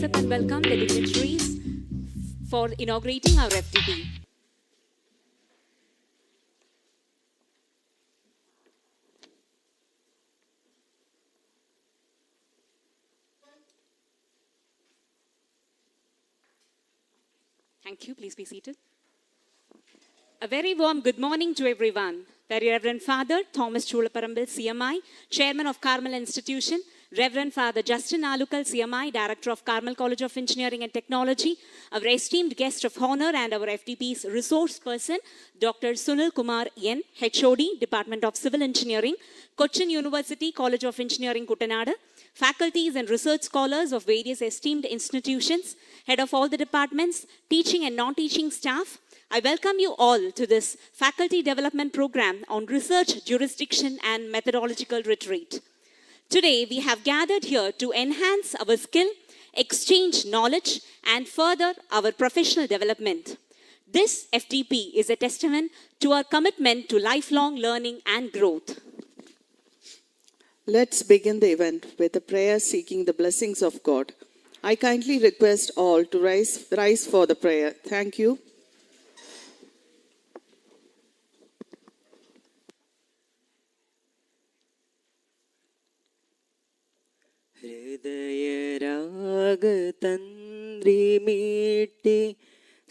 up and welcome the dignitaries for inaugurating our FTP. Thank you. Please be seated. A very warm good morning to everyone. Very Reverend Father Thomas Chulaparambil, CMI, Chairman of Carmel Institution, Reverend Father Justin Alukal, CMI, Director of Carmel College of Engineering and Technology, our esteemed guest of honor and our FTP's resource person, Dr. Sunil Kumar N, HOD, Department of Civil Engineering, Cochin University College of Engineering, Kuttanad, faculties and research scholars of various esteemed institutions, head of all the departments, teaching and non-teaching staff, I welcome you all to this faculty development program on research, jurisdiction, and methodological retreat. Today, we have gathered here to enhance our skill, exchange knowledge, and further our professional development. This FTP is a testament to our commitment to lifelong learning and growth. Let's begin the event with a prayer seeking the blessings of God. I kindly request all to rise for the prayer. Thank you. ഹൃദയരാഗതന്ത്രിമീട്ടി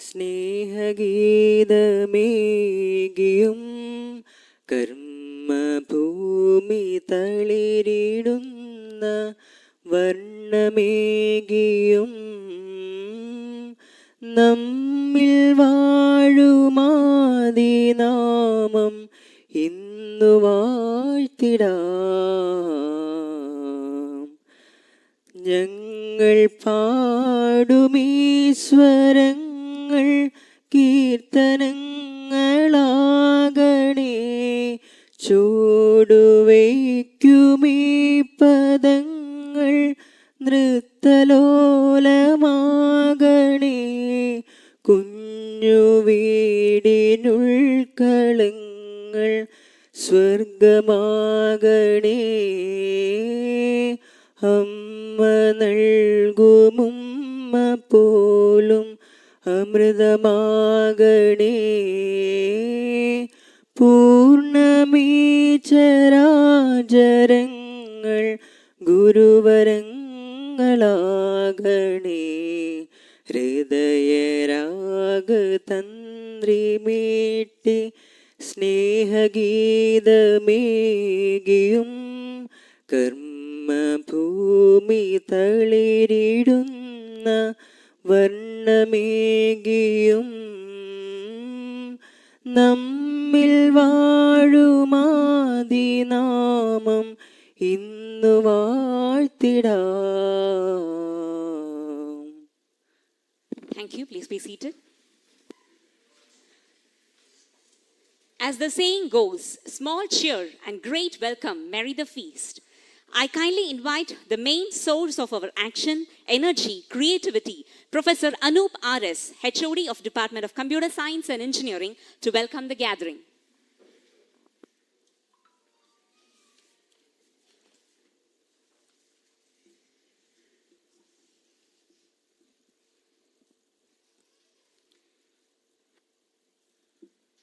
സ്നേഹഗീതമേകിയും കർമ്മഭൂമി തളിരിടുന്ന വർണ്ണമേകിയും നമ്മിൽ വാഴുമാദിനാമം ഇന്നു വാഴ്ത്തിടാം. ഞങ്ങൾ പാടുമീശ്വരങ്ങൾ കീർത്തനങ്ങളാകണേ, ചൂടുവയ്ക്കുമീ പദങ്ങൾ നൃത്തലോലമാകണേ. കുഞ്ഞു വീടിനുൾക്കളങ്ങൾ സ്വർഗമാകണേ. അമ്മ നൽകുമുമ്മ പോലും അമൃതമാകണേ. പൂർണ്ണമീ ചരാചരങ്ങൾ ഗുരുവരങ്ങളാകണേ. ഹൃദയരാഗതന്ത്രിമീട്ടി സ്നേഹഗീതമേകിയും കർമ്മഭൂമി തളിരിടുന്ന വർണ്ണമേകിയും നമ്മിൽ വാഴുമാദിനാമം ഇന്നു വാഴ്ത്തിടാം. Thank you. Please be seated. As the saying goes, small cheer and great welcome merry the feast. I kindly invite the main source of our action, energy, creativity, Professor Anup R.S., HOD of Department of Computer Science and Engineering, to welcome the gathering.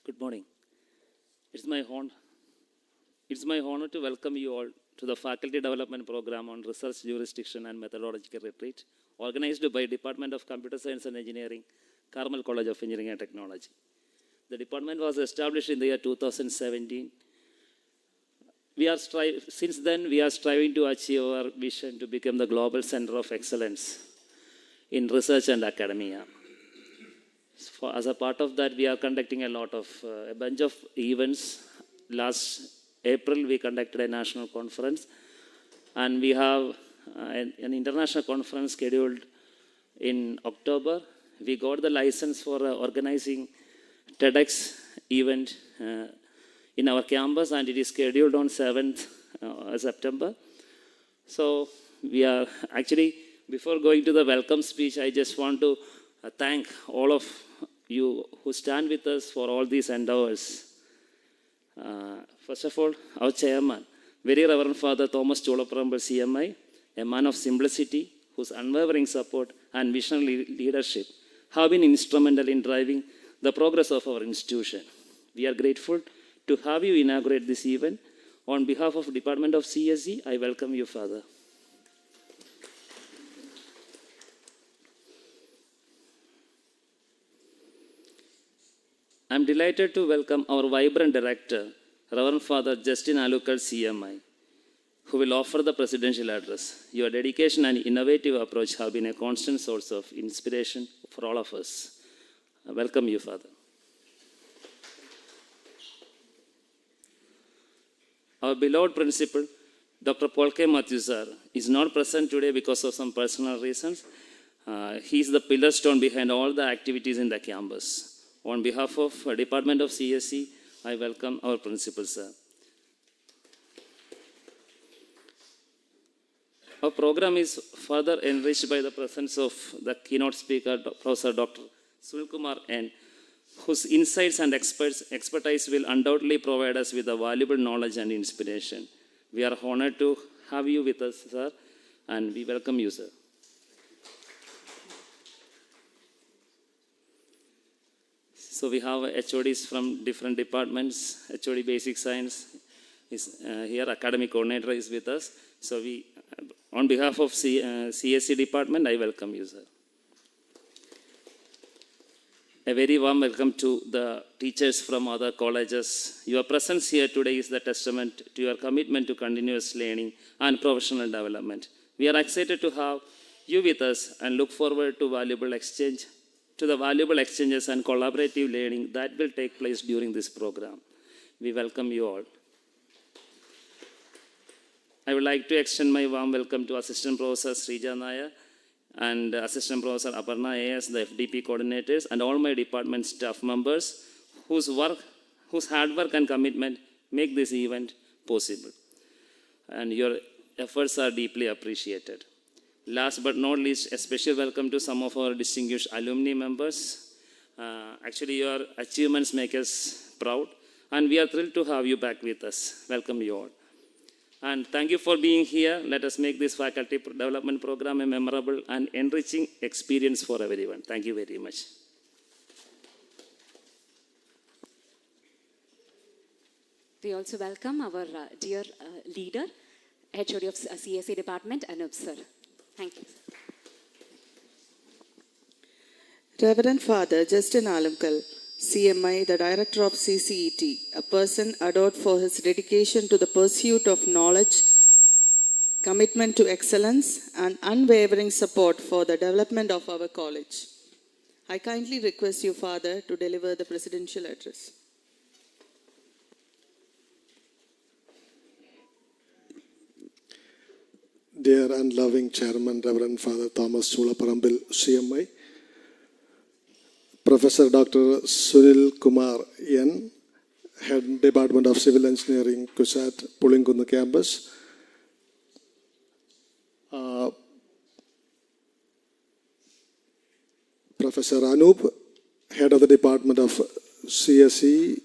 Good morning. It's my honor to welcome you all to the Faculty Development Program on Research, Jurisdiction and Methodological Retreat, organized by Department of Computer Science and Engineering, Carmel College of Engineering and Technology. The department was established in the year 2017. Since then, we are striving to achieve our vision to become the global center of excellence in research and academia. As a part of that, we are conducting a bunch of events. Last April, we conducted a national conference, and we have an international conference scheduled in October. We got the license for organizing TEDx event in our campus, and it is scheduled on 7th September. So we are actually, before going to the welcome speech, I just want to thank all of you who stand with us for all these endeavors. First of all, our chairman, Very Reverend Father Thomas Chulaparambil, CMI, a man of simplicity, whose unwavering support and visionary leadership have been instrumental in driving the progress of our institution. We are grateful to have you inaugurate this event. On behalf of Department of CSE, I welcome you, Father. I am delighted to welcome our vibrant director, Reverend Father Justin Alukal, CMI, who will offer the presidential address. Your dedication and innovative approach have been a constant source of inspiration for all of us. I welcome you, Father. Our beloved principal, Dr. Paul K. Matthews, sir, is not present today because of some personal reasons. He is the pillar stone behind all the activities in the campus. On behalf of Department of CSE, I welcome our principal, sir. Our program is further enriched by the presence of the keynote speaker, Professor Dr. Sunil Kumar N., whose insights and expertise will undoubtedly provide us with a valuable knowledge and inspiration. We are honored to have you with us, sir, and we welcome you, sir. So we have HODs from different departments. HOD Basic Science is here. Academic Coordinator is with us. So we, on behalf of CSE Department, I welcome you, sir. A very warm welcome to the teachers from other colleges. Your presence here today is the testament to your commitment to continuous learning and professional development. We are excited to have you with us and look forward to the valuable exchanges and collaborative learning that will take place during this program. We welcome you all. I would like to extend my warm welcome to Assistant Professor Srija Nair and Assistant Professor Aparna AS, the FDP coordinators, and all my department staff members whose hard work and commitment make this event possible. And your efforts are deeply appreciated. Last but not least, a special welcome to some of our distinguished alumni members. Actually, your achievements make us proud, and we are thrilled to have you back with us. Welcome you all. And thank you for being here. Let us make this faculty development program a memorable and enriching experience for everyone. Thank you very much. We also welcome our dear leader, HOD of CSE Department, Anup sir. Thank you. Reverend Father Justin Alukal, CMI, the Director of CCET, a person adored for his dedication to the pursuit of knowledge, commitment to excellence, and unwavering support for the development of our college. I kindly request you, Father, to deliver the presidential address. Dear and loving Chairman, Reverend Father Thomas Chulaparambil, CMI, Professor Dr. Sunil Kumar N., Head Department of Civil Engineering, KUSAT, Pulingundu Campus, Professor Anup, Head of the Department of CSE,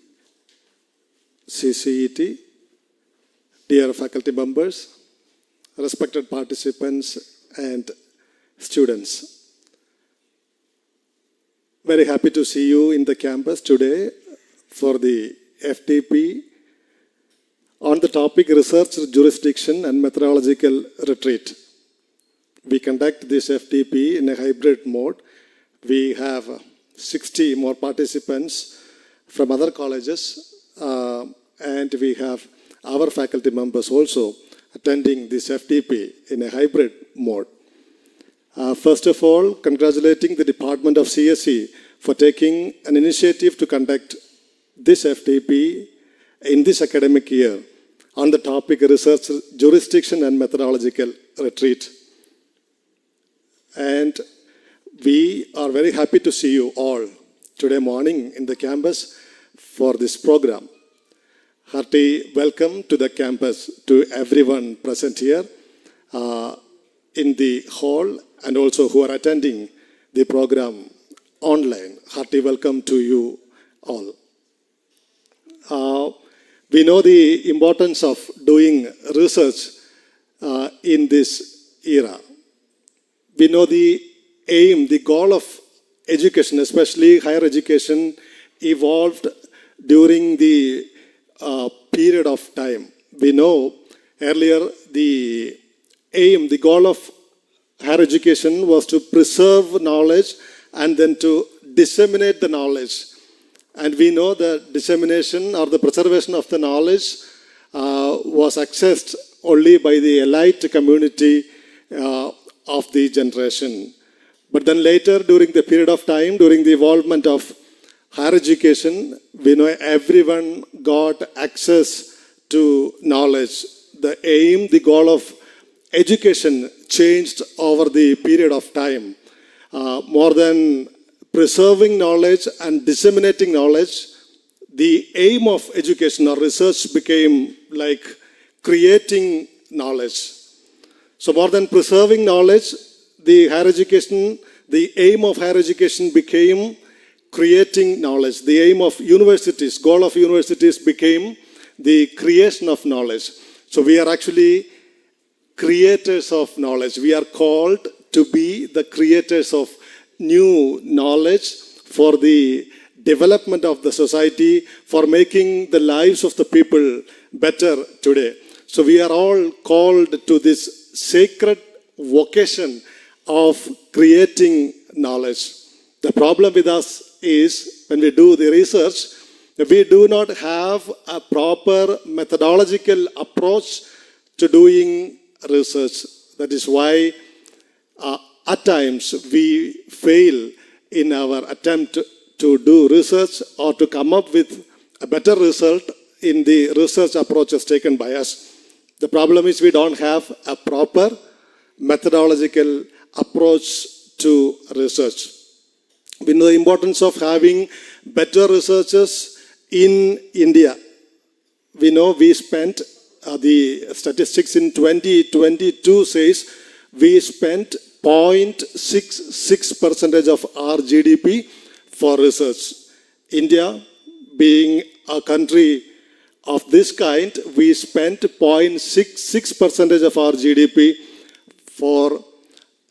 CCET, dear faculty members, respected participants and students. Very happy to see you in the campus today for the FTP on the topic Research, Jurisdiction and Methodological Retreat. We conduct this FTP in a hybrid mode. We have 60 more participants from other colleges and we have our faculty members also attending this FTP in a hybrid mode. First of all, congratulating the Department of CSE for taking an initiative to conduct this FTP in this academic year on the topic Research, Jurisdiction and Methodological Retreat. And we are very happy to see you all today morning in the campus for this program. Hearty welcome to the campus to everyone present here in the hall and also who are attending the program online. Hearty welcome to you all. We know the importance of doing research in this era. we know the aim, the goal of education, especially higher education, evolved during the period of time. We know earlier the aim, the goal of higher education was to preserve knowledge and then to disseminate the knowledge. And we know that dissemination or the preservation of the knowledge was accessed only by the elite community of the generation. But then later, during the period of time, during the evolvement of higher education, we know everyone got access to knowledge. The aim, the goal of education changed over the period of time. More than preserving knowledge and disseminating knowledge, the aim of education or research became like creating knowledge. So more than preserving knowledge, the aim of higher education became creating knowledge. The aim of universities, goal of universities became the creation of knowledge. So we are actually creators of knowledge. We are called to be the creators of new knowledge for the development of the society, for making the lives of the people better today. So we are all called to this sacred vocation of creating knowledge. The problem with us is when we do the research, we do not have a proper methodological approach to doing research. That is why at times we fail in our attempt to do research or to come up with a better result in the research approaches taken by us. The problem is we don't have a proper methodological approach to research. We know the importance of having better researchers in India. We know we spent, the statistics in 2022 says, we spent 0.66% of our GDP for research. India, being a country of this kind, we spent 0.66% of our GDP for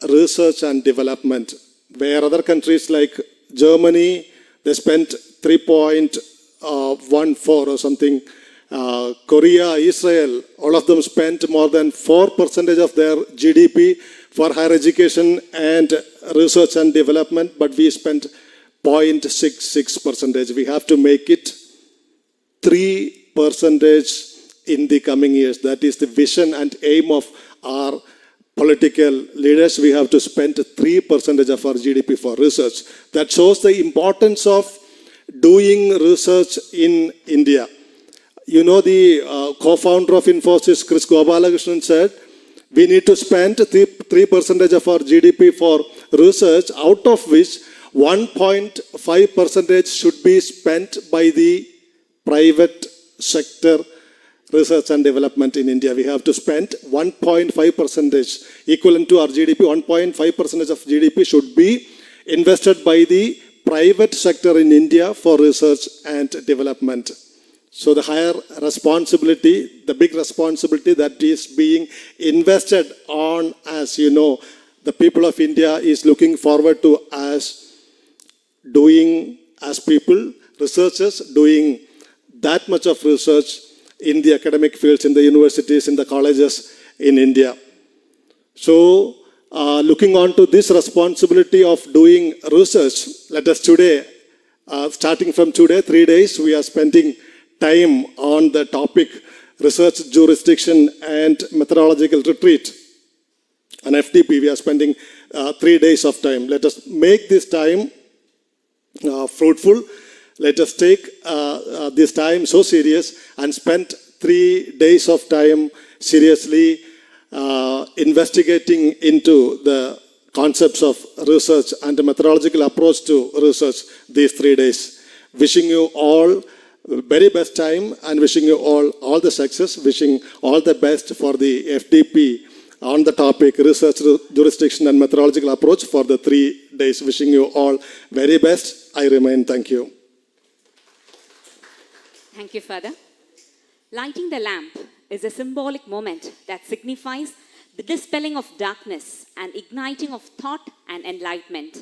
research and development. Where other countries like Germany, they spent 3.14 or something. Korea, Israel, all of them spent more than 4% of their GDP for higher education and research and development, but we spent 0.66%. We have to make it 3% in the coming years. That is the vision and aim of our political leaders. We have to spend 3% of our GDP for research. That shows the importance of doing research in India. You know, the co-founder of Infosys, Chris Gopalakrishnan, said, we need to spend 3% of our GDP for research, out of which 1.5% should be spent by the private sector research and development in India. We have to spend 1.5%, equivalent to our GDP, 1.5% of GDP should be invested by the private sector in India for research and development. So the higher responsibility, the big responsibility that is being invested on, as you know, the people of India is looking forward to us doing, as people, researchers, doing that much of research in the academic fields, in the universities, in the colleges in India. So, looking on to this responsibility of doing research, let us today, starting from today, 3 days, we are spending time on the topic research, jurisdiction, and methodological retreat. An FDP, we are spending 3 days of time. Let us make this time fruitful. Let us take this time so serious and spend 3 days of time seriously investigating into the concepts of research and the methodological approach to research these 3 days. Wishing you all very best time and wishing you all the success, wishing all the best for the FDP on the topic research, jurisdiction and methodological approach for the 3 days. Wishing you all very best. I remain. Thank you. Thank you, Father. Lighting the lamp is a symbolic moment that signifies the dispelling of darkness and igniting of thought and enlightenment.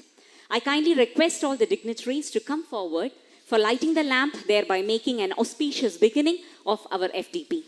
I kindly request all the dignitaries to come forward for lighting the lamp, thereby making an auspicious beginning of our FDP.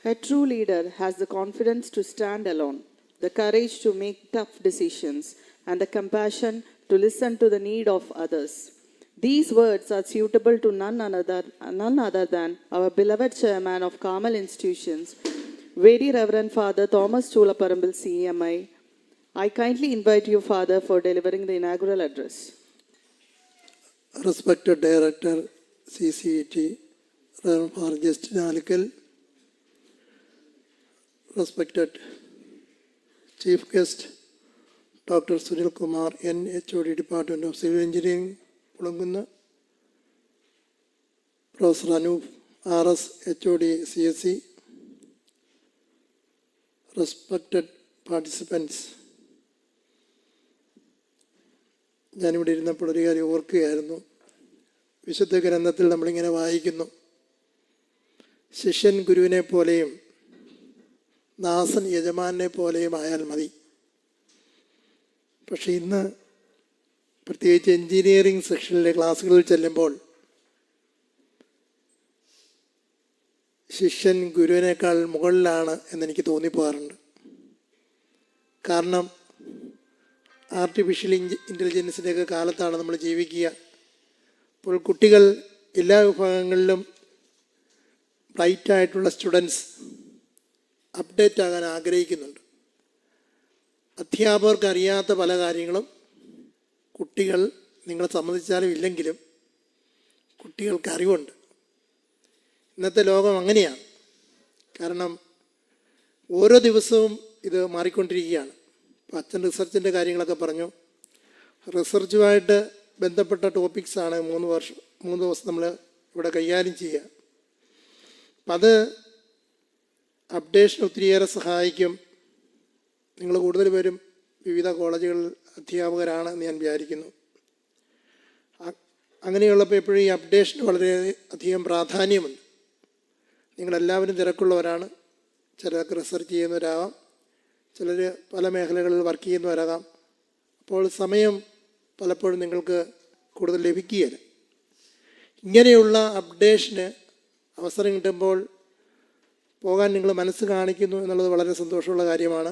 A true leader has the confidence to stand alone, the courage to make tough decisions, and the compassion to listen to the need of others. These words are suitable to none other than our beloved chairman of Carmel Institutions, Very Reverend Father Thomas Chulaparambil CMI. I kindly invite you, Father, for delivering the inaugural address. Respected Director, CCET, Reverend Father jurisdictional, respected Chief Guest, Dr. Sunil Kumar, NHOD Department of Civil Engineering, Pulanguna, Professor Anup, RS, HOD, CSC, respected participants. ഞാനിവിടെ ഇരുന്നപ്പോൾ ഒരു കാര്യം ഓർക്കുകയായിരുന്നു. വിശുദ്ധ ഗ്രന്ഥത്തിൽ നമ്മളിങ്ങനെ വായിക്കുന്നു, ശിഷ്യൻ ഗുരുവിനെ പോലെയും ദാസൻ യജമാനെ പോലെയും ആയാൽ മതി. പക്ഷെ ഇന്ന് പ്രത്യേകിച്ച് എൻജിനീയറിംഗ് സെക്ഷനിലെ ക്ലാസ്സുകളിൽ ചെല്ലുമ്പോൾ ശിഷ്യൻ ഗുരുവിനേക്കാൾ മുകളിലാണ് എന്നെനിക്ക് തോന്നിപ്പോകാറുണ്ട്. കാരണം ആർട്ടിഫിഷ്യൽ ഇൻ്റലിജൻസിൻ്റെയൊക്കെ കാലത്താണ് നമ്മൾ ജീവിക്കുക. അപ്പോൾ കുട്ടികൾ എല്ലാ വിഭാഗങ്ങളിലും ബ്രൈറ്റായിട്ടുള്ള സ്റ്റുഡൻസ് അപ്ഡേറ്റ് ആകാൻ ആഗ്രഹിക്കുന്നുണ്ട്. അധ്യാപകർക്ക് അറിയാത്ത പല കാര്യങ്ങളും കുട്ടികൾ നിങ്ങളെ സമ്മതിച്ചാലും ഇല്ലെങ്കിലും കുട്ടികൾക്ക് അറിവുണ്ട്. ഇന്നത്തെ ലോകം അങ്ങനെയാണ്. കാരണം ഓരോ ദിവസവും ഇത് മാറിക്കൊണ്ടിരിക്കുകയാണ്. ഇപ്പോൾ അച്ഛൻ റിസർച്ചിൻ്റെ കാര്യങ്ങളൊക്കെ പറഞ്ഞു. റിസർച്ചുമായിട്ട് ബന്ധപ്പെട്ട ടോപ്പിക്സാണ് 3 ദിവസം നമ്മൾ ഇവിടെ കൈകാര്യം ചെയ്യുക. അപ്പം അത് അപ്ഡേഷൻ ഒത്തിരിയേറെ സഹായിക്കും. നിങ്ങൾ കൂടുതൽ പേരും വിവിധ കോളേജുകളിൽ അധ്യാപകരാണെന്ന് ഞാൻ വിചാരിക്കുന്നു. അങ്ങനെയുള്ളപ്പോൾ എപ്പോഴും ഈ അപ്ഡേഷന് വളരെ അധികം പ്രാധാന്യമുണ്ട്. നിങ്ങളെല്ലാവരും തിരക്കുള്ളവരാണ്. ചിലർക്ക് റിസർച്ച് ചെയ്യുന്നവരാകാം, ചിലർ പല മേഖലകളിൽ വർക്ക് ചെയ്യുന്നവരാകാം. അപ്പോൾ സമയം പലപ്പോഴും നിങ്ങൾക്ക് കൂടുതൽ ലഭിക്കുകയില്ല. ഇങ്ങനെയുള്ള അപ്ഡേഷന് അവസരം കിട്ടുമ്പോൾ പോകാൻ നിങ്ങൾ മനസ്സ് കാണിക്കുന്നു എന്നുള്ളത് വളരെ സന്തോഷമുള്ള കാര്യമാണ്.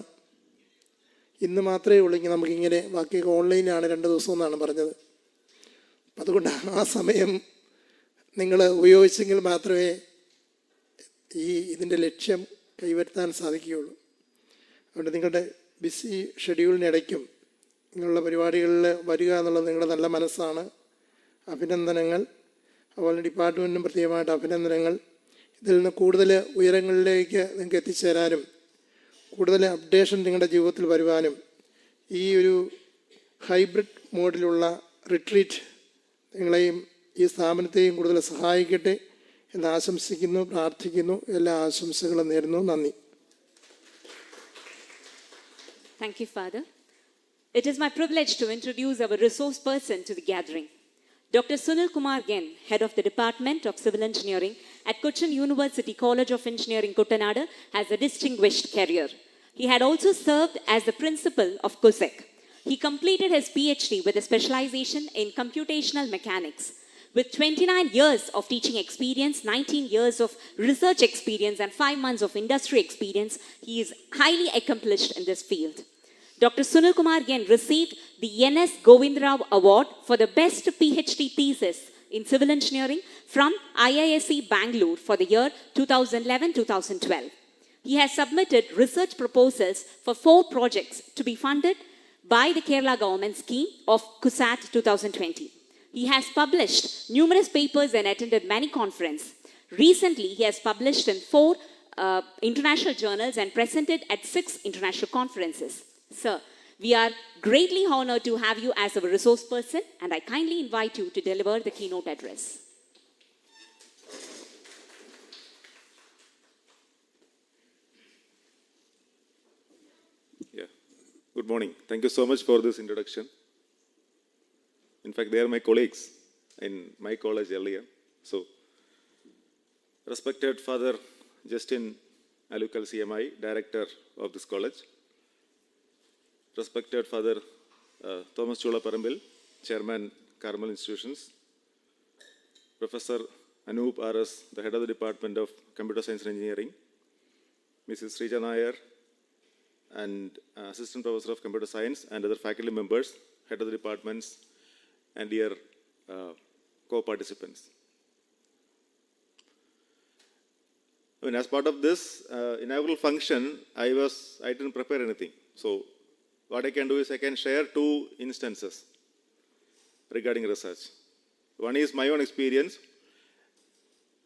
ഇന്ന് മാത്രമേ ഉള്ളൂ ഇങ്ങനെ നമുക്കിങ്ങനെ, ബാക്കിയൊക്കെ ഓൺലൈനാണ് 2 ദിവസം എന്നാണ് പറഞ്ഞത്. അപ്പം അതുകൊണ്ട് ആ സമയം നിങ്ങൾ ഉപയോഗിച്ചെങ്കിൽ മാത്രമേ ഇതിൻ്റെ ലക്ഷ്യം കൈവരുത്താൻ സാധിക്കുകയുള്ളൂ. അതുകൊണ്ട് നിങ്ങളുടെ ബിസി ഷെഡ്യൂളിനിടയ്ക്കും നിങ്ങളുടെ പരിപാടികളിൽ വരിക എന്നുള്ളത് നിങ്ങളുടെ നല്ല മനസ്സാണ്. അഭിനന്ദനങ്ങൾ. അതുപോലെ ഡിപ്പാർട്ട്മെൻറ്റിനും പ്രത്യേകമായിട്ട് അഭിനന്ദനങ്ങൾ. ഇതിൽ നിന്ന് കൂടുതൽ ഉയരങ്ങളിലേക്ക് നിങ്ങൾക്ക് എത്തിച്ചേരാനും കൂടുതൽ അപ്ഡേഷൻ നിങ്ങളുടെ ജീവിതത്തിൽ വരുവാനും ഈ ഒരു ഹൈബ്രിഡ് മോഡിലുള്ള റിട്രീറ്റ് നിങ്ങളെയും ഈ സ്ഥാപനത്തെയും കൂടുതൽ സഹായിക്കട്ടെ എന്ന് ആശംസിക്കുന്നു, പ്രാർത്ഥിക്കുന്നു. എല്ലാ ആശംസകളും നേരുന്നു. നന്ദി. Thank you, Father. It is my privilege to introduce our resource person to the gathering. Dr. Sunil Kumar Gen, Head of the Department of Civil Engineering at Cochin University College of Engineering, Kuttanad, has a distinguished career. He had also served as the principal of CUSEC. He completed his PhD with a specialization in computational mechanics. With 29 years of teaching experience, 19 years of research experience, and 5 months of industry experience, he is highly accomplished in this field. Dr. Sunil Kumar Gen received the N.S. Govindrao Award for the best PhD thesis in civil engineering from IISc Bangalore for the year 2011-2012. He has submitted research proposals for 4 projects to be funded by the Kerala government scheme of CUSAT 2020. He has published numerous papers and attended many conferences. Recently, he has published in 4 international journals and presented at 6 international conferences. Sir, we are greatly honored to have you as our resource person, and I kindly invite you to deliver the keynote address. Yeah. Good morning. Thank you so much for this introduction. In fact, they are my colleagues in my college earlier. So, respected Father Justin Alukal CMI, Director of this college. Respected Father Thomas Chulaparambil, Chairman, Carmel Institutions. Professor Anoop R.S., the Head of the Department of Computer Science and Engineering. Mrs. Srija Nair, and Assistant Professor of Computer Science and other faculty members, Head of the Departments, and dear co-participants. As part of this inaugural function, I didn't prepare anything. So, what I can do is I can share 2 instances regarding research. One is my own experience.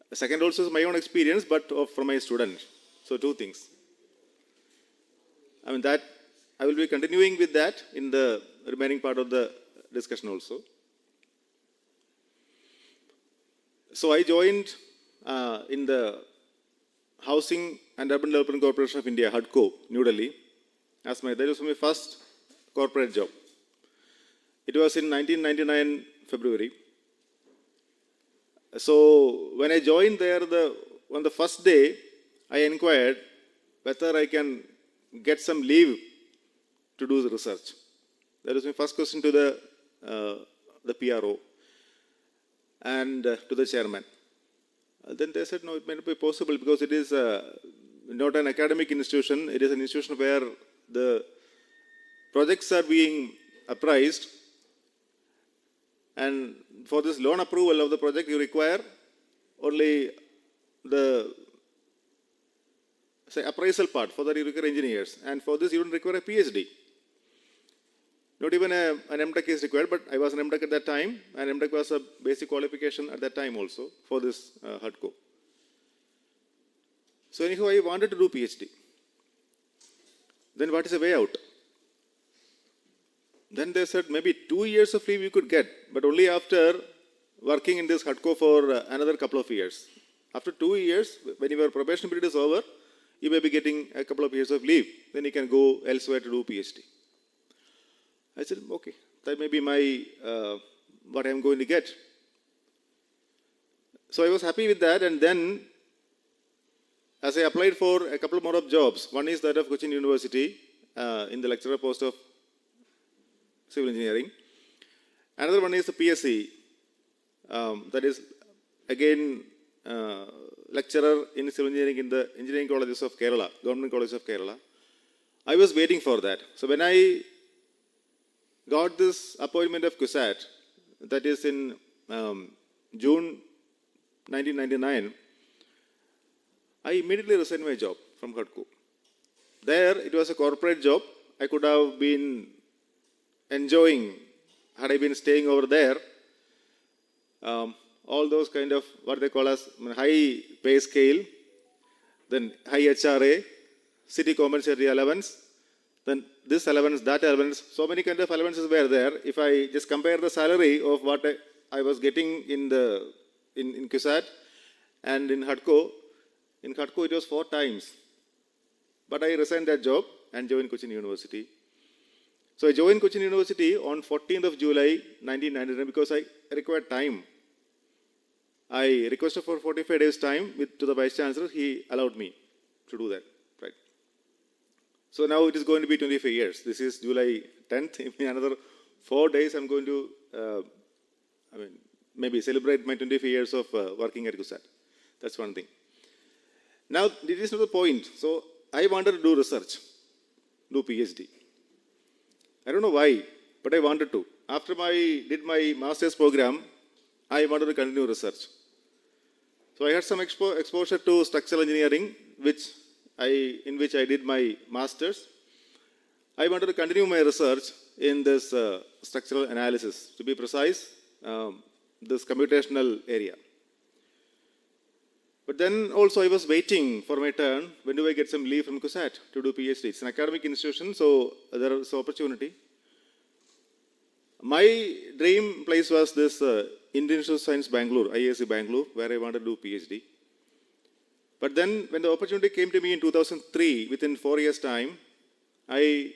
The second also is my own experience, but from my student. So 2 things. That I will be continuing with that in the remaining part of the discussion also. So I joined in the Housing and Urban Development Corporation of India, HUDCO, New Delhi. That was my first corporate job. It was in 1999 February. So when I joined there, on the first day, I inquired whether I can get some leave to do the research. That was my first question to the PRO and to the chairman. Then they said, no, it may not be possible because it is not an academic institution. It is an institution where the projects are being appraised, and for this loan approval of the project, you require only the appraisal part. For that, you require engineers, and for this, you don't require a PhD. Not even an MTech is required, but I was an MTech at that time, and MTech was a basic qualification at that time also for this HUDCO. So anyhow, I wanted to do PhD. Then what is the way out? Then they said maybe 2 years of leave you could get, but only after working in this HUDCO for another couple of years. After 2 years, when your probation period is over, you may be getting a couple of years of leave. Then you can go elsewhere to do PhD. I said, okay, that may be my what I am going to get. So I was happy with that, and then as I applied for a couple more of jobs, one is that of Cochin University in the lecturer post of civil engineering. Another one is the PSC, that is again lecturer in civil engineering in the engineering colleges of Kerala, government colleges of Kerala. I was waiting for that. So when I got this appointment of CUSAT, that is in June 1999, I immediately resigned my job from HUDCO. There, it was a corporate job. I could have been enjoying, had I been staying over there, all those kind of what they call as high pay scale, then high HRA, city compensatory allowance, then this allowance, that allowance, so many kind of allowances were there. If I just compare the salary of what I was getting in CUSAT and in HUDCO it was 4 times. But I resigned that job and joined Cochin University. So I joined Cochin University on 14th of July 1999 because I required time. I requested for 45 days time to the Vice Chancellor. He allowed me to do that. Right. So now it is going to be 25 years. This is July 10th. In another 4 days, I'm going to maybe celebrate my 25 years of working at CUSAT. That's one thing. Now, this is not the point. So I wanted to do research, do PhD. I don't know why, but I wanted to. After I did my master's program, I wanted to continue research. So I had some exposure to structural engineering, in which I did my master's. I wanted to continue my research in this structural analysis, to be precise, this computational area. But then also I was waiting for my turn. When do I get some leave from CUSAT to do PhD? It's an academic institution, so there is opportunity. My dream place was this Indian Institute of Science, Bangalore, IISc Bangalore, where I wanted to do PhD. But then when the opportunity came to me in 2003, within 4 years' time, I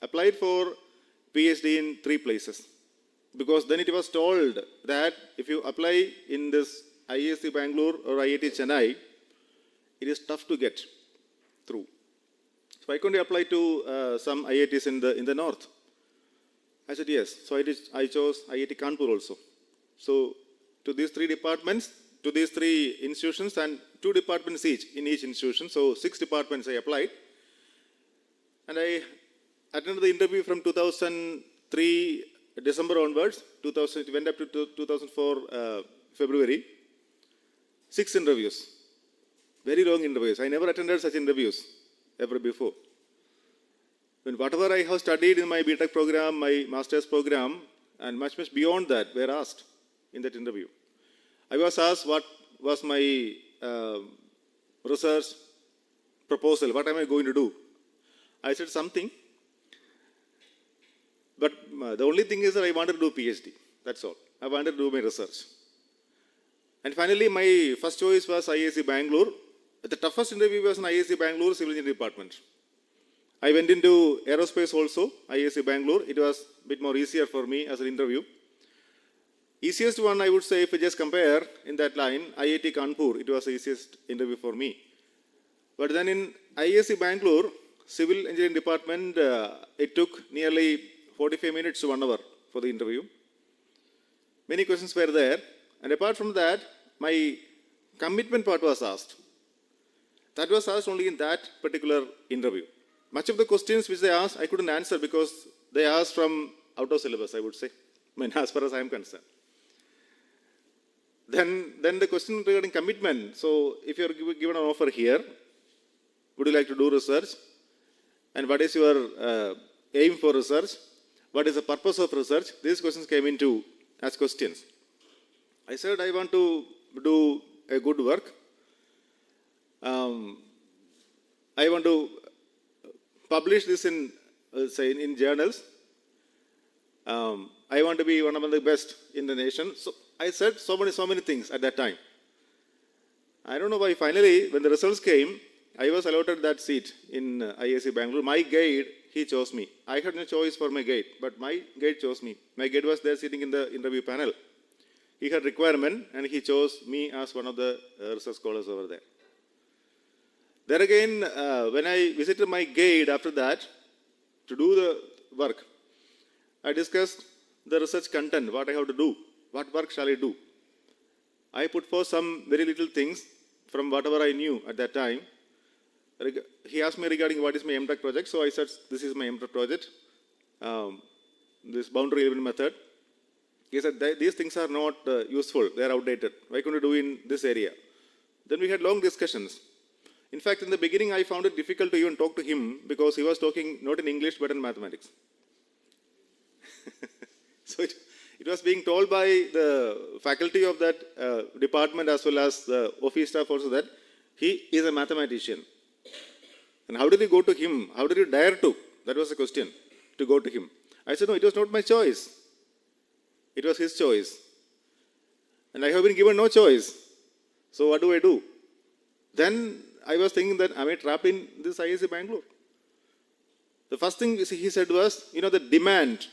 applied for PhD in 3 places. Because then it was told that if you apply in this IISc Bangalore or IIT Chennai, it is tough to get through. So I couldn't apply to some IITs in the north. I said yes. So I chose IIT Kanpur also. So to these 3 departments, to these 3 institutions, and 2 departments each in each institution. So 6 departments I applied. And I attended the interview from 2003 December onwards. It went up to 2004 February. 6 interviews. Very long interviews. I never attended such interviews ever before. When whatever I have studied in my BTech program, my master's program, and much beyond that, were asked in that interview. I was asked what was my research proposal, what am I going to do? I said something, but the only thing is that I wanted to do PhD, that's all. I wanted to do my research. And finally, my first choice was IISc Bangalore. The toughest interview was in IISc Bangalore Civil Engineering Department. I went into aerospace also, IISc Bangalore. It was a bit more easier for me as an interview. Easiest one, I would say, if I just compare in that line, IIT Kanpur, it was the easiest interview for me. But then in IISc Bangalore, Civil Engineering Department, it took nearly 45 minutes to 1 hour for the interview. Many questions were there. And apart from that, my commitment part was asked. That was asked only in that particular interview. Much of the questions which they asked, I couldn't answer because they asked from out of syllabus, I would say. As far as I am concerned. Then the question regarding commitment. So if you are given an offer here, would you like to do research? And what is your aim for research? What is the purpose of research? These questions came into as questions. I said I want to do a good work. I want to publish this in journals. I want to be one of the best in the nation. So I said so many things at that time. I don't know why finally, when the results came, I was allotted that seat in IISc Bangalore. My guide, he chose me. I had no choice for my guide, but my guide chose me. My guide was there sitting in the interview panel. He had requirement and he chose me as one of the research scholars over there. There again, when I visited my guide after that to do the work, I discussed the research content, what I have to do, what work shall I do. I put forth some very little things from whatever I knew at that time. He asked me regarding what is my MTech project, so I said this is my MTech project, this boundary element method. He said these things are not useful, they are outdated. Why couldn't you do in this area? Then we had long discussions. In fact, in the beginning, I found it difficult to even talk to him because he was talking not in English but in mathematics. So it was being told by the faculty of that department as well as the office staff also that he is a mathematician. And how did you go to him? How did you dare to? That was the question, to go to him. I said, no, it was not my choice. It was his choice. And I have been given no choice. So what do I do? Then I was thinking that, am I trapped in this IISc Bangalore? The first thing he said was, the demand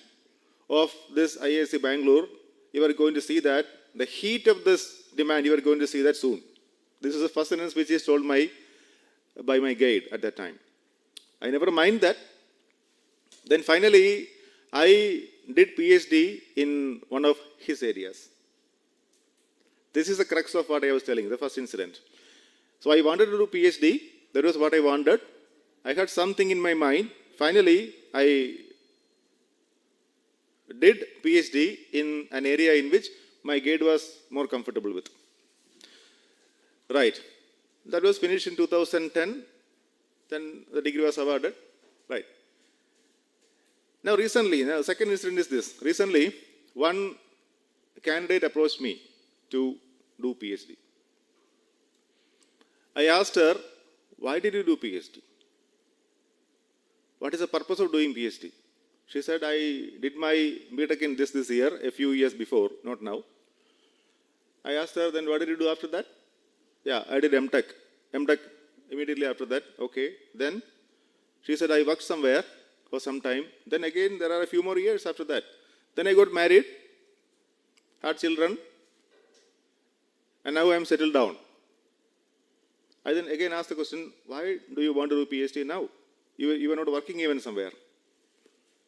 of this IISc Bangalore, you are going to see that, the heat of this demand, you are going to see that soon. This is the first sentence which is told by my guide at that time. I never mind that. Then finally, I did PhD in one of his areas. This is the crux of what I was telling, the first incident. So I wanted to do PhD. That was what I wanted. I had something in my mind. Finally, I did PhD in an area in which my guide was more comfortable with. Right. That was finished in 2010. Then the degree was awarded. Right. Now recently, the second incident is this. Recently, one candidate approached me to do PhD. I asked her, why did you do PhD? What is the purpose of doing PhD? She said, I did my BTech in this year, a few years before, not now. I asked her, then what did you do after that? Yeah, I did MTech. MTech immediately after that. Okay. Then she said, I worked somewhere for some time. Then again, there are a few more years after that. Then I got married, had children, and now I am settled down. I then again asked the question, why do you want to do PhD now? You were not working even somewhere.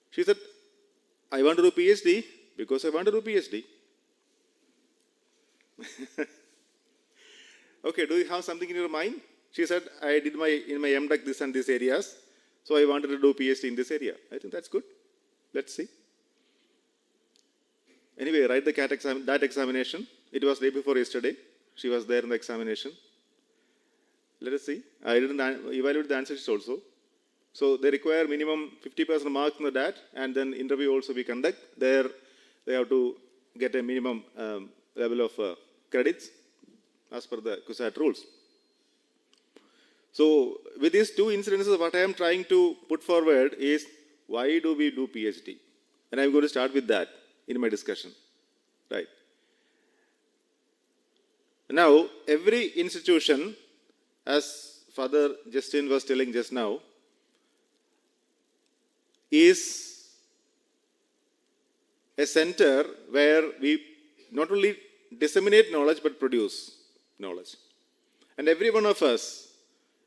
She said, I want to do PhD because I want to do PhD. Okay, do you have something in your mind? She said, I did in my MTech this and this areas, so I wanted to do PhD in this area. I think that's good. Let's see. Anyway, write that examination. It was day before yesterday. She was there in the examination. Let us see. I didn't evaluate the answers also. So they require minimum 50% marks in that, and then interview also we conduct. There they have to get a minimum level of credits as per the CUSAT rules. So with these two incidences, what I am trying to put forward is, why do we do PhD? And I'm going to start with that in my discussion. Right. Now, every institution, as Father Justin was telling just now, is a center where we not only disseminate knowledge but produce knowledge. And every one of us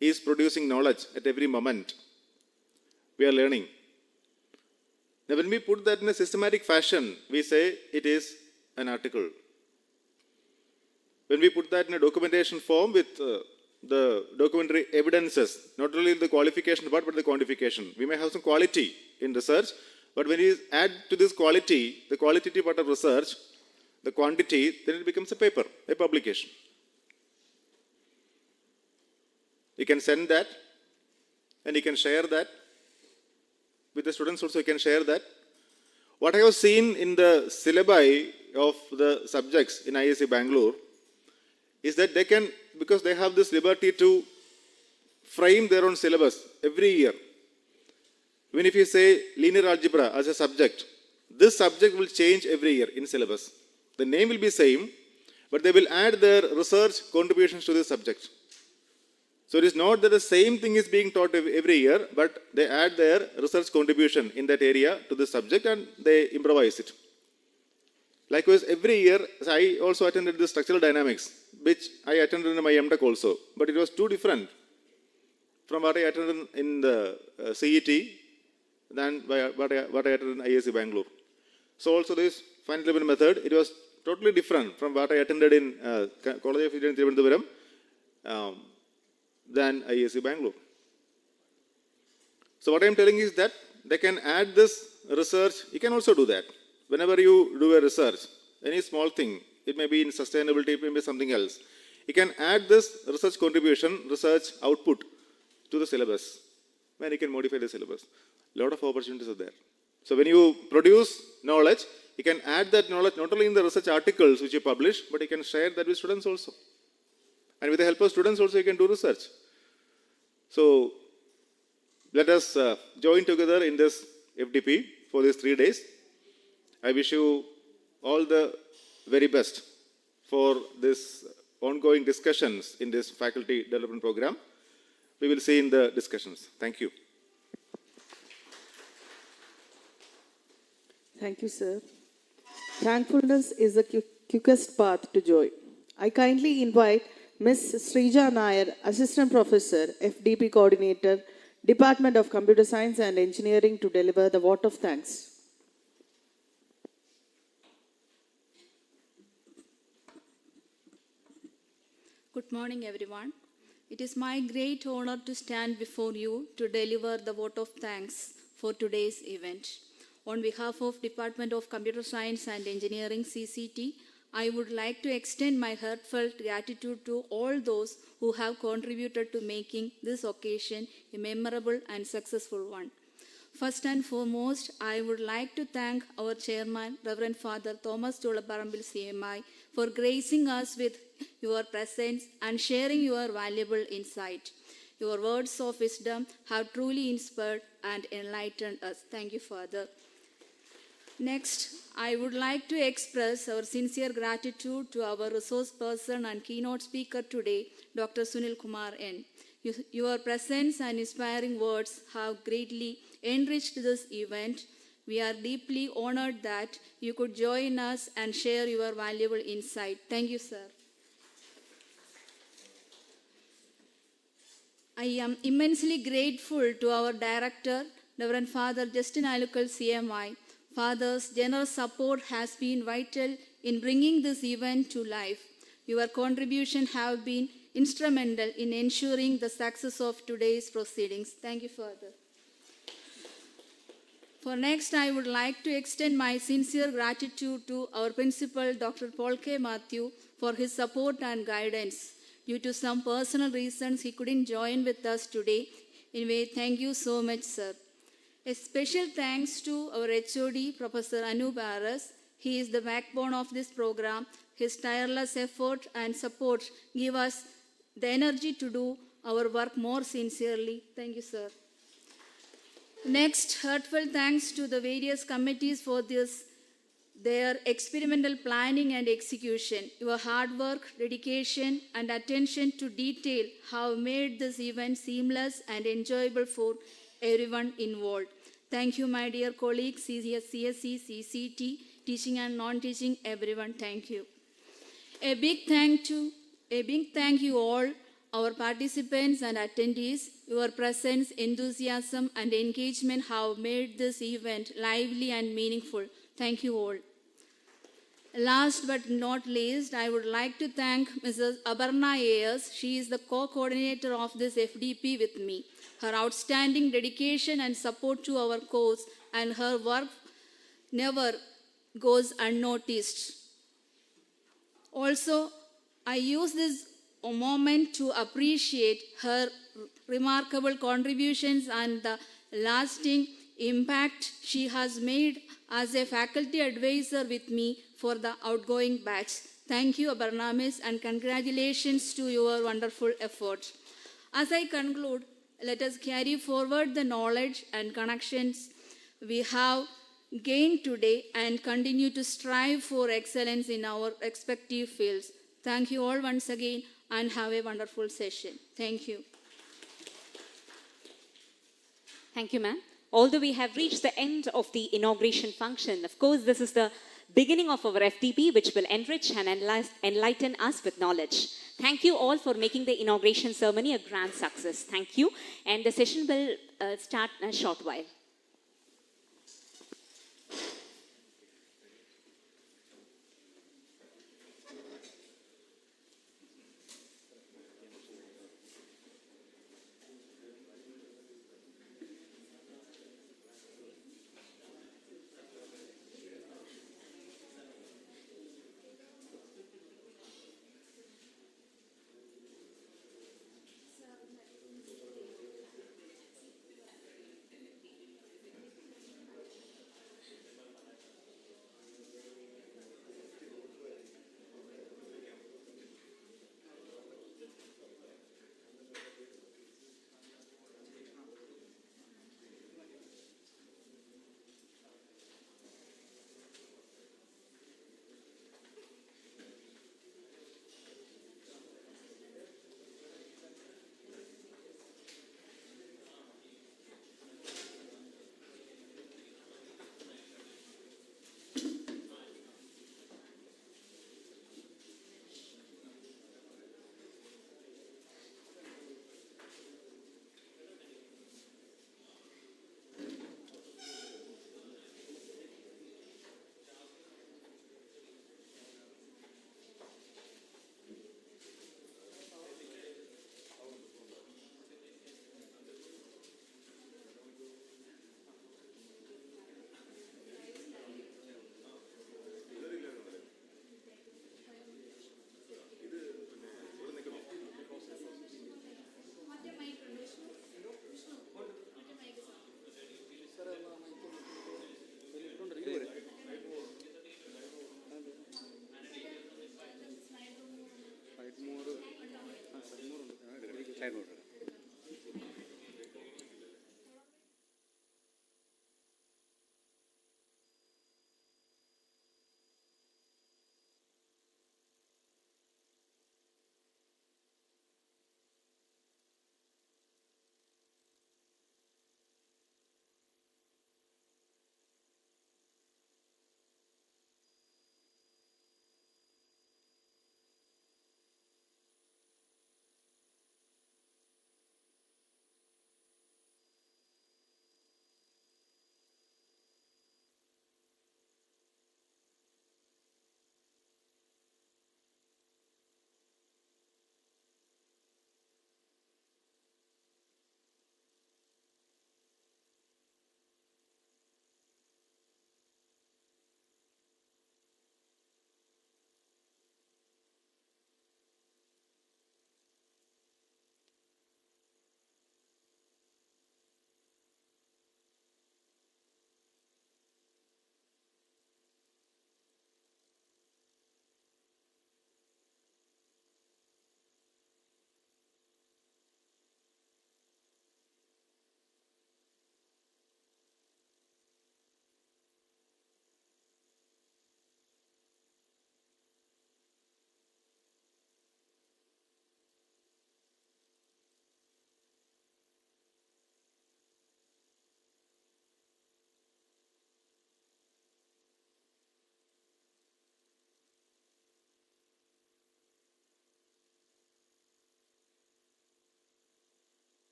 is producing knowledge at every moment. We are learning. Now, when we put that in a systematic fashion, we say it is an article. When we put that in a documentation form with the documentary evidences, not only the qualification part but the quantification. We may have some quality in research, but when you add to this quality, the qualitative part of research, the quantity, then it becomes a paper, a publication. You can send that and you can share that. With the students also you can share that. What I have seen in the syllabi of the subjects in IISc Bangalore is that they can, because they have this liberty to frame their own syllabus every year. Even if you say linear algebra as a subject, this subject will change every year in syllabus. The name will be same, but they will add their research contributions to this subject. So it is not that the same thing is being taught every year, but they add their research contribution in that area to the subject and they improvise it. Likewise, every year, I also attended the structural dynamics, which I attended in my MTech also, but it was too different from what I attended in the CET than what I attended in IISc Bangalore. So also this finite element method, it was totally different from what I attended in College of Engineering Thiruvananthapuram than IISc Bangalore. So what I am telling is that they can add this research, you can also do that. Whenever you do a research, any small thing, it may be in sustainability, it may be something else. You can add this research contribution, research output to the syllabus, and you can modify the syllabus. A lot of opportunities are there. So when you produce knowledge, you can add that knowledge not only in the research articles which you publish, but you can share that with students also. And with the help of students also, you can do research. So let us join together in this FDP for these 3 days. I wish you all the very best for this ongoing discussions in this faculty development program. We will see in the discussions. Thank you. Thank you, sir. Thankfulness is the quickest path to joy. I kindly invite Ms. Srija Nair, Assistant Professor, FDP Coordinator, Department of Computer Science and Engineering, to deliver the vote of thanks. Good morning, everyone. It is my great honor to stand before you to deliver the vote of thanks for today's event. On behalf of Department of Computer Science and Engineering, CCT, I would like to extend my heartfelt gratitude to all those who have contributed to making this occasion a memorable and successful one. First and foremost, I would like to thank our chairman, Reverend Father Thomas Chulaparambil CMI, for gracing us with your presence and sharing your valuable insight. Your words of wisdom have truly inspired and enlightened us. Thank you, Father. Next, I would like to express our sincere gratitude to our resource person and keynote speaker today, Dr. Sunil Kumar N. Your presence and inspiring words have greatly enriched this event. We are deeply honored that you could join us and share your valuable insight. Thank you, sir. I am immensely grateful to our director, Reverend Father Justin Alukal CMI. Father's generous support has been vital in bringing this event to life. Your contribution have been instrumental in ensuring the success of today's proceedings. Thank you, Father. For next, I would like to extend my sincere gratitude to our principal, Dr. Paul K. Matthew, for his support and guidance. Due to some personal reasons, he couldn't join with us today. Anyway, thank you so much, sir. A special thanks to our HOD, Professor Anu Baras. He is the backbone of this program. His tireless effort and support give us the energy to do our work more sincerely. Thank you, sir. Next, heartfelt thanks to the various committees for their experimental planning and execution. Your hard work, dedication, and attention to detail have made this event seamless and enjoyable for everyone involved. Thank you, my dear colleagues, CSE, CCT, teaching and non-teaching, everyone, thank you. A big thank you all, our participants and attendees. Your presence, enthusiasm, and engagement have made this event lively and meaningful. Thank you all. Last but not least, I would like to thank Mrs. Aparna Ayers. She is the co-coordinator of this FDP with me. Her outstanding dedication and support to our cause and her work never goes unnoticed. Also, I use this moment to appreciate her remarkable contributions and the lasting impact she has made as a faculty advisor with me for the outgoing batch. Thank you, Aparna Miss, and congratulations to your wonderful effort. As I conclude, let us carry forward the knowledge and connections we have gained today and continue to strive for excellence in our respective fields. Thank you all once again and have a wonderful session. Thank you. Thank you, ma'am. Although we have reached the end of the inauguration function, of course, this is the beginning of our FDP, which will enrich and enlighten us with knowledge. Thank you all for making the inauguration ceremony a grand success. Thank you. And the session will start in a short while.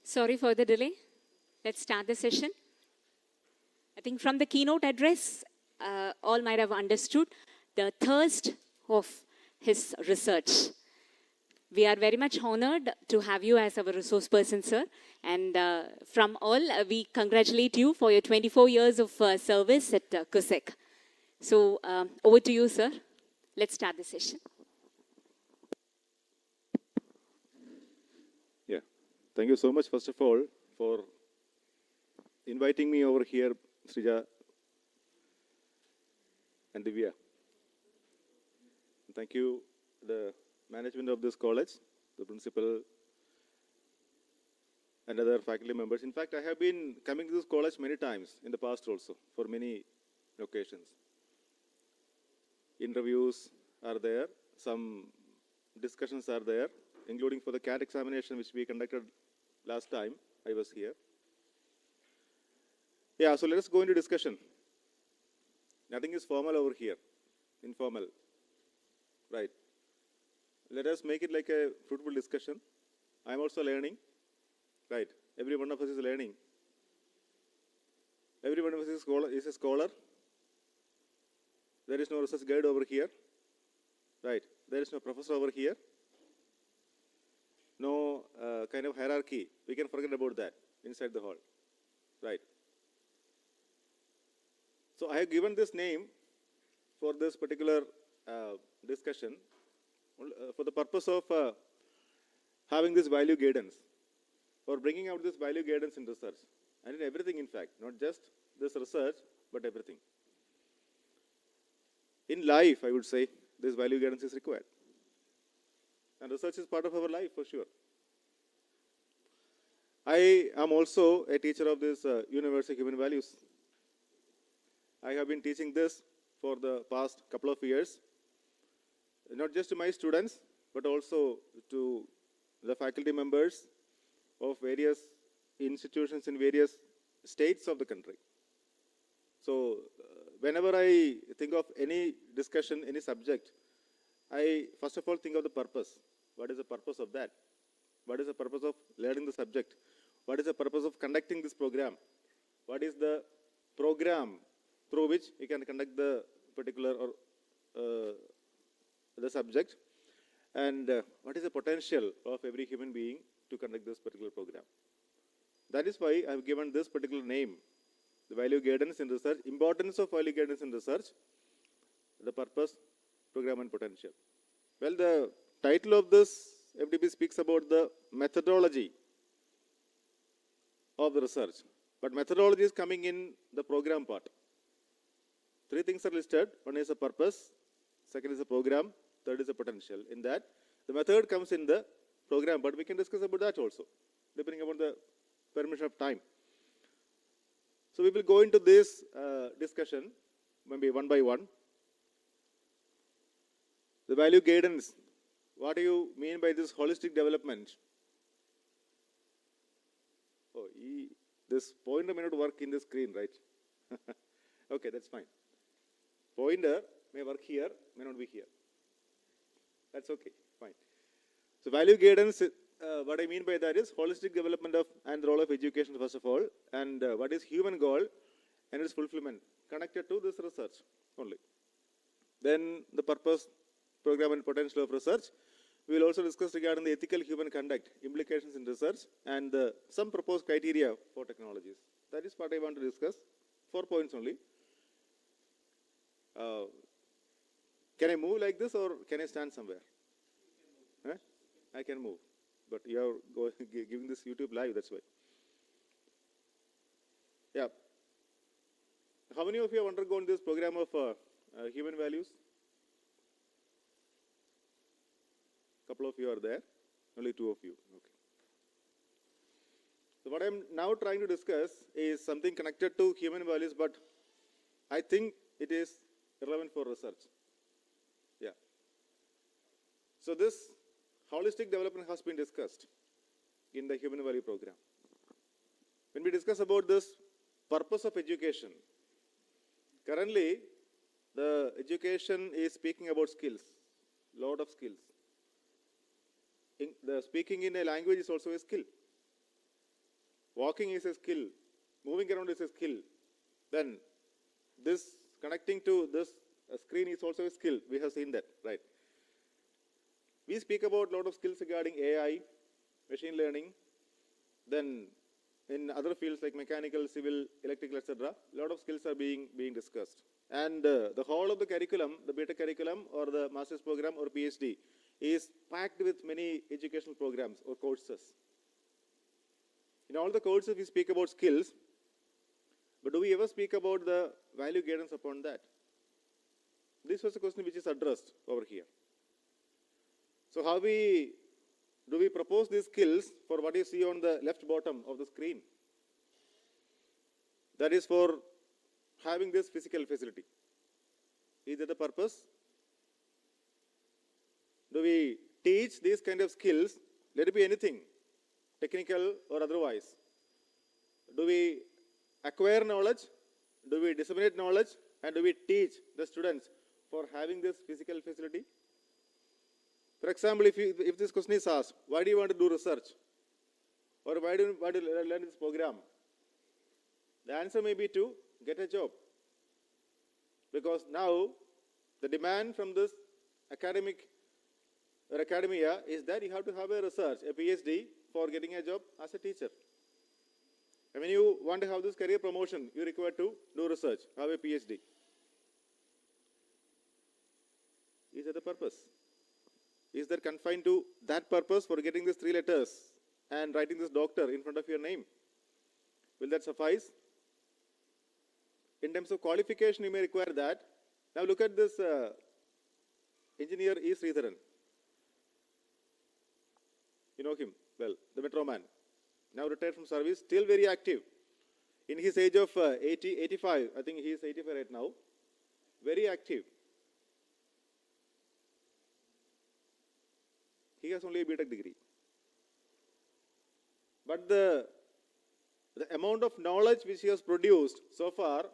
Sorry for the delay. Let's start the session. I think from the keynote address, all might have understood the thirst of his research. We are very much honored to have you as our resource person, sir. And from all, we congratulate you for your 24 years of service at CUSEC. So over to you, sir. Let's start the session. Yeah, thank you so much, first of all, for inviting me over here, Srija and Divya. Thank you, the management of this college, the principal, and other faculty members. In fact, I have been coming to this college many times in the past also, for many occasions. Interviews are there, some discussions are there, including for the CAT examination which we conducted last time I was here. Yeah, so let us go into discussion. Nothing is formal over here, informal. Right. Let us make it like a fruitful discussion. I am also learning. Right. Every one of us is learning. Every one of us is a scholar. There is no research guide over here. Right. There is no professor over here. No kind of hierarchy. We can forget about that inside the hall. Right. So I have given this name for this particular discussion for the purpose of having this value guidance or bringing out this value guidance in research and in everything, in fact, not just this research, but everything. In life, I would say, this value guidance is required. And research is part of our life, for sure. I am also a teacher of this Universal Human Values. I have been teaching this for the past couple of years, not just to my students, but also to the faculty members of various institutions in various states of the country. So, whenever I think of any discussion, any subject, I first of all think of the purpose. What is the purpose of that? What is the purpose of learning the subject? What is the purpose of conducting this program? What is the program through which we can conduct the particular or the subject, and what is the potential of every human being to conduct this particular program. That is why I have given this particular name, the value guidance in research, importance of value guidance in research, the purpose, program and potential. Well, the title of this FDP speaks about the methodology of the research, but methodology is coming in the program part. Three things are listed. One is the purpose, second is the program, third is the potential. In that, the method comes in the program, but we can discuss about that also, depending upon the permission of time. So we will go into this discussion, maybe one by one. The value guidance. What do you mean by this holistic development? Oh, this pointer may not work in the screen, right? Okay, that's fine. Pointer may work here, may not be here. That's okay, fine. So value guidance, what I mean by that is holistic development of and the role of education, first of all, and what is human goal and its fulfillment connected to this research only. Then the purpose, program and potential of research. We will also discuss regarding the ethical human conduct, implications in research, and some proposed criteria for technologies. That is what I want to discuss. 4 points only. Can I move like this or can I stand somewhere? Huh? I can move. But you are giving this YouTube live, that's why. Yeah. How many of you have undergone this program of human values? Couple of you are there. Only 2 of you. Okay. So what I am now trying to discuss is something connected to human values, but I think it is relevant for research. Yeah. So this holistic development has been discussed in the human value program. When we discuss about this purpose of education, currently the education is speaking about skills, lot of skills. The speaking in a language is also a skill. walking is a skill, moving around is a skill, then this connecting to this screen is also a skill. We have seen that, right? We speak about a lot of skills regarding AI, machine learning, then in other fields like mechanical, civil, electrical, etc., a lot of skills are being discussed. And the whole of the curriculum, the beta curriculum or the master's program or PhD, is packed with many educational programs or courses. In all the courses, we speak about skills, but do we ever speak about the value guidance upon that? This was a question which is addressed over here. So how do we propose these skills for what you see on the left bottom of the screen? That is for having this physical facility. Is that the purpose? Do we teach these kind of skills? Let it be anything, technical or otherwise. Do we acquire knowledge? Do we disseminate knowledge? And do we teach the students for having this physical facility? For example, if this question is asked, why do you want to do research? Or why do you want to learn this program? The answer may be to get a job. Because now the demand from this academic or academia is that you have to have a research, a PhD for getting a job as a teacher. And when you want to have this career promotion, you require to do research, have a PhD. Is that the purpose? Is that confined to that purpose for getting these 3 letters and writing this doctor in front of your name? Will that suffice? In terms of qualification, you may require that. Now look at this engineer E. Sridharan. You know him well, the Metro man. Now retired from service, still very active. In his age of 85, I think he is 85 right now, very active. He has only a BTech degree. But the amount of knowledge which he has produced so far,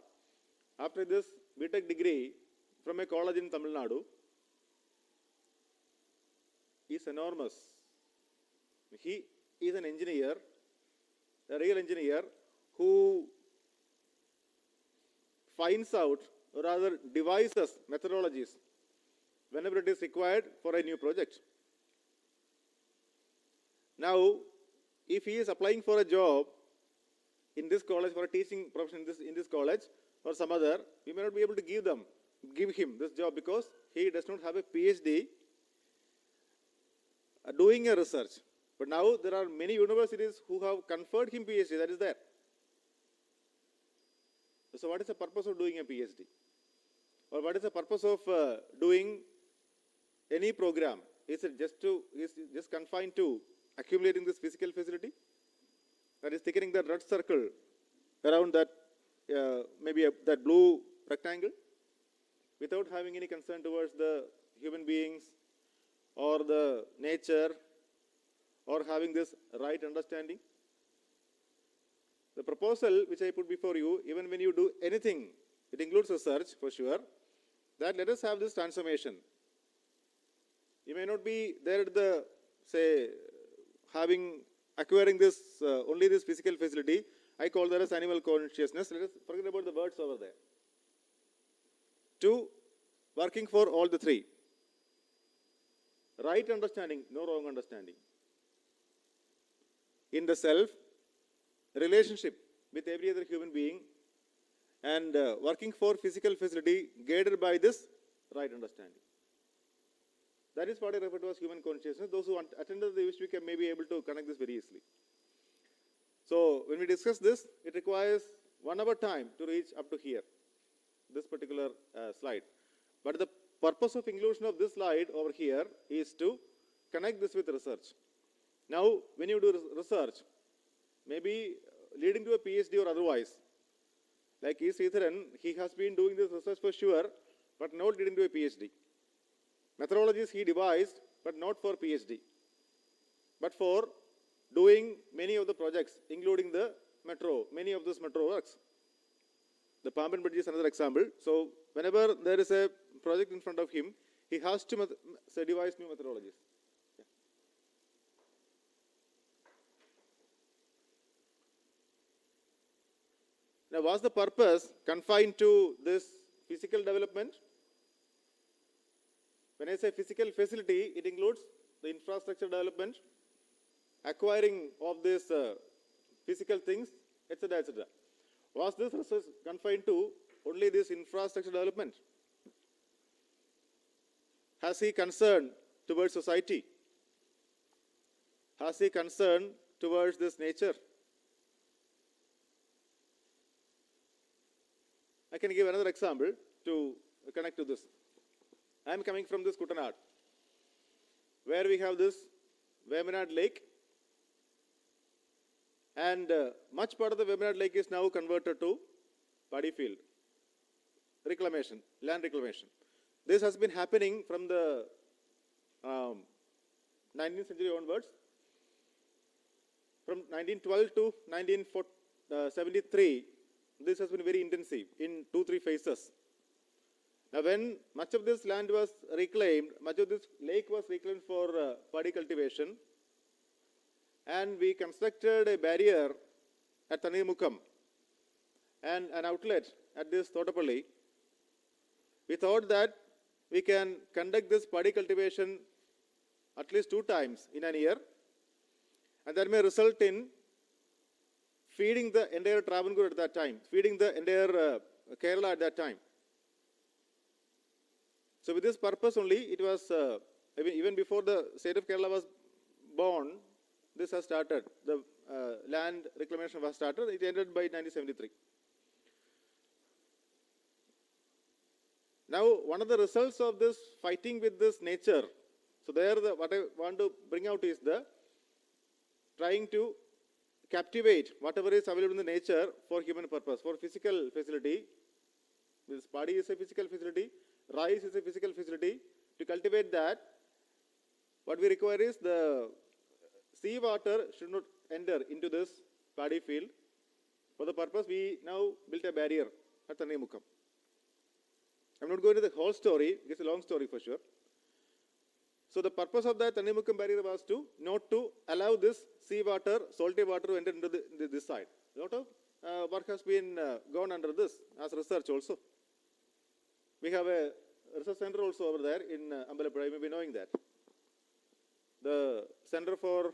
after this BTech degree from a college in Tamil Nadu, is enormous. He is an engineer, a real engineer, who finds out, or rather devises methodologies whenever it is required for a new project. Now, if he is applying for a job in this college, for a teaching profession in this college or some other, we may not be able to give him this job because he does not have a PhD doing a research. But now there are many universities who have conferred him PhD, that is there. So what is the purpose of doing a PhD? Or what is the purpose of doing any program? Is it just confined to accumulating this physical facility? That is thickening the red circle around that, that blue rectangle, without having any concern towards the human beings or the nature, or having this right understanding. The proposal which I put before you, even when you do anything, it includes research for sure, that let us have this transformation. You may not be there at the, say, acquiring this, only this physical facility. I call that as animal consciousness. Let us forget about the words over there. 2, working for all the 3. Right understanding, no wrong understanding. In the self, relationship with every other human being, and working for physical facility guided by this right understanding. That is what I refer to as human consciousness. Those who attended the week may be able to connect this very easily. So when we discuss this, it requires 1 hour time to reach up to here, this particular slide. But the purpose of inclusion of this slide over here is to connect this with research. Now, when you do research, maybe leading to a PhD or otherwise, like E. Sridharan, he has been doing this research for sure, but not leading to a PhD. Methodologies he devised, but not for PhD, but for doing many of the projects, including the metro, many of those metro works. The Pamban Bridge is another example. So, whenever there is a project in front of him, he has to devise new methodologies. Now, was the purpose confined to this physical development? When I say physical facility, it includes the infrastructure development, acquiring of these physical things, etc., etc. Was this research confined to only this infrastructure development? Has he concern towards society? Has he concern towards this nature? I can give another example to connect to this. I am coming from this Kutanad, where we have this Vemanad Lake, and much part of the Vemanad Lake is now converted to paddy field, reclamation, land reclamation. This has been happening from the 19th century onwards. From 1912 to 1973, this has been very intensive in 2-3 phases. Now, when much of this land was reclaimed, much of this lake was reclaimed for paddy cultivation, and we constructed a barrier at Tanimukam and an outlet at this Thotapalli. We thought that we can conduct this paddy cultivation at least 2 times in a year, and that may result in feeding the entire Travancore at that time, feeding the entire Kerala at that time. So with this purpose only, it was, even before the state of Kerala was born, this has started. The land reclamation was started. It ended by 1973. Now, one of the results of this fighting with this nature, so there what I want to bring out is the trying to captivate whatever is available in the nature for human purpose, for physical facility. This paddy is a physical facility, rice is a physical facility. To cultivate that, what we require is the sea water should not enter into this paddy field. For the purpose, we now built a barrier at Tanimukam. I'm not going to the whole story, it's a long story for sure. So the purpose of that Tanimukam barrier was to not to allow this sea water, salty water to enter into this side. A lot of work has been gone under this as research also. We have a research center also over there in Ambalappuzha, you may be knowing that. The Center for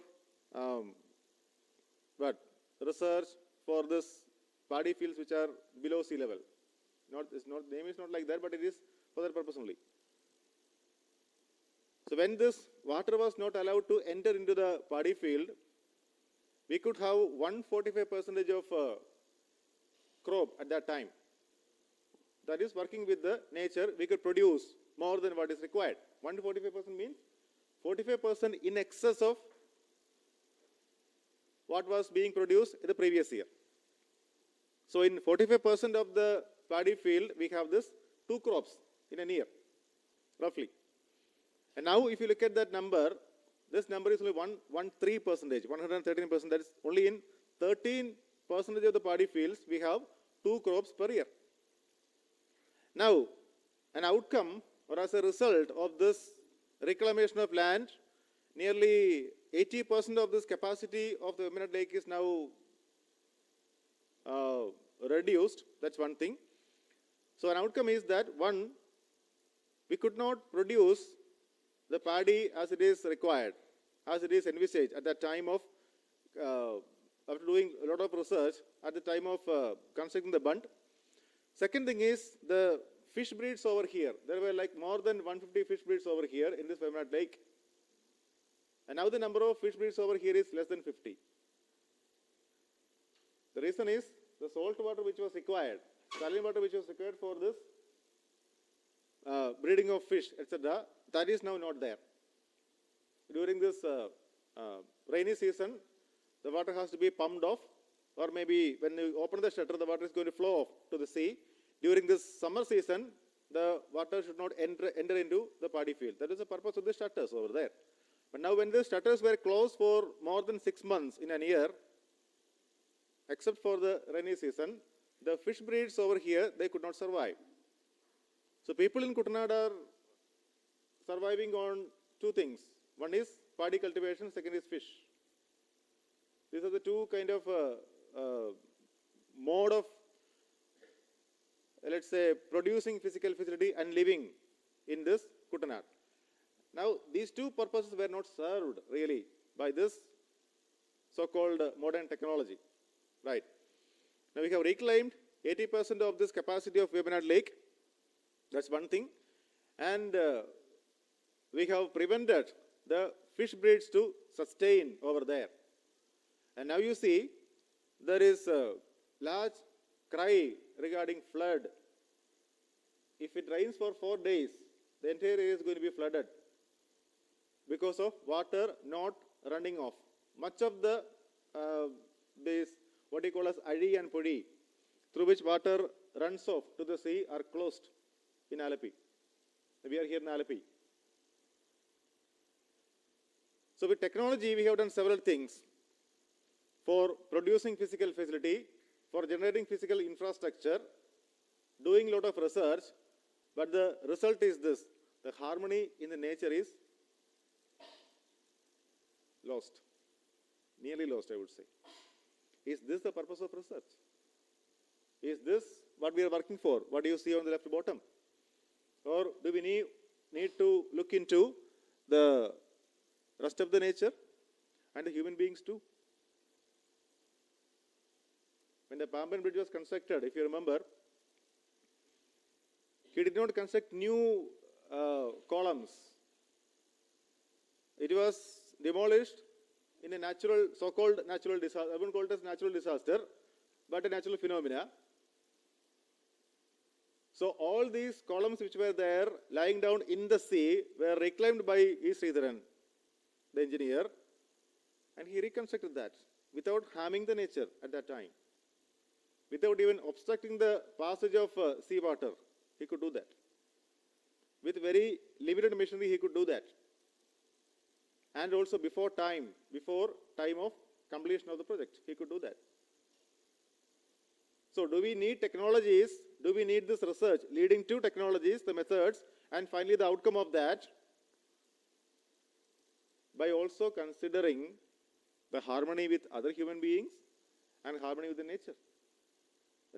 research for this paddy fields which are below sea level. Name is not like that, but it is for that purpose only. So when this water was not allowed to enter into the paddy field, we could have 145% of crop at that time. That is working with the nature, we could produce more than what is required. 145% means 45% in excess of what was being produced in the previous year. So in 45% of the paddy field, we have this 2 crops in a year, roughly. And now if you look at that number, this number is only 113%, 113%. That is only in 13% of the paddy fields, we have 2 crops per year. Now, an outcome or as a result of this reclamation of land, nearly 80% of this capacity of the Vemanad Lake is now reduced. That's one thing. So an outcome is that, one, we could not produce the paddy as it is required, as it is envisaged at that time of, after doing a lot of research, at the time of constructing the bund. Second thing is the fish breeds over here. There were like more than 150 fish breeds over here in this Vemanad Lake. And now the number of fish breeds over here is less than 50. The reason is the salt water which was required, saline water which was required for this breeding of fish, etc., that is now not there. During this rainy season, the water has to be pumped off, or maybe when you open the shutter, the water is going to flow off to the sea. During this summer season, the water should not enter into the paddy field. That is the purpose of the shutters over there. But now when the shutters were closed for more than 6 months in a year, except for the rainy season, the fish breeds over here, they could not survive. So people in Kutanad are surviving on 2 things. One is paddy cultivation, second is fish. These are the 2 kind of mode of let's say, producing physical facility and living in this Kuttanad. Now, these two purposes were not served really by this so-called modern technology, right? Now, we have reclaimed 80% of this capacity of Webanad Lake. That's one thing. And we have prevented the fish breeds to sustain over there. And now you see, there is a large cry regarding flood. If it rains for 4 days, the entire area is going to be flooded because of water not running off. Much of the this, what you call as Adi and Pudi, through which water runs off to the sea, are closed in Alapi. We are here in Alapi. So with technology, we have done several things for producing physical facility, for generating physical infrastructure, doing a lot of research, but the result is this: the harmony in the nature is lost, nearly lost, I would say. Is this the purpose of research? Is this what we are working for? What do you see on the left bottom? Or do we need to look into the rest of the nature and the human beings too? When the Pamban Bridge was constructed, if you remember, he did not construct new columns. It was demolished in a natural, so-called natural disaster. I wouldn't call it as natural disaster, but a natural phenomena. So all these columns which were there lying down in the sea were reclaimed by E. Sridharan, the engineer, and he reconstructed that without harming the nature at that time, without even obstructing the passage of seawater. He could do that. With very limited machinery, he could do that. And also before time of completion of the project, he could do that. So do we need technologies? Do we need this research leading to technologies, the methods, and finally the outcome of that, by also considering the harmony with other human beings and harmony with the nature?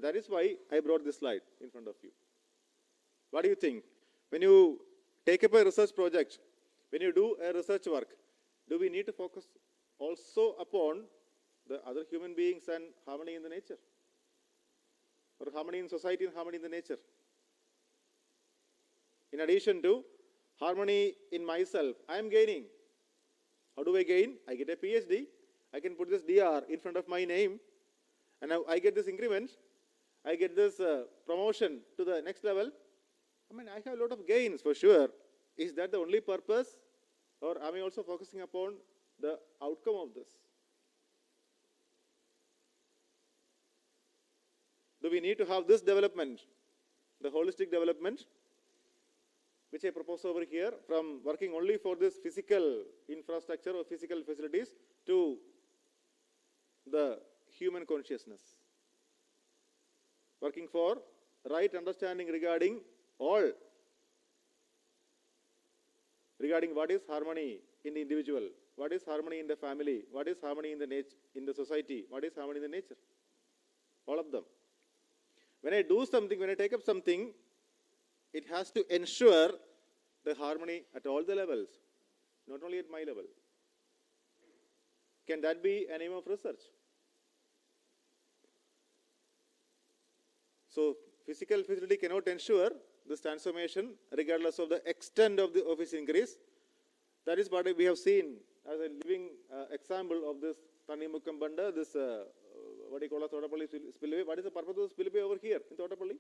That is why I brought this slide in front of you. What do you think? When you take up a research project, when you do a research work, do we need to focus also upon the other human beings and harmony in the nature? Or harmony in society and harmony in the nature? In addition to harmony in myself, I am gaining. How do I gain? I get a PhD. I can put this DR in front of my name, and now I get this increment. I get this promotion to the next level. I mean, I have a lot of gains for sure. Is that the only purpose? Or am I also focusing upon the outcome of this? Do we need to have this development, the holistic development, which I propose over here, from working only for this physical infrastructure or physical facilities to the human consciousness? Working for right understanding regarding all, regarding what is harmony in the individual, what is harmony in the family, what is harmony in the nature, in the society, what is harmony in the nature. All of them. When I do something, when I take up something, it has to ensure the harmony at all the levels, not only at my level. Can that be an aim of research? So, physical facility cannot ensure this transformation regardless of the extent of its increase. That is what we have seen as a living example of this Thanimukam Banda, this what do you call a Thotapalli spillway. What is the purpose of the spillway over here in Thotapalli?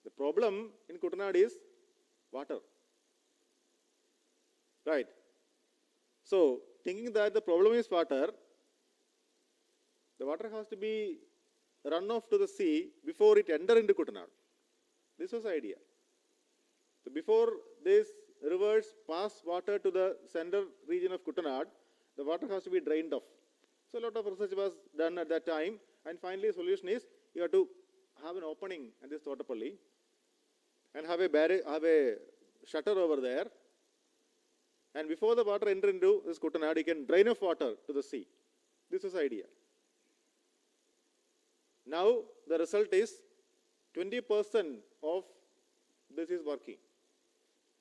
The problem in Kuttanad is water. Right. So, thinking that the problem is water, the water has to be run off to the sea before it enter into Kuttanad. This was the idea. So before these rivers pass water to the center region of Kuttanad, the water has to be drained off. So a lot of research was done at that time, and finally the solution is you have to have an opening at this Thotapalli and have a shutter over there, and before the water enter into this Kuttanad, you can drain off water to the sea. This is the idea. Now the result is 20% of this is working.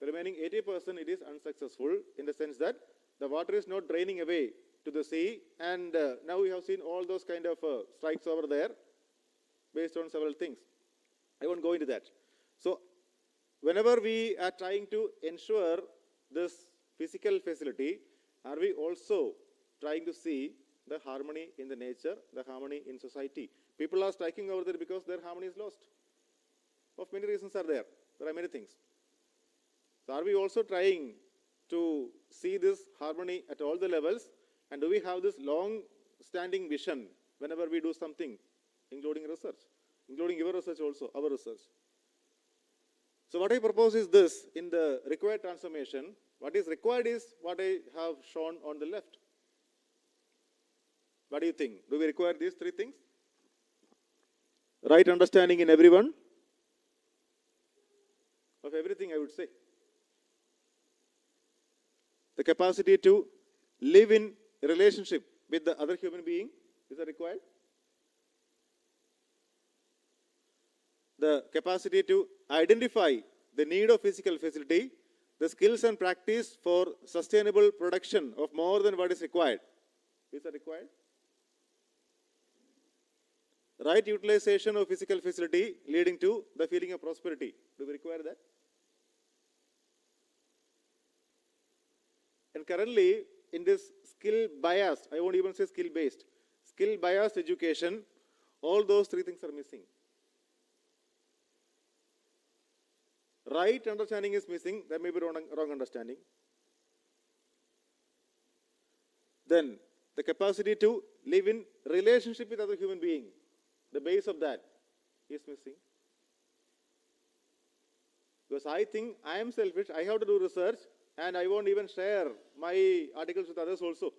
The remaining 80% it is unsuccessful in the sense that the water is not draining away to the sea, and now we have seen all those kind of strikes over there based on several things. I won't go into that. So whenever we are trying to ensure this physical facility, are we also trying to see the harmony in the nature, the harmony in society? People are striking over there because their harmony is lost. Of many reasons are there. There are many things. So are we also trying to see this harmony at all the levels? And do we have this long-standing vision whenever we do something, including research, including your research also, our research? So what I propose is this: in the required transformation, what is required is what I have shown on the left. What do you think? Do we require these three things? Right understanding in everyone, of everything, I would say. The capacity to live in relationship with the other human being, is that required? The capacity to identify the need of physical facility, the skills and practice for sustainable production of more than what is required, is that required? Right utilization of physical facility leading to the feeling of prosperity, do we require that? And currently, in this skill biased, I won't even say skill based, skill biased education, all those three things are missing. Right understanding is missing, there may be wrong understanding. Then, the capacity to live in relationship with other human being, the base of that is missing. Because I think I am selfish, I have to do research, and I won't even share my articles with others also.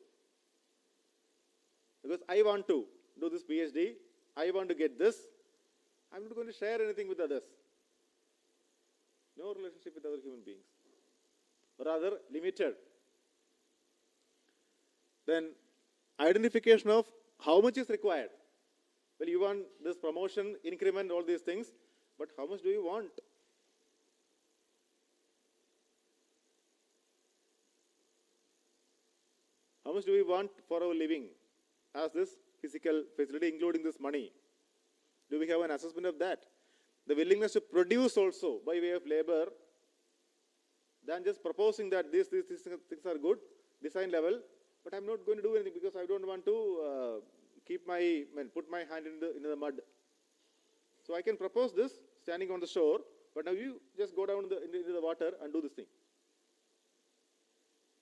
Because I want to do this PhD, I want to get this, I'm not going to share anything with others. No relationship with other human beings. Rather, limited. Then, identification of how much is required. Well, you want this promotion, increment, all these things, but how much do you want? How much do we want for our living as this physical facility, including this money? Do we have an assessment of that? The willingness to produce also by way of labor, than just proposing that these things are good, design level, but I'm not going to do anything because I don't want to put my hand into the mud. So I can propose this standing on the shore, but now you just go down into the water and do this thing.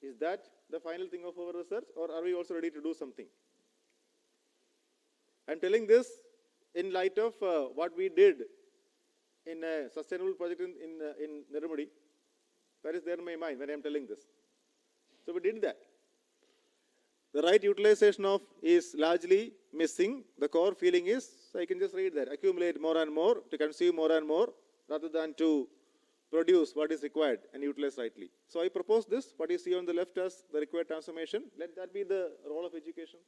Is that the final thing of our research, or are we also ready to do something? I'm telling this in light of what we did in a sustainable project in Nirumadi. That is there in my mind when I'm telling this. So we did that. The right utilization of is largely missing. The core feeling is, I can just read that, accumulate more and more, to consume more and more, rather than to produce what is required and utilize rightly. So I propose this, what you see on the left as the required transformation. Let that be the role of education.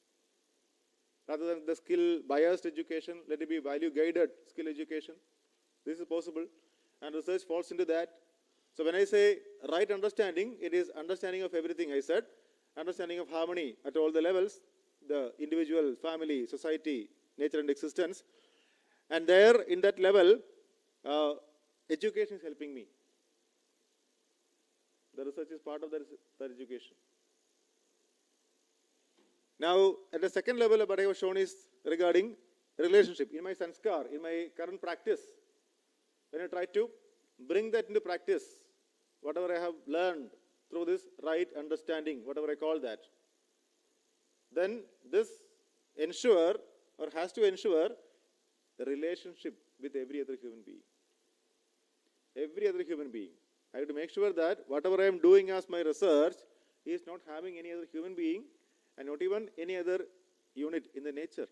Rather than the skill biased education, let it be value guided skill education. This is possible, and research falls into that. So when I say right understanding, it is understanding of everything I said, understanding of harmony at all the levels, the individual, family, society, nature and existence. And there, in that level, education is helping me. The research is part of that education. Now, at the second level, what I have shown is regarding relationship. In my sanskar, in my current practice, when I try to bring that into practice, whatever I have learned through this right understanding, whatever I call that, then this ensure or has to ensure the relationship with every other human being. Every other human being. I have to make sure that whatever I am doing as my research is not having any other human being and not even any other unit in the nature.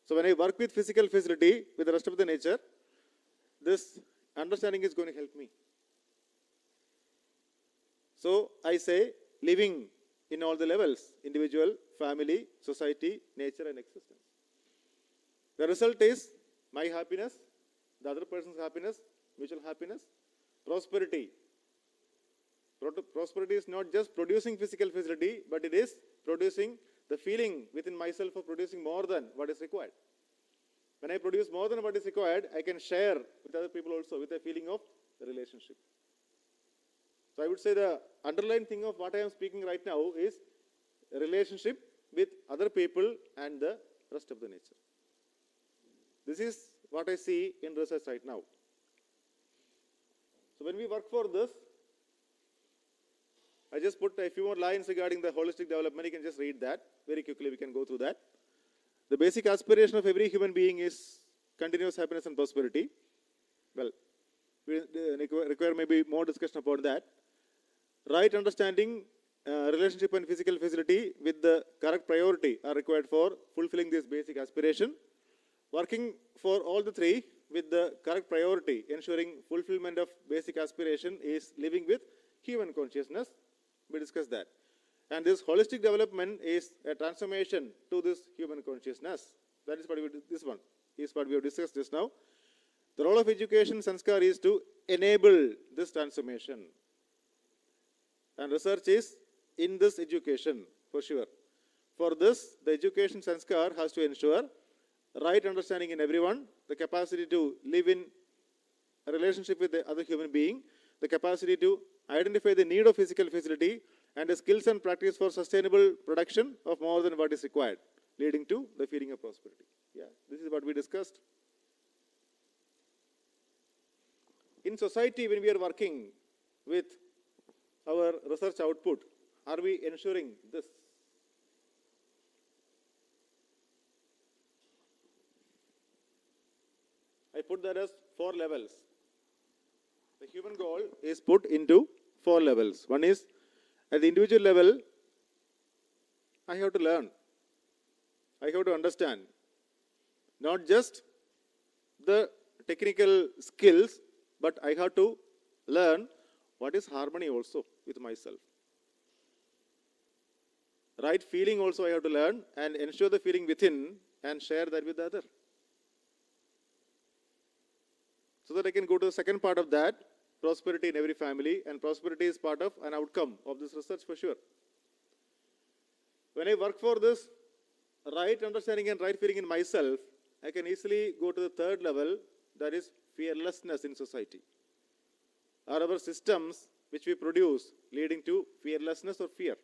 So when I work with physical facility with the rest of the nature, this understanding is going to help me. So I say living in all the levels, individual, family, society, nature and existence. The result is my happiness, the other person's happiness, mutual happiness. Prosperity. Prosperity is not just producing physical facility, but it is producing the feeling within myself of producing more than what is required. When I produce more than what is required, I can share with other people also with a feeling of the relationship. So I would say the underlying thing of what I am speaking right now is a relationship with other people and the rest of the nature. This is what I see in research right now. So when we work for this, I just put a few more lines regarding the holistic development. You can just read that very quickly. We can go through that. The basic aspiration of every human being is continuous happiness and prosperity. Well, we require maybe more discussion about that. Right understanding, relationship and physical facility with the correct priority are required for fulfilling this basic aspiration. Working for all the three with the correct priority, ensuring fulfillment of basic aspiration is living with human consciousness. We discussed that. And this holistic development is a transformation to this human consciousness. That is what this one is what we have discussed just now. The role of education, Sanskar, is to enable this transformation. And research is in this education, for sure. For this, the education Sanskar has to ensure right understanding in everyone, the capacity to live in a relationship with the other human being, the capacity to identify the need of physical facility, and the skills and practice for sustainable production of more than what is required, leading to the feeling of prosperity. Yeah, this is what we discussed. In society, when we are working with our research output, are we ensuring this? I put that as 4 levels. The human goal is put into 4 levels. One is at the individual level, I have to learn. I have to understand. Not just the technical skills, but I have to learn what is harmony also with myself. Right feeling also I have to learn and ensure the feeling within and share that with the other. So that I can go to the second part of that, prosperity in every family, and prosperity is part of an outcome of this research for sure. When I work for this right understanding and right feeling in myself, I can easily go to the third level, that is fearlessness in society. Are our systems which we produce leading to fearlessness or fear?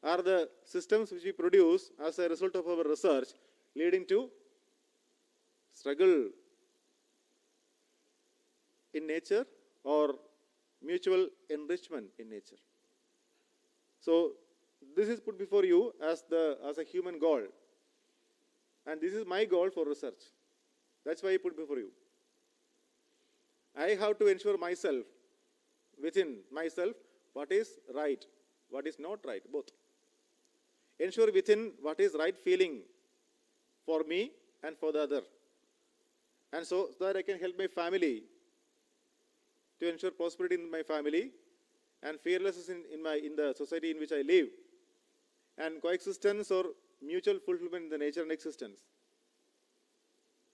Are the systems which we produce as a result of our research leading to struggle in nature or mutual enrichment in nature? So this is put before you as a human goal. And this is my goal for research. That's why I put before you. I have to ensure myself, within myself, what is right, what is not right, both. Ensure within what is right feeling for me and for the other. And so that I can help my family to ensure prosperity in my family and fearlessness in the society in which I live, and coexistence or mutual fulfillment in the nature and existence.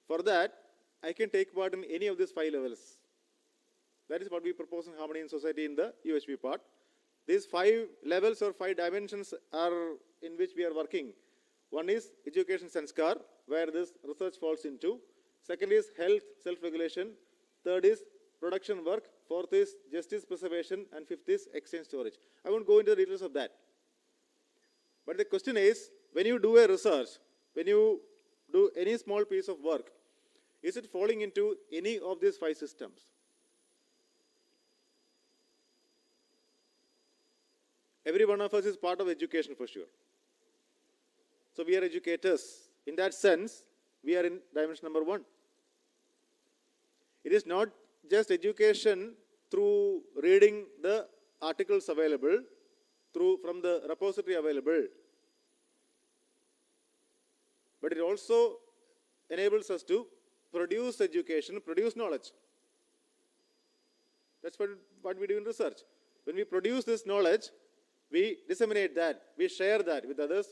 For that, I can take part in any of these 5 levels. That is what we propose in Harmony in Society in the UHP part. These 5 levels or 5 dimensions are in which we are working. One is education sanskar, where this research falls into. Second is health, self-regulation. Third is production work. Fourth is justice preservation. And fifth is exchange storage. I won't go into the details of that. But the question is, when you do a research, when you do any small piece of work, is it falling into any of these 5 systems? Every one of us is part of education for sure. So we are educators. In that sense, we are in dimension number 1. It is not just education through reading the articles available, from the repository available, but it also enables us to produce education, produce knowledge. That's what we do in research. When we produce this knowledge, we disseminate that, we share that with others.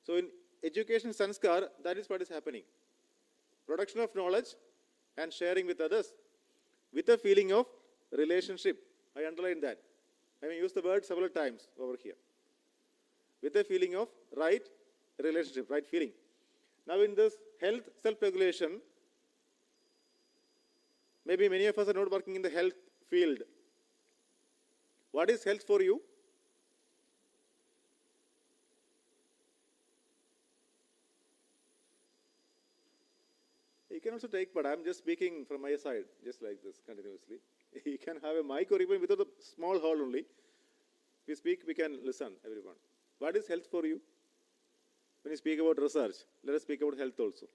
So in education sanskar, that is what is happening. Production of knowledge and sharing with others with a feeling of relationship. I underline that. I may use the word several times over here. With a feeling of right relationship, right feeling. Now in this health self-regulation, maybe many of us are not working in the health field. What is health for you? You can also take, but I'm just speaking from my side, just like this, continuously. You can have a mic or even without a small hall only. If we speak, we can listen, everyone. What is health for you? When you speak about research, let us speak about health also.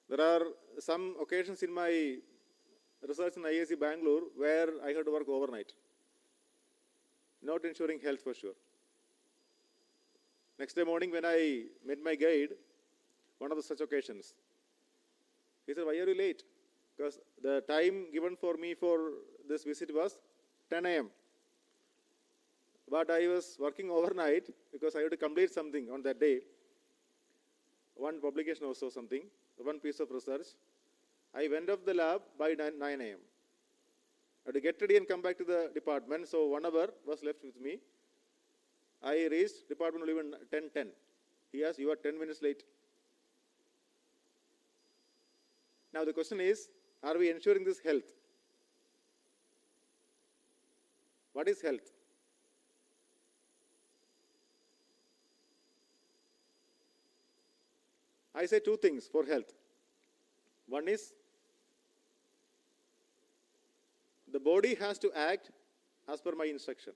There are some occasions in my research in IAC Bangalore where I had to work overnight. Not ensuring health for sure. Next day morning when I met my guide, one of the such occasions, he said, why are you late? Because the time given for me for this visit was 10 a.m. But I was working overnight because I had to complete something on that day. One publication also something, one piece of research. I went off the lab by 9 a.m. I had to get ready and come back to the department, so 1 hour was left with me. I reached department only when 10:10. He asked, you are 10 minutes late. Now the question is, are we ensuring this health? What is health? I say two things for health. One is, the body has to act as per my instruction.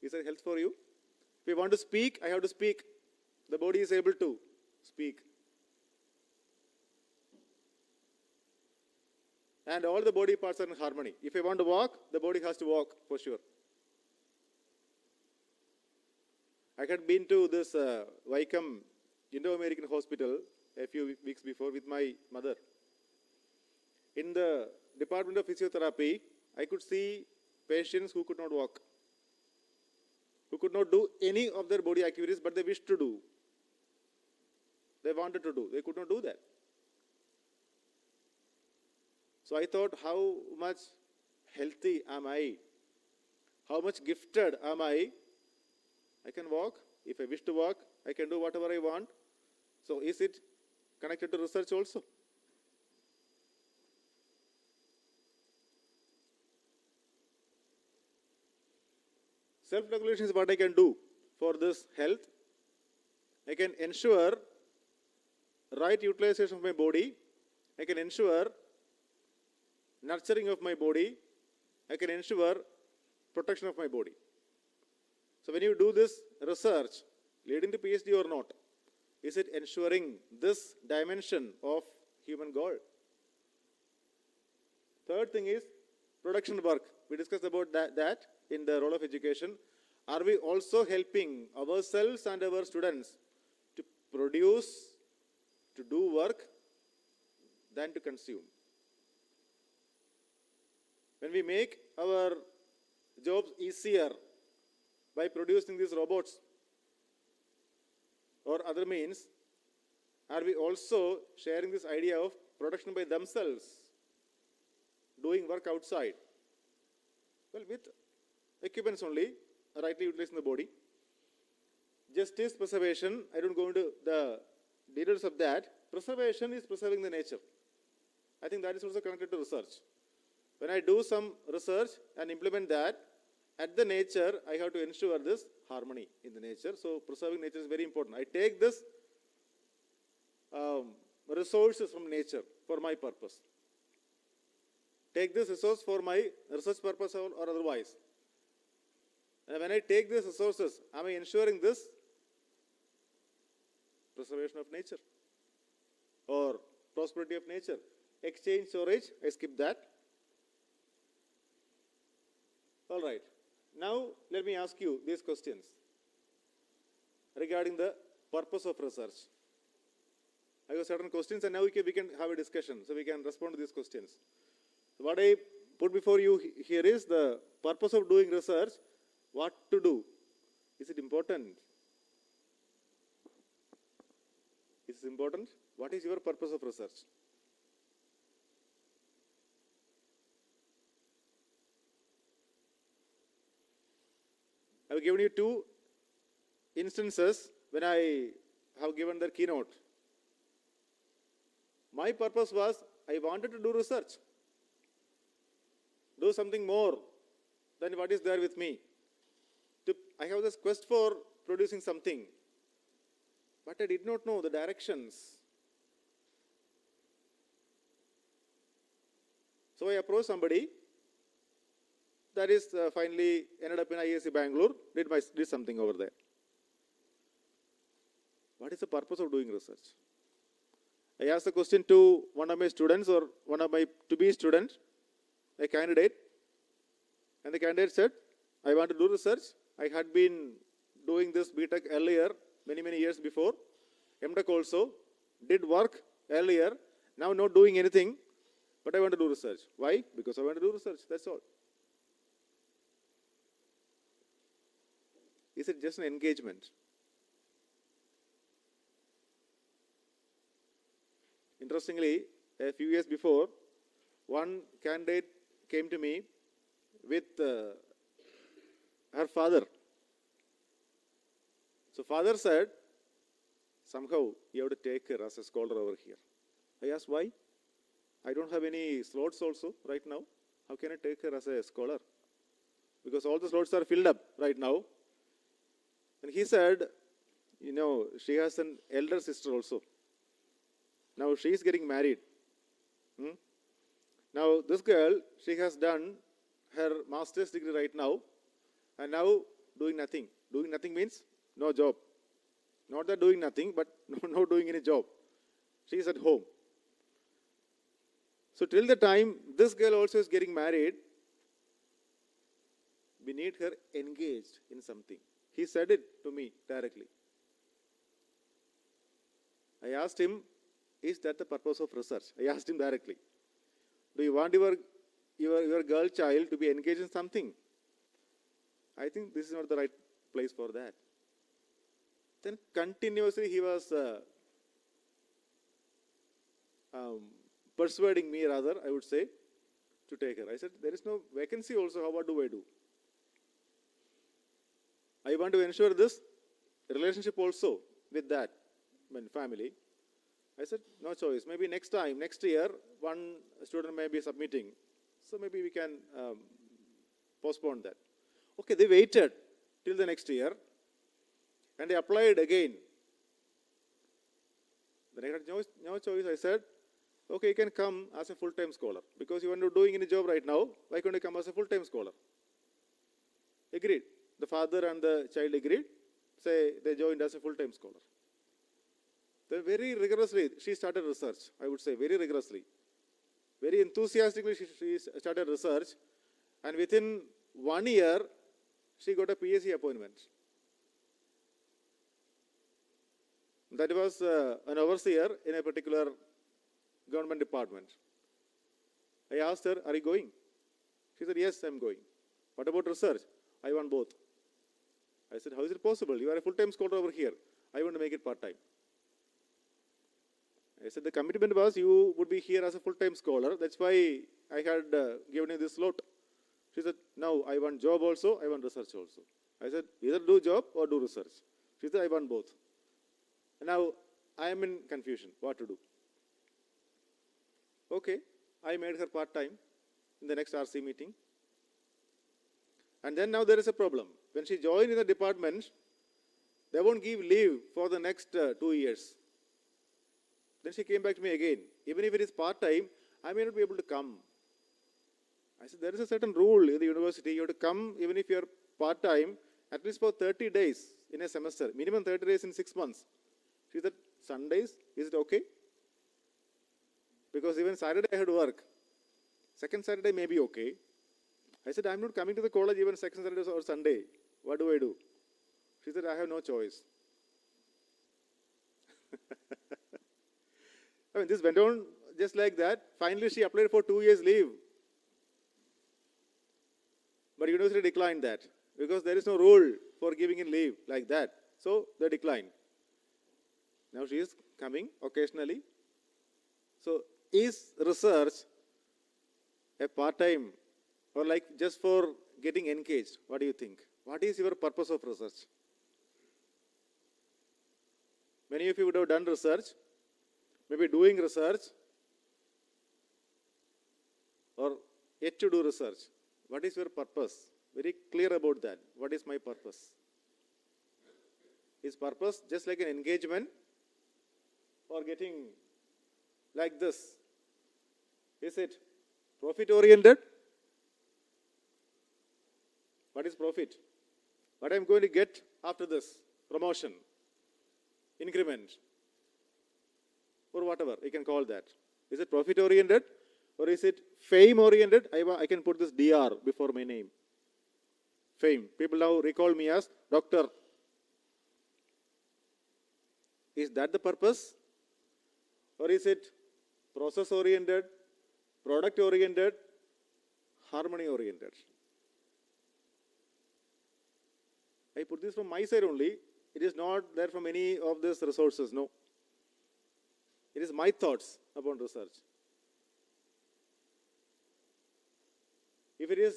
Is that health for you? If you want to speak, I have to speak. The body is able to speak. And all the body parts are in harmony. If I want to walk, the body has to walk for sure. I had been to this Vaikam Indo-American hospital a few weeks before with my mother. In the department of physiotherapy, I could see patients who could not walk, who could not do any of their body activities, but they wished to do. They wanted to do. They could not do that. So I thought, how much healthy am I? How much gifted am I? I can walk. If I wish to walk, I can do whatever I want. So is it connected to research also? Self-regulation is what I can do for this health. I can ensure right utilization of my body. I can ensure nurturing of my body. I can ensure protection of my body. So when you do this research, leading to PhD or not, is it ensuring this dimension of human goal? Third thing is production work. We discussed about that in the role of education. Are we also helping ourselves and our students to produce, to do work, than to consume? When we make our jobs easier by producing these robots or other means, are we also sharing this idea of production by themselves, doing work outside? Well, with equipments only, rightly utilizing the body. Justice, preservation, I don't go into the details of that. Preservation is preserving the nature. I think that is also connected to research. When I do some research and implement that, at the nature, I have to ensure this harmony in the nature. So preserving nature is very important. I take this resources from nature for my purpose. Take this resource for my research purpose or otherwise. And when I take these resources, am I ensuring this preservation of nature or prosperity of nature? Exchange, storage, I skip that. All right. Now, let me ask you these questions regarding the purpose of research. I have certain questions and now we can have a discussion so we can respond to these questions. So what I put before you here is the purpose of doing research, what to do. Is it important? This is important. What is your purpose of research? I have given you two instances when I have given the keynote. My purpose was I wanted to do research, do something more than what is there with me. I have this quest for producing something, but I did not know the directions. So I approached somebody that is finally ended up in ISC Bangalore, did something over there. What is the purpose of doing research? I asked the question to one of my students or one of my to-be students, a candidate, and the candidate said, I want to do research. I had been doing this BTech earlier, many years before. MTech also, did work earlier, now not doing anything, but I want to do research. Why? Because I want to do research, that's all. Is it just an engagement? Interestingly, a few years before, one candidate came to me with her father. So father said, somehow you have to take her as a scholar over here. I asked why? I don't have any slots also right now. How can I take her as a scholar? Because all the slots are filled up right now. And he said, you know, she has an elder sister also. Now she is getting married. Now this girl, she has done her master's degree right now and now doing nothing. Doing nothing means no job. Not that doing nothing, but not doing any job. She is at home. So till the time this girl also is getting married, we need her engaged in something. He said it to me directly. I asked him, is that the purpose of research? I asked him directly. Do you want your girl child to be engaged in something? I think this is not the right place for that. Then continuously he was persuading me, rather, I would say, to take her. I said, there is no vacancy also, what do I do? I want to ensure this relationship also with that family. I said, no choice. Maybe next time, next year, one student may be submitting. So maybe we can postpone that. Okay, they waited till the next year and they applied again. Then I had no choice. I said, okay, you can come as a full-time scholar because you are not doing any job right now. Why can't you come as a full-time scholar? Agreed. The father and the child agreed. Say they joined as a full-time scholar. Then very rigorously, she started research, I would say, very rigorously. Very enthusiastically, she started research. And within 1 year, she got a PhD appointment. That was an overseer in a particular government department. I asked her, are you going? She said, yes, I'm going. What about research? I want both. I said, how is it possible? You are a full-time scholar over here. I want to make it part-time. I said, the commitment was you would be here as a full-time scholar. That's why I had given you this slot. She said, no, I want job also, I want research also. I said, either do job or do research. She said, I want both. And now I am in confusion, what to do. Okay, I made her part-time in the next RC meeting. And then now there is a problem. When she joined in the department, they won't give leave for the next 2 years. Then she came back to me again. Even if it is part-time, I may not be able to come. I said, there is a certain rule in the university. You have to come even if you are part-time, at least for 30 days in a semester. Minimum 30 days in 6 months. She said, Sundays, is it okay? Because even Saturday I had work. Second Saturday may be okay. I said, I'm not coming to the college even second Saturday or Sunday. What do I do? She said, I have no choice. I mean, this went on just like that. Finally, she applied for 2 years leave. But university declined that because there is no rule for giving in leave like that. So they declined. Now she is coming occasionally. So is research a part-time or like just for getting engaged? What do you think? What is your purpose of research? Many of you would have done research, maybe doing research, or yet to do research. What is your purpose? Very clear about that. What is my purpose? Is purpose just like an engagement or getting like this? Is it profit oriented? What is profit? What I am going to get after this? Promotion, increment, or whatever you can call that. Is it profit oriented or is it fame oriented? I can put this DR before my name. Fame. People now recall me as doctor. Is that the purpose? Or is it process oriented, product oriented, harmony oriented? I put this from my side only. It is not there from any of these resources, no. It is my thoughts about research. If it is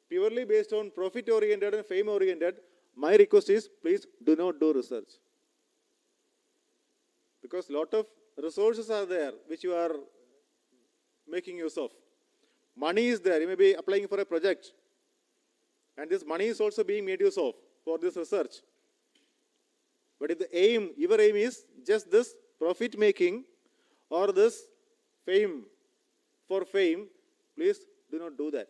purely based on profit oriented and fame oriented, my request is please do not do research. Because a lot of resources are there which you are making use of. Money is there. You may be applying for a project. And this money is also being made use of for this research. But if the aim, your aim is just this profit making or this fame for fame, please do not do that.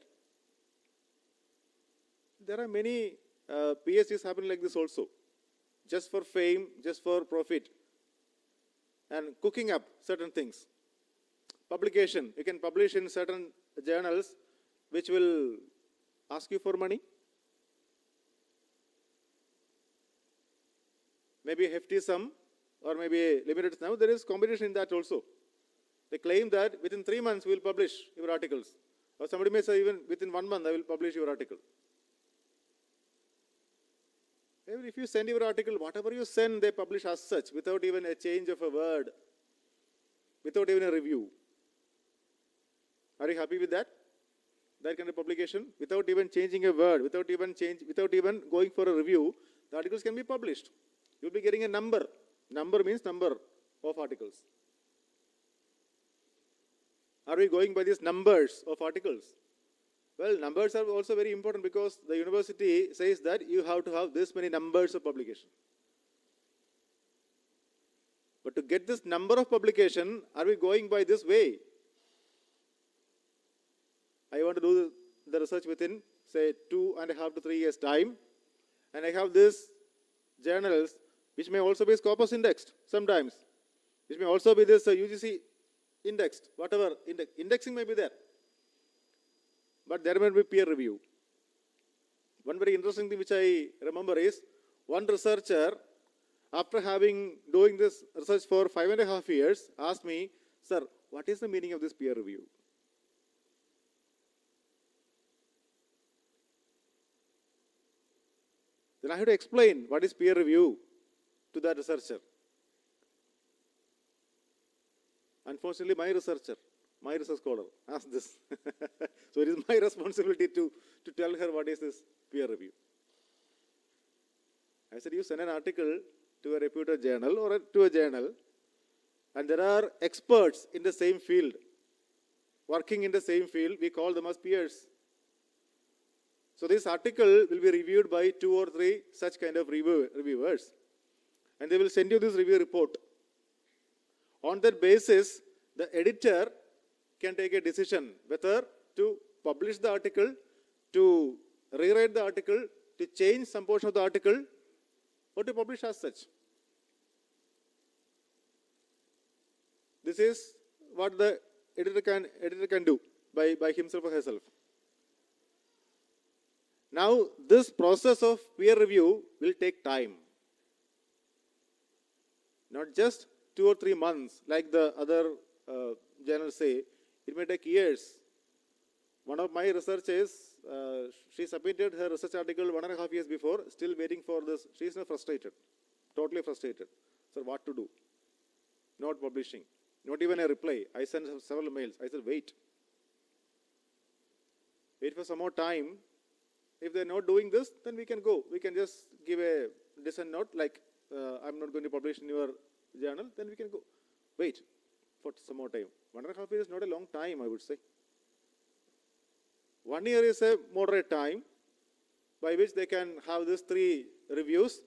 There are many PhDs happening like this also. Just for fame, just for profit. And cooking up certain things. Publication. You can publish in certain journals which will ask you for money. Maybe a hefty sum or maybe a limited sum. There is competition in that also. They claim that within 3 months we will publish your articles. Or somebody may say even within 1 month I will publish your article. Even if you send your article, whatever you send, they publish as such without even a change of a word, without even a review. Are you happy with that? That kind of publication? Without even changing a word, without even going for a review, the articles can be published. You will be getting a number. Number means number of articles. Are we going by these numbers of articles? Well, numbers are also very important because the university says that you have to have this many numbers of publication. But to get this number of publication, are we going by this way? I want to do the research within, say, 2.5 to 3 years' time. And I have these journals, which may also be Scopus indexed sometimes. Which may also be this UGC indexed, whatever. Indexing may be there. But there may be peer review. One very interesting thing which I remember is, one researcher, after doing this research for 5.5 years, asked me, sir, what is the meaning of this peer review? Then I had to explain what is peer review to that researcher. Unfortunately, my research scholar asked this. So it is my responsibility to tell her what is this peer review. I said, you send an article to a reputed journal or to a journal, and there are experts in the same field, working in the same field, we call them as peers. So this article will be reviewed by 2 or 3 such kind of reviewers. And they will send you this review report. On that basis, the editor can take a decision whether to publish the article, to rewrite the article, to change some portion of the article, or to publish as such. This is what the editor can do by himself or herself. Now, this process of peer review will take time. Not just 2 or 3 months, like the other journals say. It may take years. One of my researchers, she submitted her research article 1.5 years before, still waiting for this. She is now frustrated, totally frustrated. So what to do? not publishing. Not even a reply. I sent several mails. I said, wait. Wait for some more time. If they're not doing this, then we can go. We can just give a dissent note like, I'm not going to publish in your journal, then we can go. Wait for some more time. 1.5 years is not a long time, I would say. 1 year is a moderate time by which they can have these 3 reviews.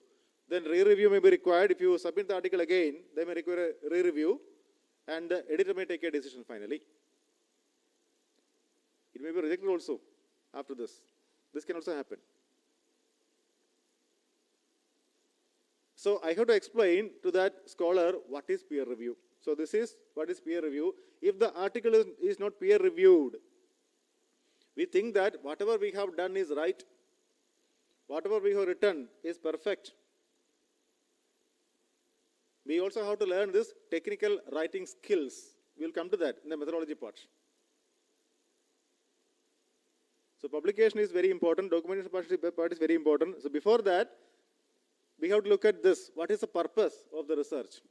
Then re-review may be required. If you submit the article again, they may require a re-review and the editor may take a decision finally. It may be rejected also after this. This can also happen. So I have to explain to that scholar what is peer review. So this is what is peer review. If the article is not peer reviewed, we think that whatever we have done is right. Whatever we have written is perfect. We also have to learn this technical writing skills. We will come to that in the methodology part. So publication is very important. Documentation part is very important. So before that, we have to look at this. What is the purpose of the research?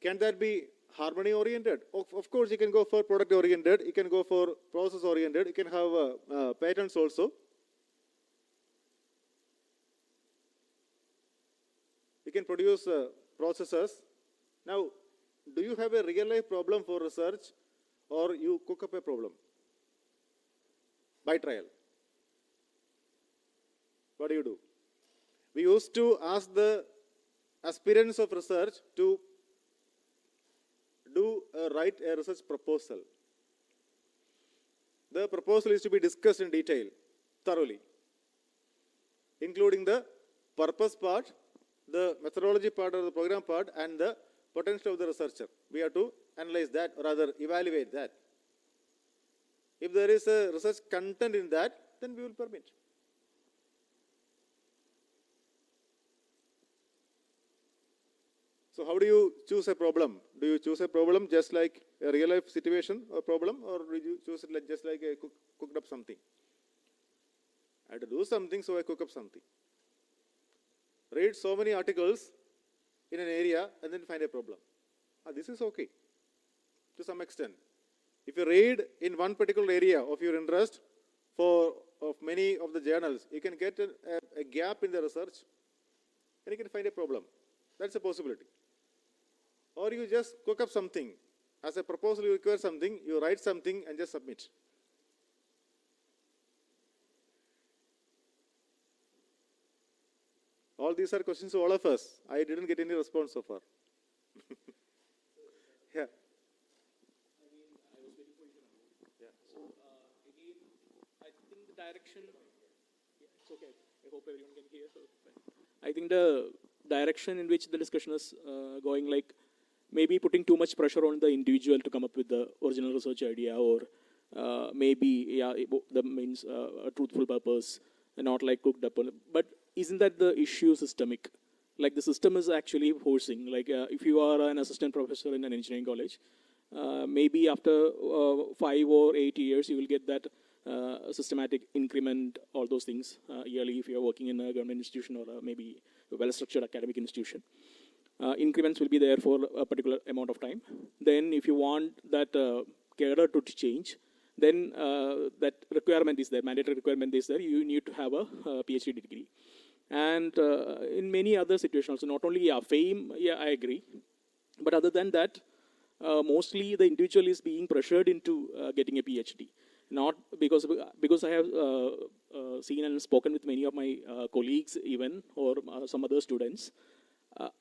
Can that be harmony oriented? Of course, you can go for product oriented. You can go for process oriented. You can have patents also. You can produce processes. Now, do you have a real life problem for research or you cook up a problem by trial? What do? We used to ask the aspirants of research to write a research proposal. The proposal is to be discussed in detail, thoroughly, including the purpose part, the methodology part or the program part, and the potential of the researcher. We have to analyze that, or rather evaluate that. If there is a research content in that, then we will permit. So how do you choose a problem? Do you choose a problem just like a real life situation or problem, or do you choose it like just like a cooked up something? I had to do something, so I cook up something. Read so many articles in an area and then find a problem. This is okay to some extent. If you read in one particular area of your interest of many of the journals, you can get a gap in the research and you can find a problem. That's a possibility. Or you just cook up something. As a proposal, you require something, you write something and just submit. All these are questions to all of us. I didn't get any response so far. Yeah. Again, I think the direction, it's okay, I hope everyone can hear. So I think the direction in which the discussion is going, like maybe putting too much pressure on the individual to come up with the original research idea, or maybe, that means a truthful purpose and not like cooked up. But isn't that the issue systemic? Like the system is actually forcing, like if you are an assistant professor in an engineering college, maybe after 5 or 8 years, you will get that systematic increment, all those things yearly if you are working in a government institution or maybe a well-structured academic institution. Increments will be there for a particular amount of time. Then if you want that cadre to change, then that requirement is there, mandatory requirement is there, you need to have a PhD degree. And in many other situations, so not only fame, I agree, but other than that, mostly the individual is being pressured into getting a PhD. Not because I have seen and spoken with many of my colleagues even, or some other students.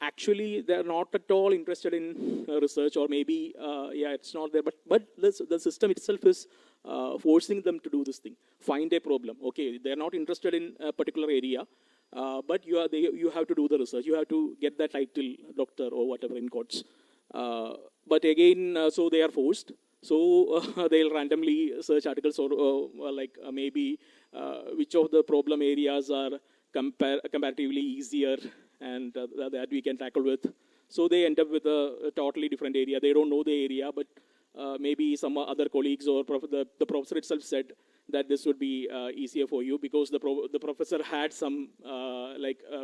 Actually, they're not at all interested in research, or maybe, it's not there. But the system itself is forcing them to do this thing. Find a problem. Okay, they're not interested in a particular area, but you have to do the research. You have to get that title, doctor or whatever in quotes. But again, so they are forced. So they'll randomly search articles or maybe which of the problem areas are comparatively easier and that we can tackle with. So they end up with a totally different area. They don't know the area, but maybe some other colleagues or the professor itself said that this would be easier for you because the professor had some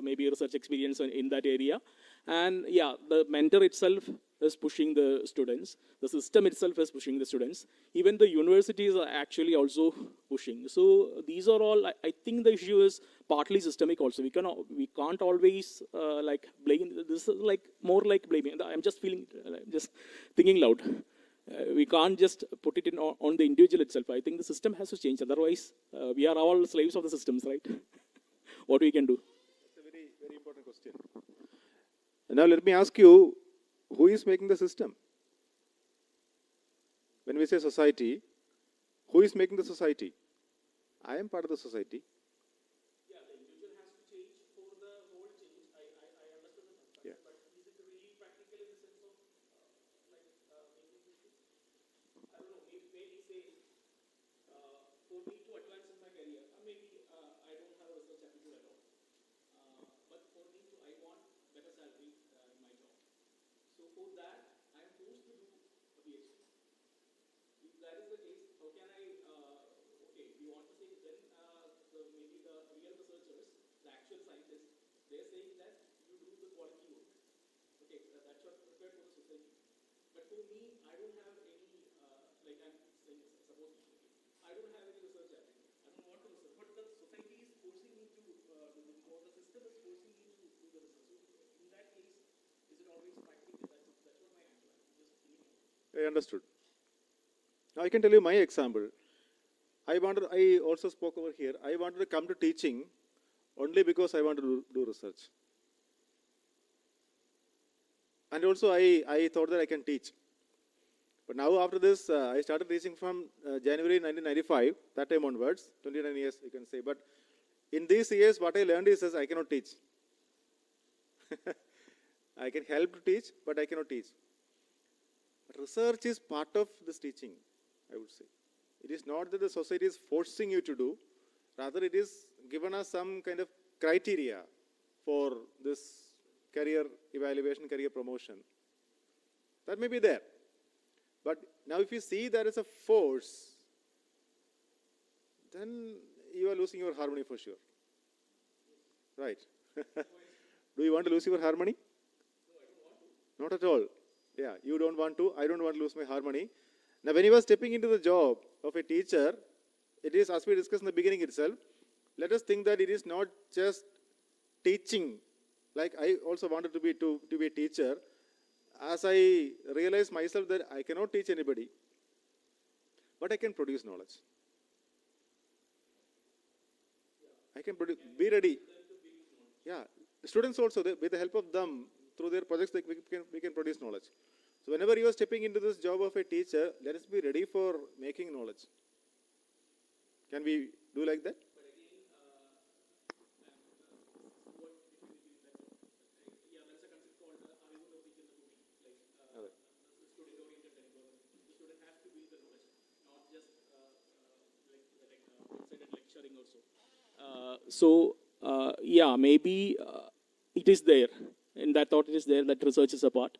maybe research experience in that area. And the mentor itself is pushing the students. The system itself is pushing the students. Even the universities are actually also pushing. So these are all, I think the issue is partly systemic also. We can't always like blame, this is like more like blaming. I'm just feeling, just thinking loud. We can't just put it in on the individual itself. I think the system has to change. Otherwise, we are all slaves of the systems, right? What we can do? That's a very, very important question. Now let me ask you, who is making the system? When we say society, who is making the society? I am part of the society. Yeah, the individual has to change for the whole change. I understand the concept, Yeah. but is it really practical in the sense of making this? I don't know, maybe say for me to advance in my career, maybe I don't have a research aptitude at all. But for me to, I want better salary in my job. So for that, I am forced to do a PhD. If that is the case, how can I, okay, if you want to say then maybe the real researchers, the actual scientists, they're saying that you do the quality work. Okay, that's what prepared for the society. But for me, I don't have any, like I'm saying, suppose, I don't have any research aptitude. I don't want to research, but the society is forcing me to do this, or the system is forcing me to do the research. So in that case, is it always practical? That's what my answer is. Just thinking. I understood. Now I can tell you my example. I also spoke over here. I wanted to come to teaching only because I wanted to do research. And also I thought that I can teach. But now after this, I started teaching from January 1995, that time onwards, 29 years you can say. But in these years, what I learned is I cannot teach. I can help to teach, but I cannot teach. Research is part of this teaching, I would say. It is not that the society is forcing you to do, rather it is given us some kind of criteria for this career evaluation, career promotion. That may be there. But now if you see there is a force, then you are losing your harmony for sure. Right? Do you want to lose your harmony? No, I don't want to. Not at all. Yeah, you don't want to, I don't want to lose my harmony. Now when you are stepping into the job of a teacher, it is, as we discussed in the beginning itself, let us think that it is not just teaching. Like I also wanted to be a teacher. As I realized myself that I cannot teach anybody, but I can produce knowledge. I can produce, be ready. Yeah, the students also, with the help of them, through their projects, we can produce knowledge. So whenever you are stepping into this job of a teacher, let us be ready for making knowledge. Can we do like that? Yeah, maybe it is there. In that thought, it is there that research is a part.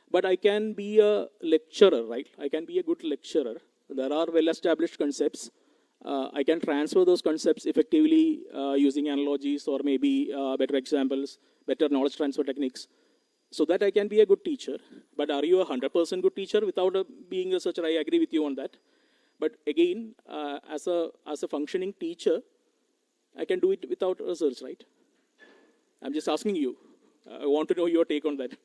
But I can be a lecturer, right? I can be a good lecturer. There are well-established concepts. I can transfer those concepts effectively using analogies or maybe better examples, better knowledge transfer techniques, so that I can be a good teacher. But are you a 100% good teacher without being a researcher? I agree with you on that. But again, as a functioning teacher, I can do it without research, right? I'm just asking you. I want to know your take on that.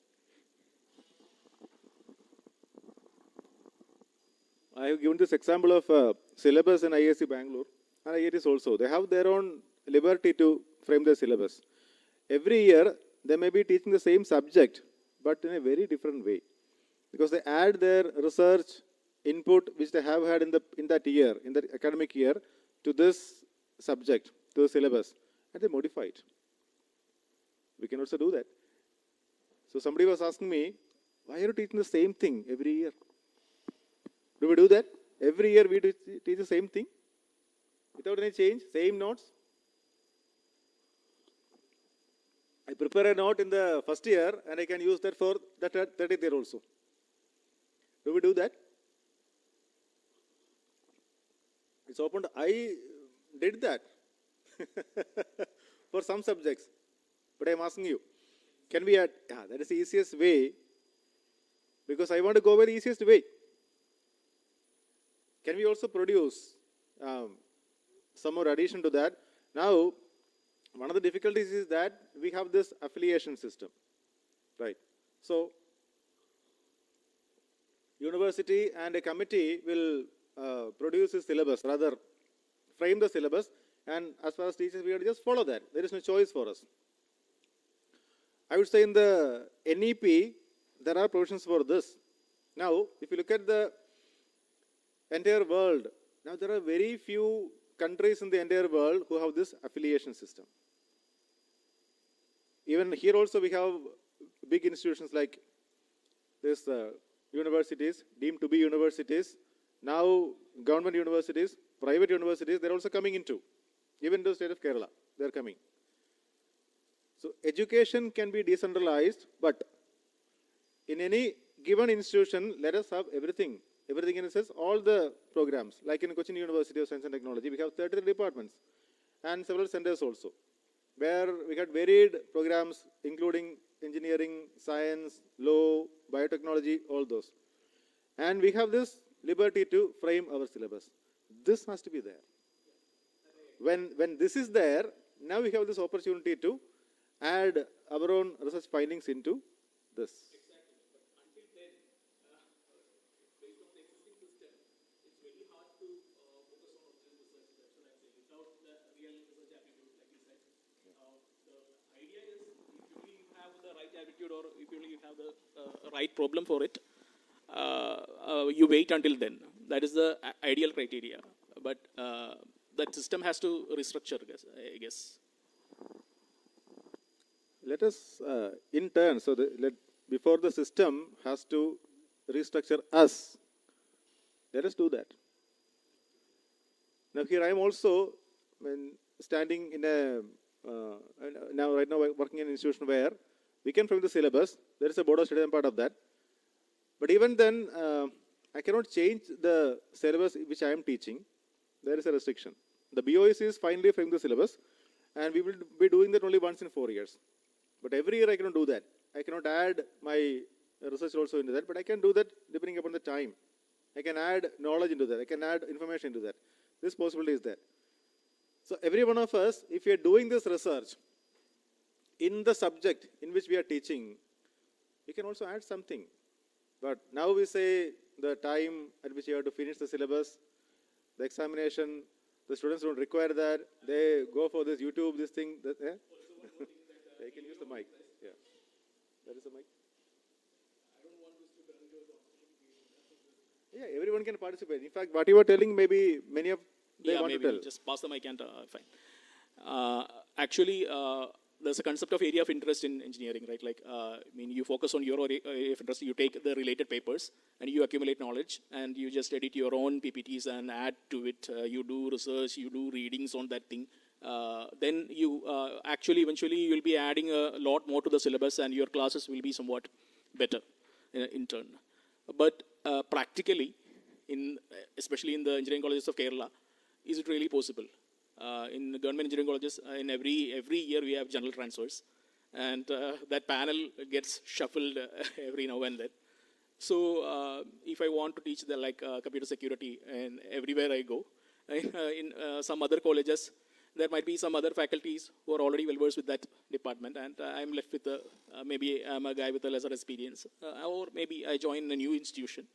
I have given this example of syllabus in IISc Bangalore and IITs also. They have their own liberty to frame their syllabus. Every year, they may be teaching the same subject, but in a very different way. Because they add their research input which they have had in that year, in the academic year, to this subject, to the syllabus, and they modify it. We can also do that. So somebody was asking me, why are you teaching the same thing every year? Do we do that? Every year we teach the same thing without any change, same notes. I prepare a note in the first year and I can use that for the 30th year also. Do we do that? It's open. I did that for some subjects. But I am asking you, can we add? Yeah, that is the easiest way. because I want to go by the easiest way. Can we also produce some more addition to that? Now, one of the difficulties is that we have this affiliation system, right? So, university and a committee will produce a syllabus, rather frame the syllabus, and as far as teachers, we have to just follow that. There is no choice for us. I would say in the NEP, there are provisions for this. Now, if you look at the entire world, now there are very few countries in the entire world who have this affiliation system. Even here also we have big institutions like this universities, deemed to be universities, now government universities, private universities, they're also coming into. Even the state of Kerala, they're coming. So education can be decentralized, but in any given institution, let us have everything. Everything in a sense, all the programs. Like in Cochin University of Science and Technology, we have 33 departments and several centers also, where we had varied programs including engineering, science, law, biotechnology, all those. And we have this liberty to frame our syllabus. This has to be there. When this is there, now we have this opportunity to add our own research findings into this. Attitude, or if you have the right problem for it, you wait until then. That is the ideal criteria. But that system has to restructure, I guess. Let us, in turn, so before the system has to restructure us, let us do that. Now here I am also standing in a, right now working in an institution where we can frame the syllabus. There is a board of study, I'm part of that. But even then, I cannot change the syllabus which I am teaching. There is a restriction. The BOEC is finally framed the syllabus, and we will be doing that only once in 4 years. But every year I cannot do that. I cannot add my research also into that, but I can do that depending upon the time. I can add knowledge into that. I can add information into that. This possibility is there. So every one of us, if we are doing this research in the subject in which we are teaching, we can also add something. But now we say the time at which you have to finish the syllabus, the examination, the students don't require that. They go for this YouTube, this thing. That, eh? They can use the mic. Yeah. That is the mic. Yeah, everyone can participate. In fact, what you were telling, maybe many of they want maybe to tell. just pass the mic and fine. Actually, there's a concept of area of interest in engineering, right? Like, you focus on your area of interest, you take the related papers and you accumulate knowledge and you just edit your own PPTs and add to it. You do research, you do readings on that thing. Then you actually, eventually, you'll be adding a lot more to the syllabus and your classes will be somewhat better in turn. But practically, especially in the engineering colleges of Kerala, is it really possible? In government engineering colleges, in every year we have general transfers, and that panel gets shuffled every now and then. So if I want to teach computer security, and everywhere I go, in some other colleges, there might be some other faculties who are already well versed with that department, and I'm left with maybe I'm a guy with a lesser experience, or maybe I join a new institution.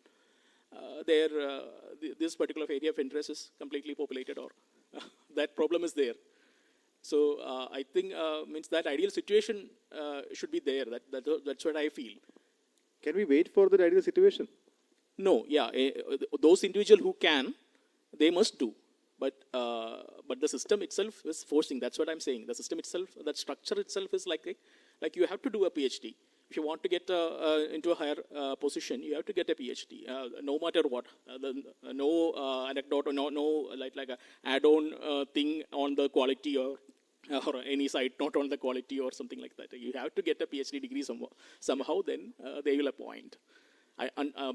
This particular area of interest is completely populated, or that problem is there. So I think means that ideal situation should be there. That's what I feel. Can we wait for the ideal situation? No, yeah. Those individuals who can, they must do. But the system itself is forcing. That's what I'm saying. The system itself, that structure itself is like you have to do a PhD. If you want to get into a higher position, you have to get a PhD, no matter what. No anecdote or no like a add-on thing on the quality or any side note on the quality or something like that. You have to get a PhD degree somehow. Then they will appoint.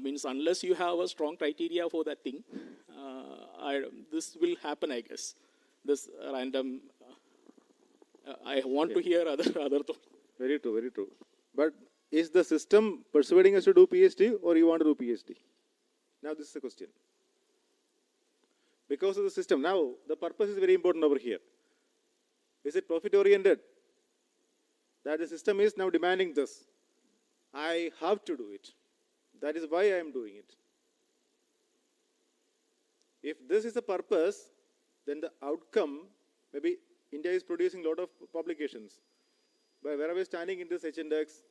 Means unless you have a strong criteria for that thing, this will happen, I guess. This random. I want to hear other thoughts. Very true, very true. But is the system persuading us to do PhD or you want to do PhD? Now this is the question. Because of the system. Now the purpose is very important over here. Is it profit oriented? That the system is now demanding this. I have to do it. That is why I am doing it. If this is the purpose, then the outcome, maybe India is producing a lot of publications. But where are we standing in this H index?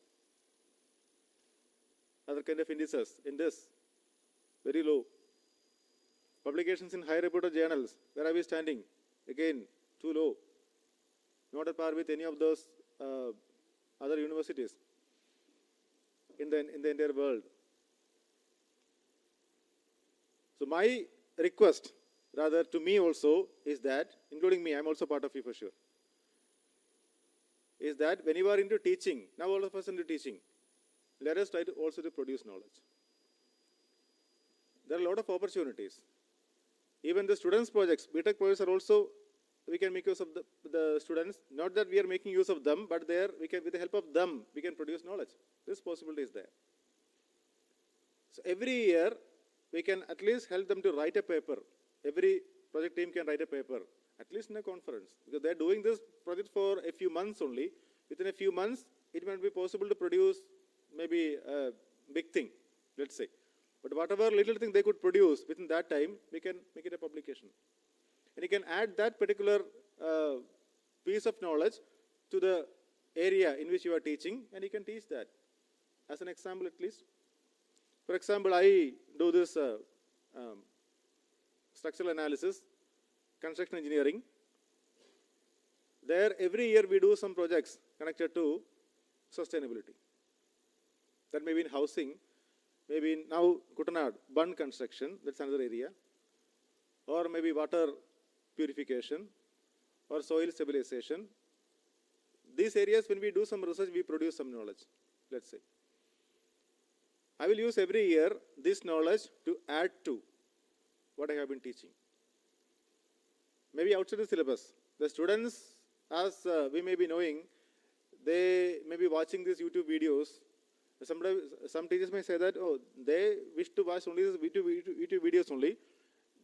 Other kind of indices in this? Very low. Publications in high reputed journals, where are we standing? Again, too low. Not at par with any of those other universities in the entire world. So my request, rather to me also, is that, including me, I'm also part of you for sure, is that when you are into teaching, now all of us into teaching, let us try to also to produce knowledge. There are a lot of opportunities. Even the students' projects, BTech projects are also, we can make use of the students. Not that we are making use of them, but there we can, with the help of them, we can produce knowledge. This possibility is there. So every year, we can at least help them to write a paper. Every project team can write a paper, at least in a conference. Because they're doing this project for a few months only. Within a few months, it might be possible to produce maybe a big thing, let's say. But whatever little thing they could produce within that time, we can make it a publication. And you can add that particular piece of knowledge to the area in which you are teaching, and you can teach that. As an example, at least. For example, I do this structural analysis, construction engineering. There, every year we do some projects connected to sustainability. That may be in housing, maybe in now Kutanad, bund construction, that's another area. Or maybe water purification, or soil stabilization. These areas, when we do some research, we produce some knowledge, let's say. I will use every year this knowledge to add to what I have been teaching. Maybe outside the syllabus. The students, as we may be knowing, they may be watching these YouTube videos. Some teachers may say that, oh, they wish to watch only these YouTube videos only.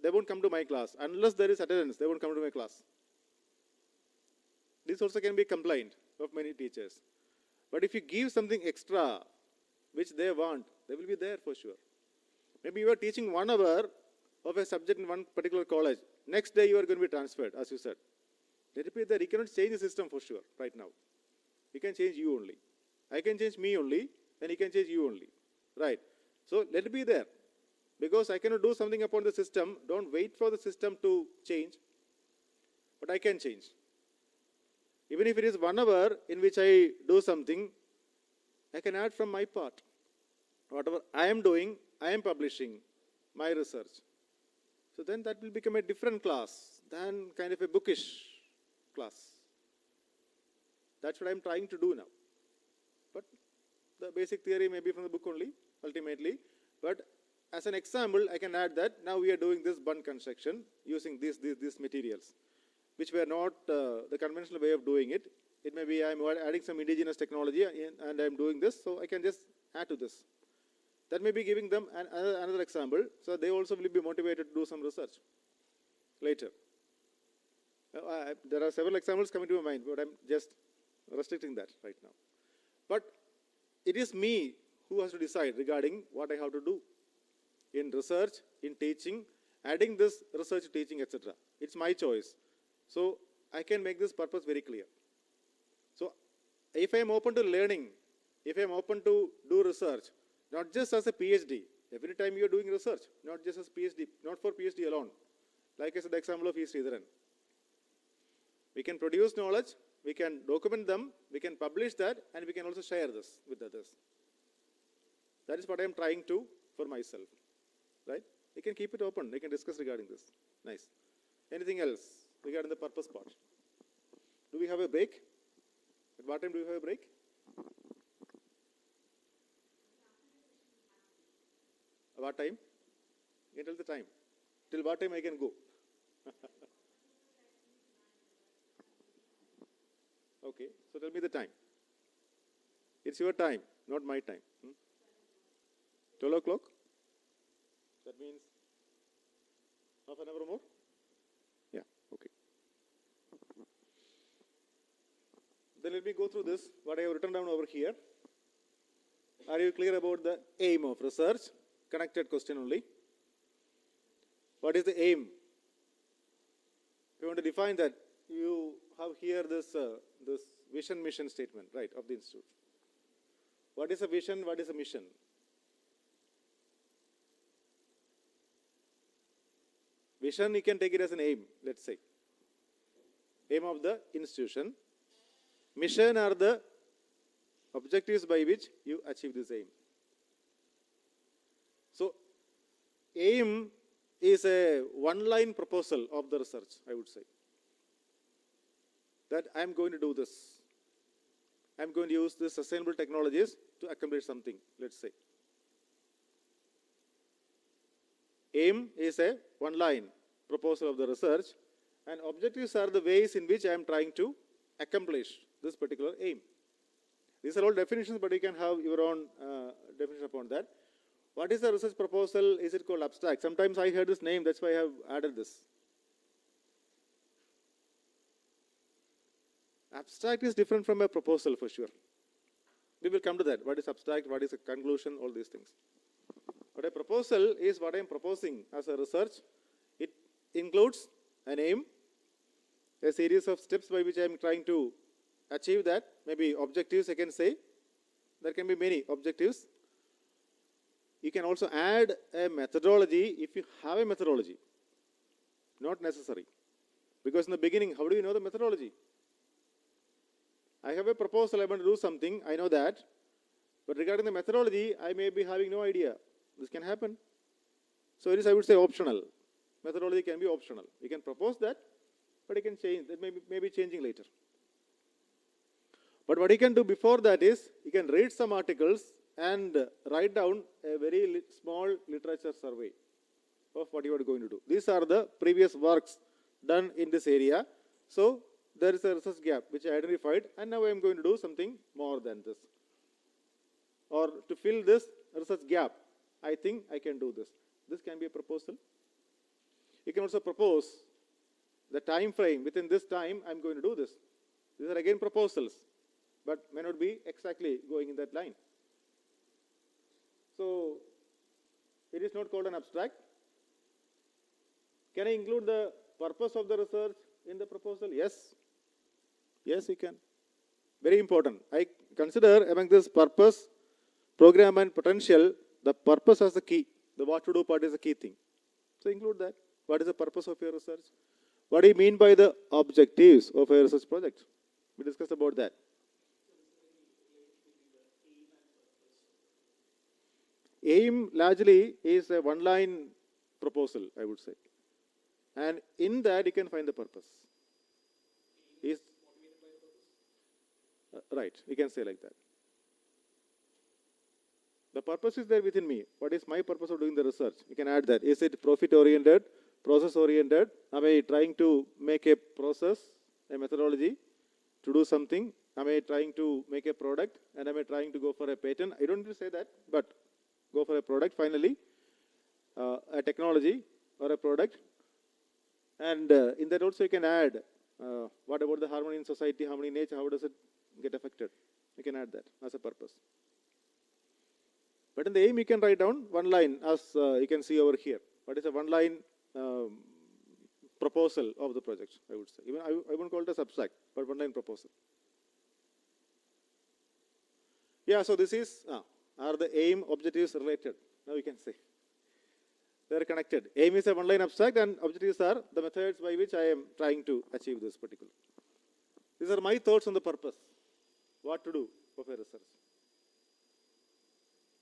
They won't come to my class. Unless there is attendance, they won't come to my class. This also can be a complaint of many teachers. But if you give something extra, which they want, they will be there for sure. Maybe you are teaching 1 hour of a subject in one particular college. Next day you are going to be transferred, as you said. Let it be there. You cannot change the system for sure right now. You can change you only. I can change me only, and he can change you only. Right. So let it be there. Because I cannot do something upon the system. Don't wait for the system to change. But I can change. Even if it is 1 hour in which I do something, I can add from my part. Whatever I am doing, I am publishing my research. So then that will become a different class than kind of a bookish class. That's what I am trying to do now. But the basic theory may be from the book only, ultimately. But as an example, I can add that now we are doing this bund construction using these materials, which were not the conventional way of doing it. It may be I am adding some indigenous technology and I am doing this, so I can just add to this. That may be giving them another example, so they also will be motivated to do some research later. There are several examples coming to my mind, but I'm just restricting that right now. But it is me who has to decide regarding what I have to do in research, in teaching, adding this research, teaching, etc. It's my choice. So I can make this purpose very clear. So if I am open to learning, if I am open to do research, not just as a PhD, every time you are doing research, not just as PhD, not for PhD alone. Like I said, the example of E. Sridharan. We can produce knowledge, we can document them, we can publish that, and we can also share this with others. That is what I am trying to for myself. Right? We can keep it open, we can discuss regarding this. Nice. Anything else regarding the purpose part? Do we have a break? At what time do we have a break? What time? You can tell the time. Till what time I can go? Okay, so tell me the time. It's your time. not my time. 12 o'clock? That means half an hour more? Yeah, okay. Then let me go through this, what I have written down over here. Are you clear about the aim of research? Connected question only. What is the aim? If you want to define that, you have here this vision mission statement, right, of the institute. What is a vision? What is a mission? Vision, you can take it as an aim, let's say. Aim of the institution. Mission are the objectives by which you achieve this aim. So, aim is a one-line proposal of the research, I would say. That I am going to do this. I am going to use this sustainable technologies to accomplish something, let's say. Aim is a one-line proposal of the research, and objectives are the ways in which I am trying to accomplish this particular aim. These are all definitions, but you can have your own definition upon that. What is the research proposal? Is it called abstract? Sometimes I heard this name, that's why I have added this. Abstract is different from a proposal for sure. We will come to that. What is abstract? What is a conclusion? All these things. But a proposal is what I am proposing as a research. It includes an aim, a series of steps by which I am trying to achieve that. Maybe objectives, I can say. There can be many objectives. You can also add a methodology if you have a methodology. Not necessary. Because in the beginning, how do you know the methodology? I have a proposal, I want to do something, I know that. But regarding the methodology, I may be having no idea. This can happen. So it is, I would say, optional. Methodology can be optional. You can propose that, but you can change. That may be changing later. But what you can do before that is, you can read some articles and write down a very small literature survey of what you are going to do. These are the previous works done in this area. So there is a research gap which I identified, and now I am going to do something more than this. Or to fill this research gap, I think I can do this. This can be a proposal. You can also propose the time frame. Within this time, I am going to do this. These are again proposals, but may not be exactly going in that line. So, it is not called an abstract. Can I include the purpose of the research in the proposal? Yes. Yes, you can. Very important. I consider among this purpose, program and potential, the purpose as the key. The what to do part is the key thing. So include that. What is the purpose of your research? What do you mean by the objectives of a research project? We discussed about that. Aim largely is a one-line proposal, I would say. And in that you can find the purpose. Is right, you can say like that. The purpose is there within me. What is my purpose of doing the research? You can add that. Is it profit-oriented, process-oriented? Am I trying to make a process, a methodology to do something? Am I trying to make a product? And am I trying to go for a patent? I don't need to say that, but go for a product finally, a technology or a product. And in that also you can add what about the harmony in society, harmony in nature, how does it get affected? You can add that as a purpose. But in the aim you can write down one line as you can see over here. What is a one line proposal of the project, I would say. Even I won't call it as abstract, but one line proposal. Yeah, so this is, are the aim objectives related? Now you can say. They are connected. Aim is a one line abstract and objectives are the methods by which I am trying to achieve this particular. These are my thoughts on the purpose. What to do of a research.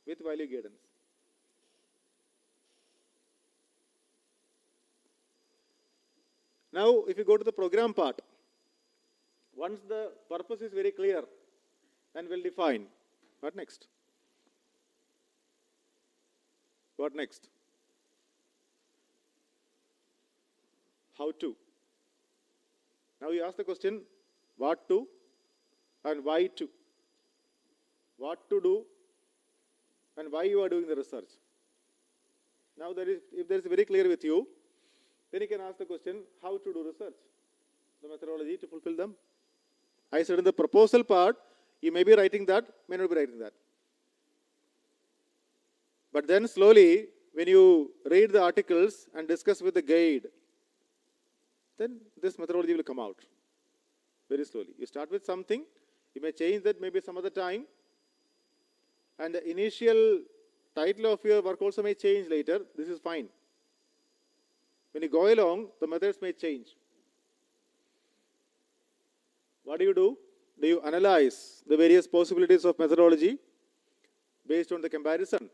With value guidance. Now, if you go to the program part, once the purpose is very clear and well defined, what next? What next? How to? Now you ask the question, what to and why to? what to do, and why you are doing the research. Now, if there is very clear with you, then you can ask the question, how to do research, the methodology to fulfill them. I said in the proposal part, you may be writing that, may not be writing that. But then slowly, when you read the articles and discuss with the guide, then this methodology will come out very slowly. You start with something, you may change that maybe some other time, and the initial title of your work also may change later. This is fine. When you go along, the methods may change. What do? Do you analyze the various possibilities of methodology based on the comparison?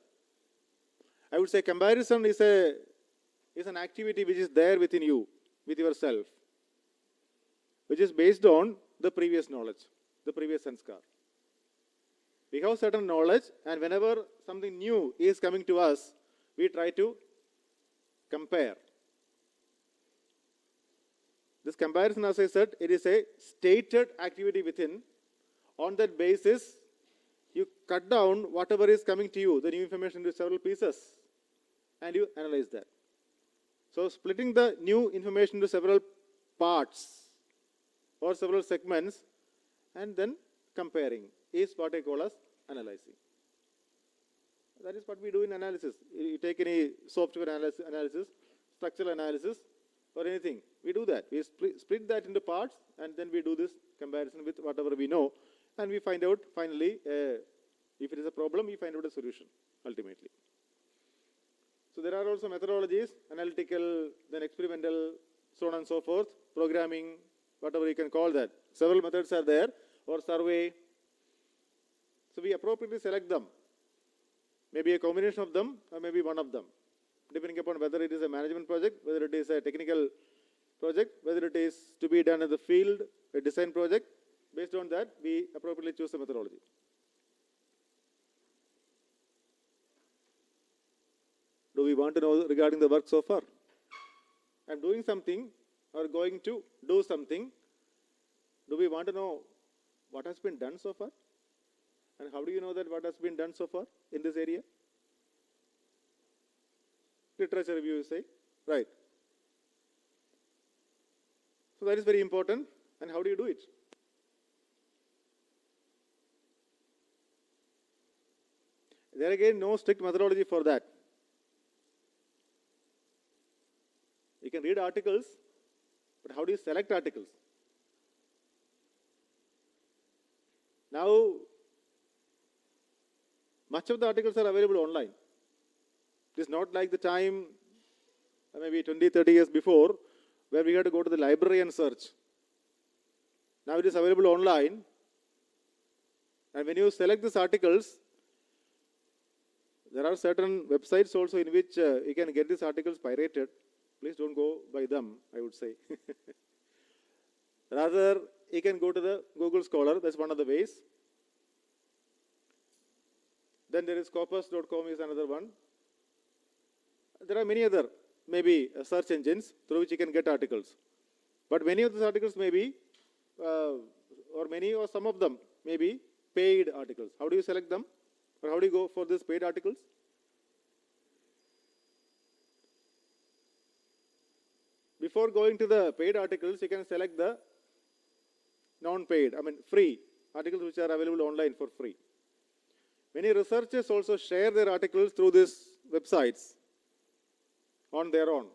I would say comparison is an activity which is there within you, with yourself, which is based on the previous knowledge, the previous sanskar. We have certain knowledge, and whenever something new is coming to us, we try to compare. This comparison, as I said, it is a stated activity within. On that basis, you cut down whatever is coming to you, the new information, into several pieces, and you analyze that. So, splitting the new information into several parts or several segments and then comparing is what I call as analyzing. That is what we do in analysis. You take any software analysis, structural analysis, or anything. We do that. We split that into parts, and then we do this comparison with whatever we know, and we find out finally, if it is a problem, we find out a solution ultimately. So there are also methodologies, analytical, then experimental, so on and so forth, programming, whatever you can call that. Several methods are there, or survey. So we appropriately select them. Maybe a combination of them, or maybe one of them, depending upon whether it is a management project, whether it is a technical project, whether it is to be done in the field, a design project. Based on that, we appropriately choose the methodology. Do we want to know regarding the work so far? I'm doing something or going to do something. Do we want to know what has been done so far? And how do you know that what has been done so far in this area? Literature review, you say, right. So that is very important. And how do you do it? There again, no strict methodology for that. You can read articles, but how do you select articles? Now, much of the articles are available online. It is not like the time, maybe 20, 30 years before, where we had to go to the library and search. Now it is available online. And when you select these articles, there are certain websites also in which you can get these articles pirated. Please don't go by them, I would say. Rather, you can go to the Google Scholar. That's one of the ways. Then there is scopus.com is another one. There are many other, maybe search engines through which you can get articles. But many of these articles may be, or many or some of them may be paid articles. How do you select them? Or how do you go for these paid articles? Before going to the paid articles, you can select the non-paid, free articles which are available online for free. Many researchers also share their articles through these websites on their own.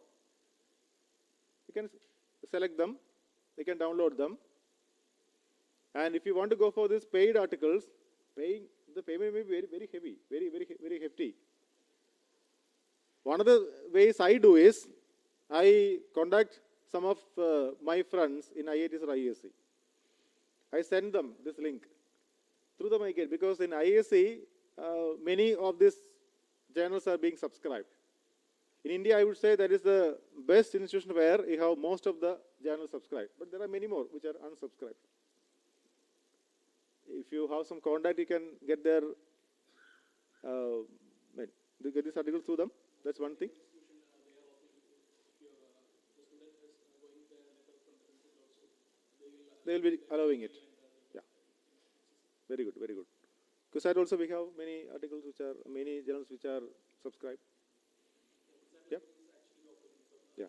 You can select them, you can download them. And if you want to go for these paid articles, the payment may be very, very heavy, very hefty. One of the ways I do is, I contact some of my friends in IITs or ISC. I send them this link. Through them I get, because in ISC, many of these journals are being subscribed. In India, I would say that is the best institution where you have most of the journals subscribed. But there are many more which are unsubscribed. If you have some contact, you can get their, get these articles through them. That's one thing. They will be allowing it. Yeah. Very good, very good. CUSAT also we have many articles which are, many journals which are subscribed. Yeah. Yeah.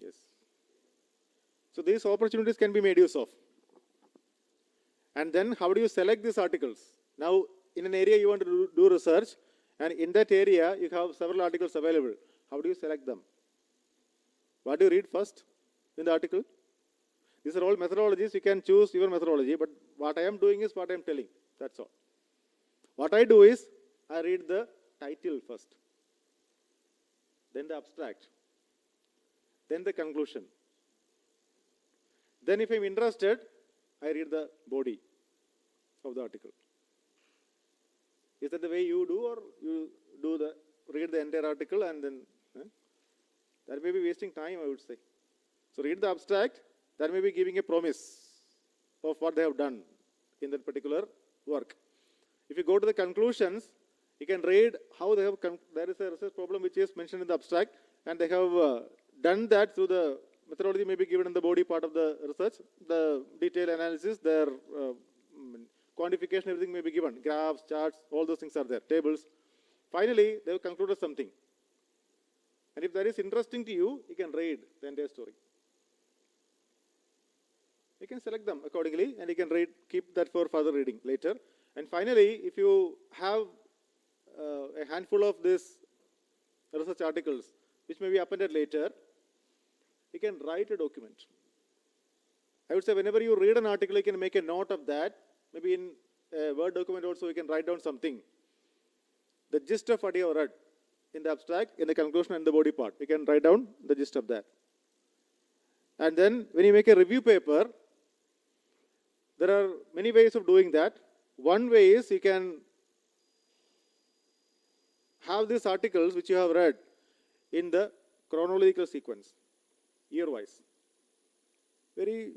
Yes. So these opportunities can be made use of. And then how do you select these articles? Now, in an area you want to do research, and in that area you have several articles available. How do you select them? What do you read first in the article? These are all methodologies. You can choose your methodology, but what I am doing is what I am telling. That's all. What I do is I read the title first, then the abstract, then the conclusion. Then if I am interested, I read the body of the article. Is that the way you do, or you read the entire article and then that may be wasting time, I would say. So read the abstract, that may be giving a promise of what they have done in that particular work. If you go to the conclusions, you can read how they have, there is a research problem which is mentioned in the abstract, and they have done that through the methodology may be given in the body part of the research, the detailed analysis, their quantification, everything may be given, graphs, charts, all those things are there, tables. Finally, they have concluded something. And if that is interesting to you, you can read the entire story. You can select them accordingly, and you can read, keep that for further reading later. And finally, if you have a handful of these research articles, which may be appended later, you can write a document. I would say whenever you read an article, you can make a note of that. Maybe in a Word document also, you can write down something. The gist of what you have read in the abstract, in the conclusion and the body part. You can write down the gist of that. And then when you make a review paper, there are many ways of doing that. One way is you can have these articles which you have read in the chronological sequence, year-wise. Very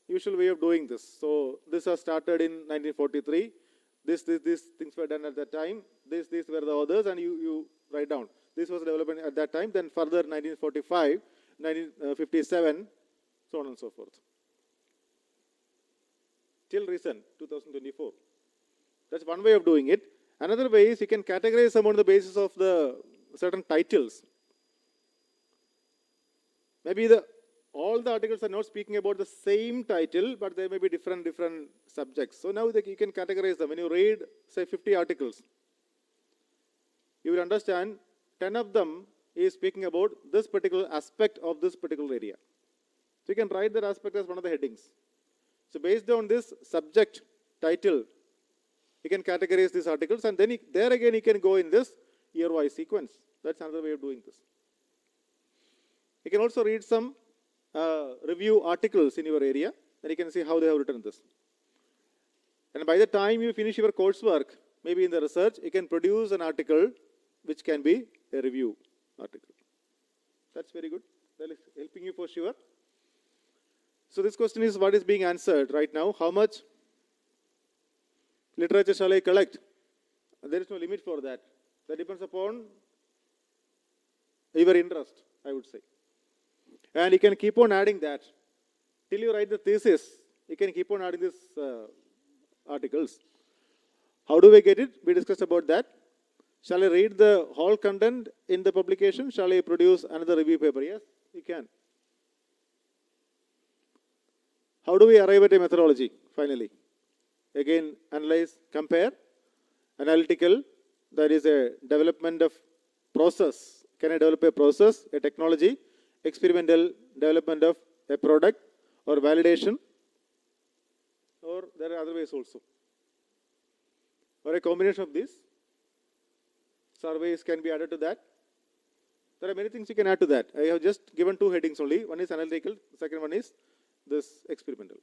usual way of doing this. So this has started in 1943. These things were done at that time. These were the authors, and you write down. This was developed at that time. Then further 1945, 1957, so on and so forth. Till recent, 2024. That's one way of doing it. Another way is you can categorize them on the basis of the certain titles. Maybe all the articles are not speaking about the same title, but there may be different subjects. So now you can categorize them. When you read, say, 50 articles, you will understand 10 of them is speaking about this particular aspect of this particular area. So you can write that aspect as one of the headings. So based on this subject title, you can categorize these articles, and then there again you can go in this year-wise sequence. That's another way of doing this. You can also read some review articles in your area, and you can see how they have written this. And by the time you finish your coursework, maybe in the research, you can produce an article which can be a review article. That's very good. That is helping you for sure. So this question is what is being answered right now. How much literature shall I collect? There is no limit for that. That depends upon your interest, I would say. And you can keep on adding that. Till you write the thesis, you can keep on adding these articles. How do we get it? We discussed about that. Shall I read the whole content in the publication? Shall I produce another review paper? Yes, you can. How do we arrive at a methodology, finally? Again, analyze, compare. Analytical, that is a development of process. Can I develop a process, a technology? Experimental development of a product or validation, or there are other ways also. Or a combination of these. Surveys can be added to that. There are many things you can add to that. I have just given two headings only. One is analytical, the second one is this experimental.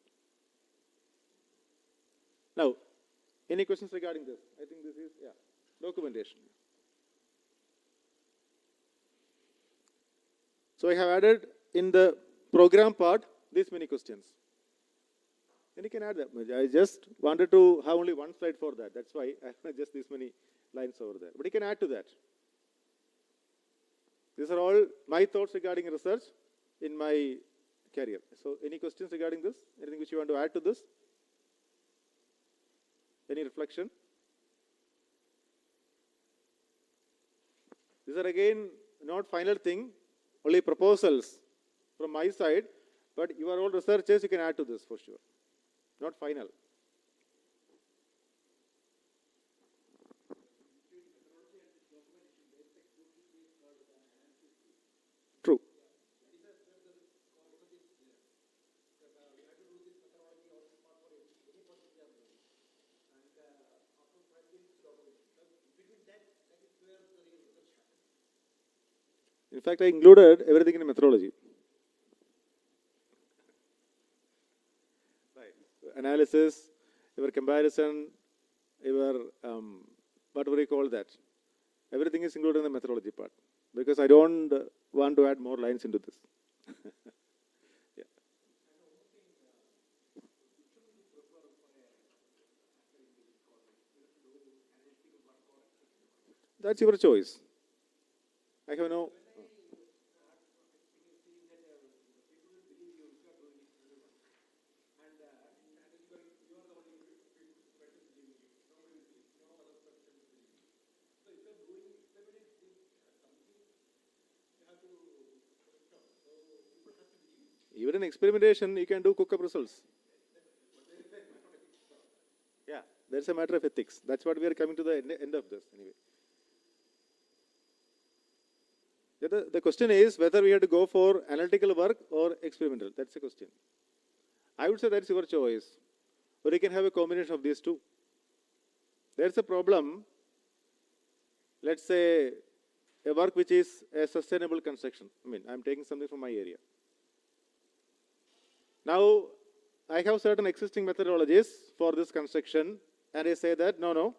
Now, any questions regarding this? I think this is, documentation. So I have added in the program part these many questions. And you can add that much. I just wanted to have only one slide for that. That's why I have just these many lines over there. But you can add to that. These are all my thoughts regarding research in my career. So any questions regarding this? Anything which you want to add to this? Any reflection? These are again not final thing, only proposals from my side, but you are all researchers, you can add to this for sure. Not final. True. In fact, I included everything in methodology. Right. Analysis, your comparison, your, what do we call that? Everything is included in the methodology part. Because I don't want to add more lines into this. Yeah. That's your choice. I have no. Even in experimentation, you can do cook-up results. Yeah, that's a matter of ethics. That's what we are coming to the end of this anyway. The question is whether we have to go for analytical work or experimental. That's the question. I would say that's your choice. Or you can have a combination of these two. There's a problem. Let's say a work which is a sustainable construction. I mean, I'm taking something from my area. Now, I have certain existing methodologies for this construction, and I say that, no,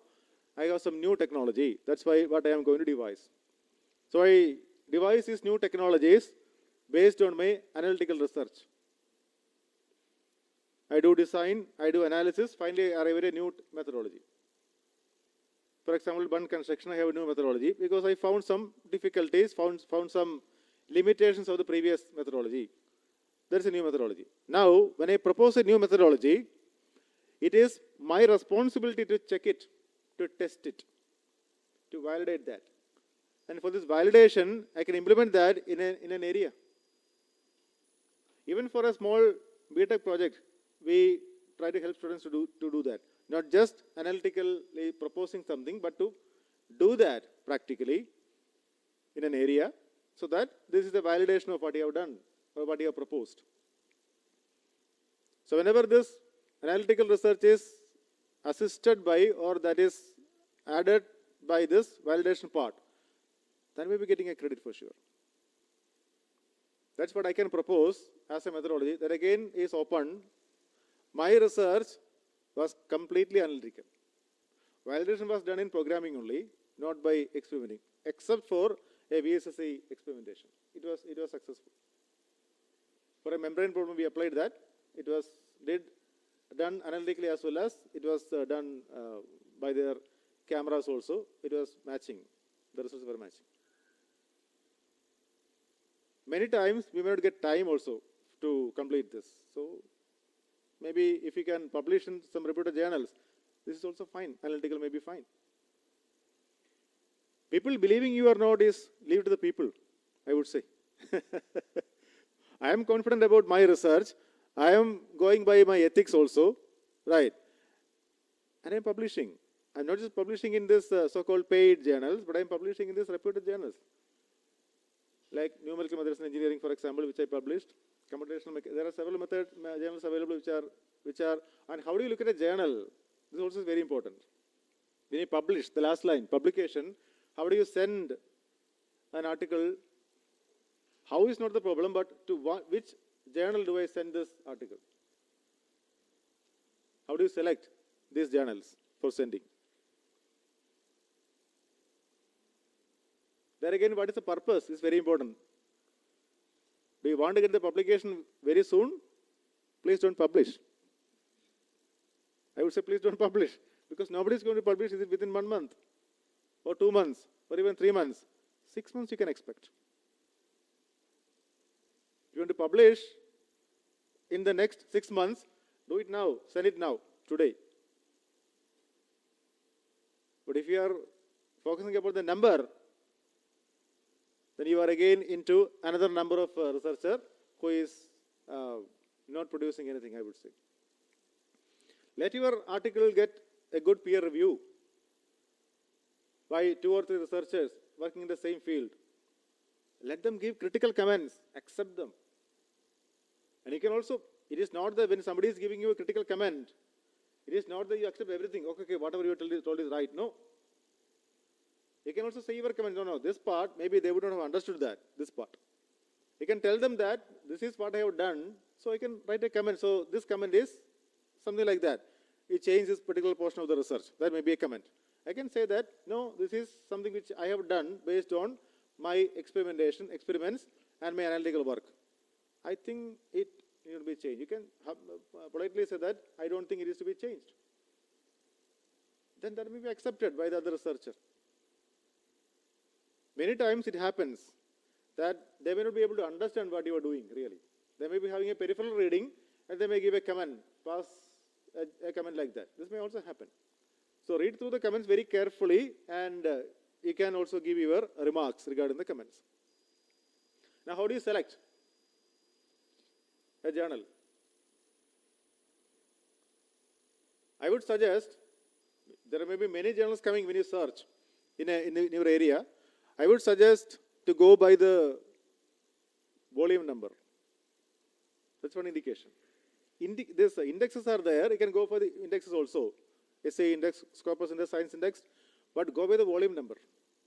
I have some new technology. That's why what I am going to devise. So I devise these new technologies based on my analytical research. I do design, I do analysis, finally I arrive at a new methodology. For example, one construction, I have a new methodology because I found some difficulties, found some limitations of the previous methodology. That's a new methodology. Now, when I propose a new methodology, it is my responsibility to check it, to test it, to validate that. And for this validation, I can implement that in an area. Even for a small BTech project, we try to help students to do that. Not just analytically proposing something, but to do that practically in an area so that this is the validation of what you have done or what you have proposed. So whenever this analytical research is assisted by or that is added by this validation part, then we'll be getting a credit for sure. That's what I can propose as a methodology. That again is open. My research was completely analytical. Validation was done in programming only, not by experimenting, except for a VSSE experimentation. It was successful. For a membrane problem, we applied that. It was done analytically as well as it was done by their cameras also. It was matching. The results were matching. Many times we may not get time also to complete this. So maybe if you can publish in some reputed journals, this is also fine. Analytical may be fine. People believing you or not is leave to the people, I would say. I am confident about my research. I am going by my ethics also, right? And I am publishing. I am not just publishing in this so-called paid journals, but I am publishing in these reputed journals. Like numerical methods in engineering, for example, which I published. Computational, there are several journals available which are, and how do you look at a journal? This also is very important. When you publish, the last line, publication, how do you send an article? How is not the problem, but to which journal do I send this article? How do you select these journals for sending? There again, what is the purpose is very important. Do you want to get the publication very soon? Please don't publish. I would say please don't publish because nobody is going to publish it within 1 month or 2 months or even 3 months. 6 months you can expect. If you want to publish, in the next 6 months, do it now, send it now, today. But if you are focusing about the number, then you are again into another number of researcher who is not producing anything, I would say. Let your article get a good peer review by 2 or 3 researchers working in the same field. Let them give critical comments, accept them. And you can also, it is not that when somebody is giving you a critical comment, it is not that you accept everything. Okay, whatever you told is right. No. You can also say your comment, no, this part, maybe they would not have understood that, this part. You can tell them that this is what I have done, so I can write a comment. So this comment is something like that. It changes this particular portion of the research. That may be a comment. I can say that, no, this is something which I have done based on my experiments, and my analytical work. I think it needs to be changed. You can politely say that, I don't think it is to be changed. Then that may be accepted by the other researcher. Many times it happens that they may not be able to understand what you are doing, really. They may be having a peripheral reading, and they may give a comment, pass a comment like that. This may also happen. So read through the comments very carefully, and you can also give your remarks regarding the comments. Now, how do you select a journal? I would suggest, there may be many journals coming when you search in your area. I would suggest to go by the volume number. That's one indication. These indexes are there. You can go for the indexes also. Essay index, Scopus index, Science index. But go by the volume number.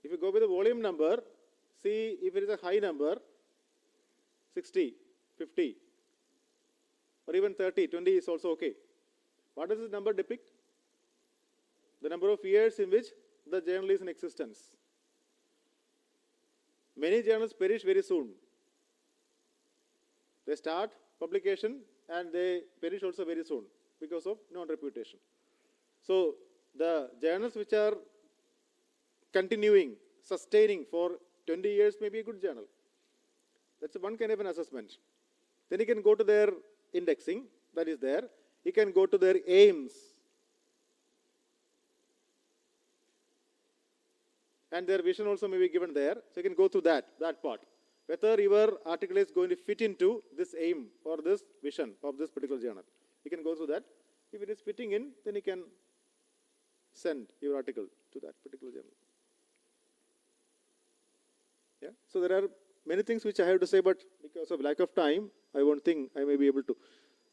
If you go by the volume number, see if it is a high number, 60, 50, or even 30, 20 is also okay. What does this number depict? The number of years in which the journal is in existence. Many journals perish very soon. They start publication and they perish also very soon because of non-reputation. So the journals which are continuing, sustaining for 20 years may be a good journal. That's one kind of an assessment. Then you can go to their indexing, that is there. You can go to their aims. And their vision also may be given there. So you can go through that part. Whether your article is going to fit into this aim or this vision of this particular journal. You can go through that. If it is fitting in, then you can send your article to that particular journal. Yeah. So there are many things which I have to say, but because of lack of time, I won't think I may be able to.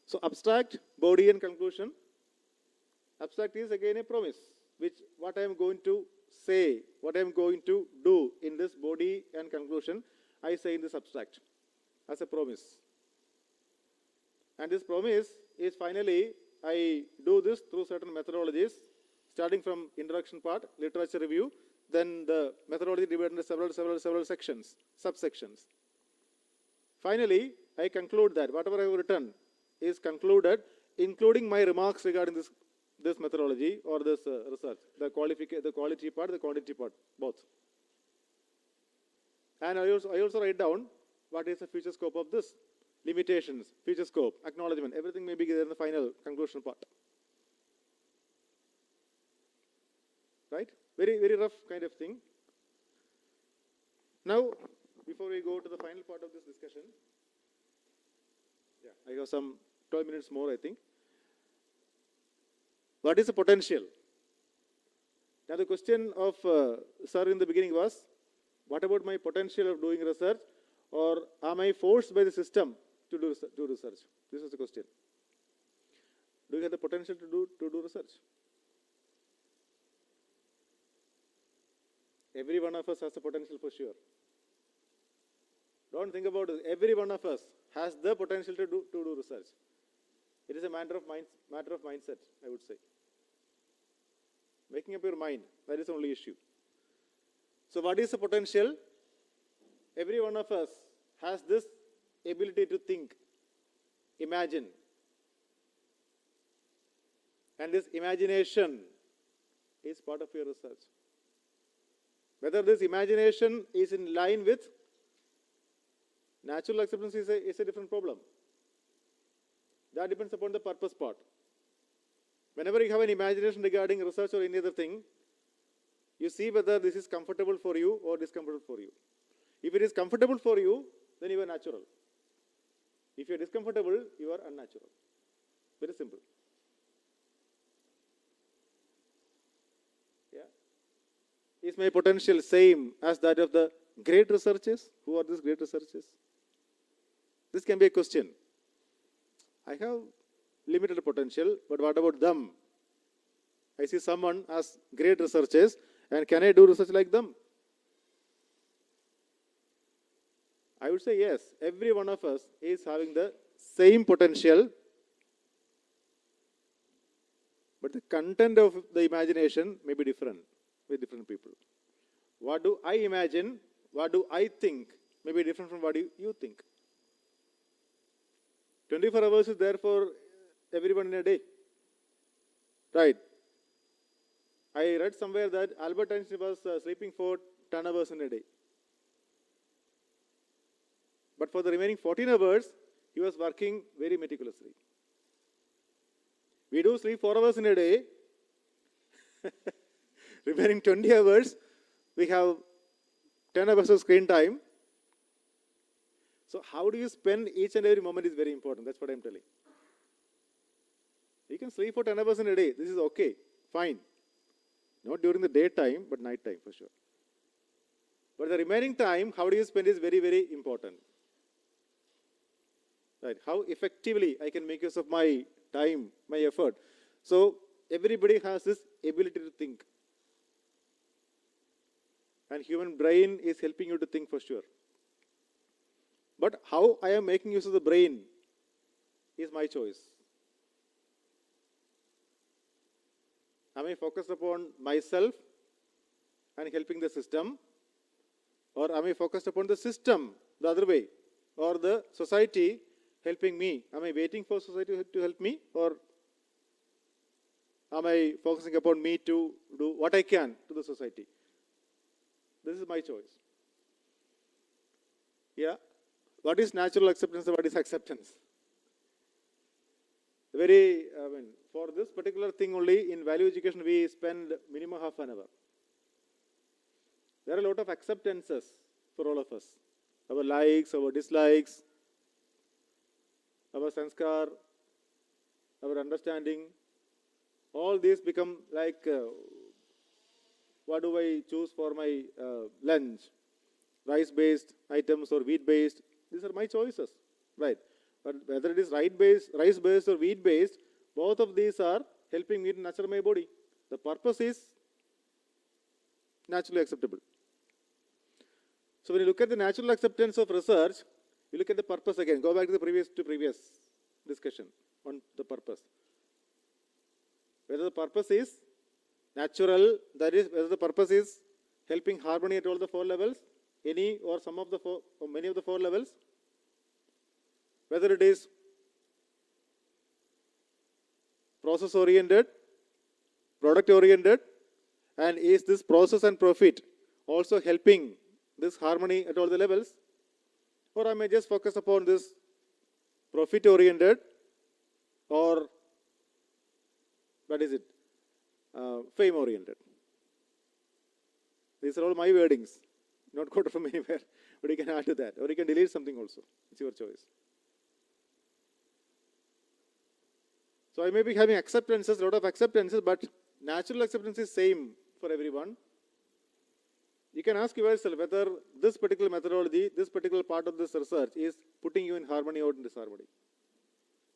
So abstract, body and conclusion. Abstract is again a promise, which what I am going to say, what I am going to do in this body and conclusion, I say in this abstract as a promise. And this promise is finally, I do this through certain methodologies, starting from introduction part, literature review, then the methodology divided into several sections, subsections. Finally, I conclude that whatever I have written is concluded, including my remarks regarding this methodology or this research, the quality part, the quantity part, both. And I also write down what is the future scope of this, limitations, future scope, acknowledgement, everything may be there in the final conclusion part. Right? Very, very rough kind of thing. Now, before we go to the final part of this discussion, I have some 12 minutes more, I think. What is the potential? Now, the question of sir in the beginning was, what about my potential of doing research, or am I forced by the system to do research? This is the question. Do you have the potential to do research? Every one of us has the potential for sure. Don't think about it. Every one of us has the potential to do research. It is a matter of mindset, I would say. Making up your mind, that is the only issue. So what is the potential? Every one of us has this ability to think, imagine. And this imagination is part of your research. Whether this imagination is in line with natural acceptance is a different problem. That depends upon the purpose part. Whenever you have an imagination regarding research or any other thing, you see whether this is comfortable for you or discomfortable for you. If it is comfortable for you, then you are natural. If you are discomfortable, you are unnatural. Very simple. Yeah. Is my potential same as that of the great researchers? Who are these great researchers? This can be a question. I have limited potential, but what about them? I see someone as great researchers, and can I do research like them? I would say yes. Every one of us is having the same potential, but the content of the imagination may be different with different people. What do I imagine? What do I think may be different from what you think. 24 hours is there for everyone in a day. Right. I read somewhere that Albert Einstein was sleeping for 10 hours in a day. But for the remaining 14 hours, he was working very meticulously. We do sleep 4 hours in a day. Remaining 20 hours, we have 10 hours of screen time. So how do you spend each and every moment is very important. That's what I'm telling. You can sleep for 10 hours in a day. This is okay. Fine. Not during the daytime, but night time for sure. But the remaining time, how do you spend is very, very important. Right? How effectively I can make use of my time, my effort. So everybody has this ability to think. And human brain is helping you to think for sure. But how I am making use of the brain is my choice. Am I focused upon myself and helping the system? Or am I focused upon the system the other way? Or the society helping me? Am I waiting for society to help me? Or am I focusing upon me to do what I can to the society? This is my choice. Yeah. What is natural acceptance and what is acceptance? For this particular thing only, in value education, we spend minimum half an hour. There are a lot of acceptances for all of us. Our likes, our dislikes, our sanskar, our understanding. All these become like, what do I choose for my lunch? Rice-based items or wheat-based. These are my choices, right? But whether it is rice-based or wheat-based, both of these are helping me to nurture my body. The purpose is naturally acceptable. So when you look at the natural acceptance of research, you look at the purpose again. Go back to the previous discussion on the purpose. Whether the purpose is natural, that is, whether the purpose is helping harmony at all the 4 levels, any or some of the 4 or many of the 4 levels, whether it is process oriented, product oriented, and is this process and profit also helping this harmony at all the levels, or I may just focus upon this profit oriented, or what is it, fame oriented. These are all my wordings, not quoted from anywhere, but you can add to that, or you can delete something also. It's your choice. So I may be having acceptances, a lot of acceptances, but natural acceptance is same for everyone. You can ask yourself whether this particular methodology, this particular part of this research is putting you in harmony or in disharmony.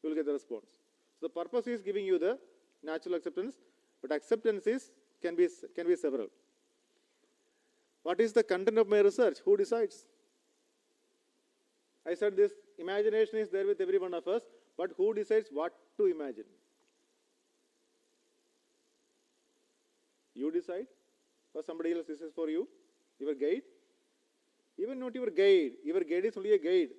You will get the response. So the purpose is giving you the natural acceptance, but acceptance can be several. What is the content of my research? Who decides? I said this imagination is there with every one of us, but who decides what to imagine? You decide, or somebody else decides for you? Your guide? Even not your guide. Your guide is only a guide.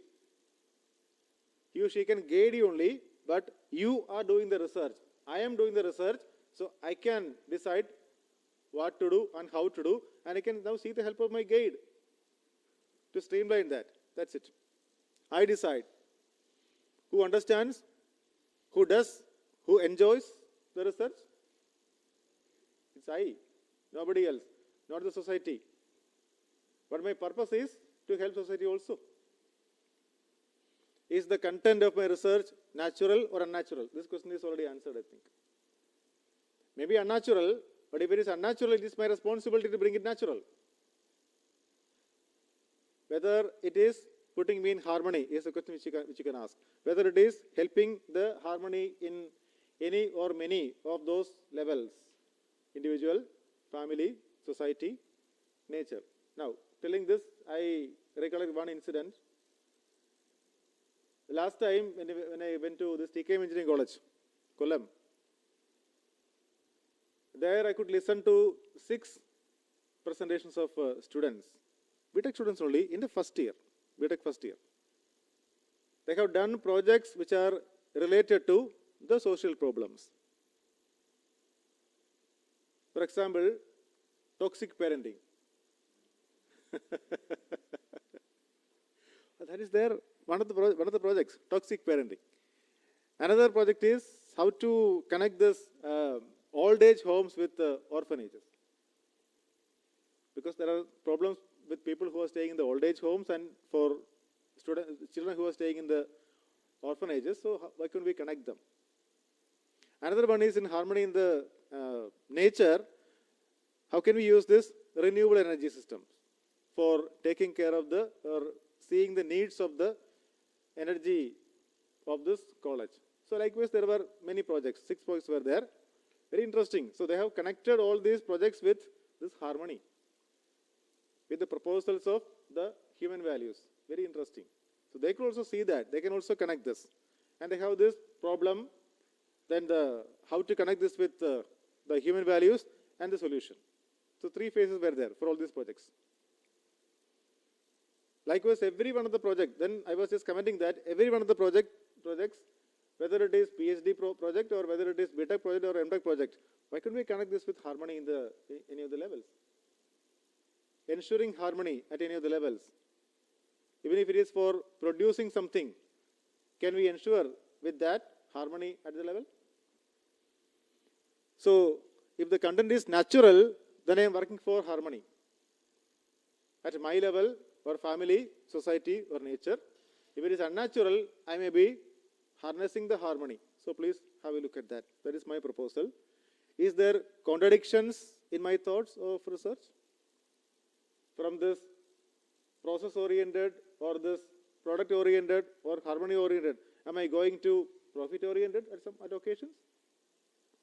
He or she can guide you only, but you are doing the research. I am doing the research, so I can decide what to do and how to do, and I can now seek the help of my guide to streamline that. That's it. I decide. Who understands? Who enjoys the research? It's I, nobody else, not the society. But my purpose is to help society also. Is the content of my research natural or unnatural? This question is already answered, I think. Maybe unnatural, but if it is unnatural, it is my responsibility to bring it natural. Whether it is putting me in harmony is a question which you can ask. Whether it is helping the harmony in any or many of those levels, individual, family, society, nature. Now, telling this, I recollect one incident. The last time when I went to this TKM Engineering College, Kollam, there I could listen to 6 presentations of students, BTech students only, in the first year, BTech first year. They have done projects which are related to the social problems. For example, toxic parenting. That is there, one of the projects, toxic parenting. Another project is how to connect this old age homes with orphanages. Because there are problems with people who are staying in the old age homes and for children who are staying in the orphanages. So why can't we connect them? Another one is in harmony in the nature. How can we use this renewable energy systems for taking care of or seeing the needs of the energy of this college? So likewise, there were many projects. 6 projects were there. Very interesting. So they have connected all these projects with this harmony, with the proposals of the human values. Very interesting. So they could also see that. They can also connect this. And they have this problem, then how to connect this with the human values and the solution. So 3 phases were there for all these projects. Likewise, every one of the projects, then I was just commenting that every one of the projects, whether it is PhD project or whether it is BTech project or MTech project, why can't we connect this with harmony in any of the levels? Ensuring harmony at any of the levels. Even if it is for producing something, can we ensure with that harmony at the level? So, if the content is natural, then I am working for harmony. At my level, or family, society, or nature. If it is unnatural, I may be harnessing the harmony. So please have a look at that. That is my proposal. Is there contradictions in my thoughts of research? From this process-oriented or this product-oriented or harmony-oriented, am I going to profit-oriented at occasions?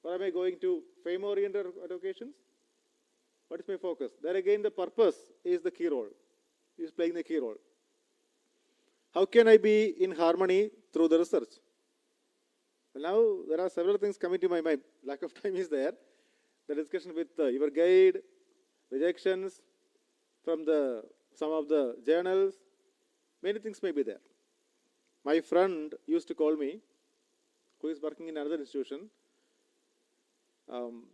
Or am I going to fame-oriented at occasions? What is my focus? There again, the purpose is the key role. Is playing the key role. How can I be in harmony through the research? Well, now there are several things coming to my mind. Lack of time is there. The discussion with your guide, rejections from some of the journals, many things may be there. My friend used to call me, who is working in another institution.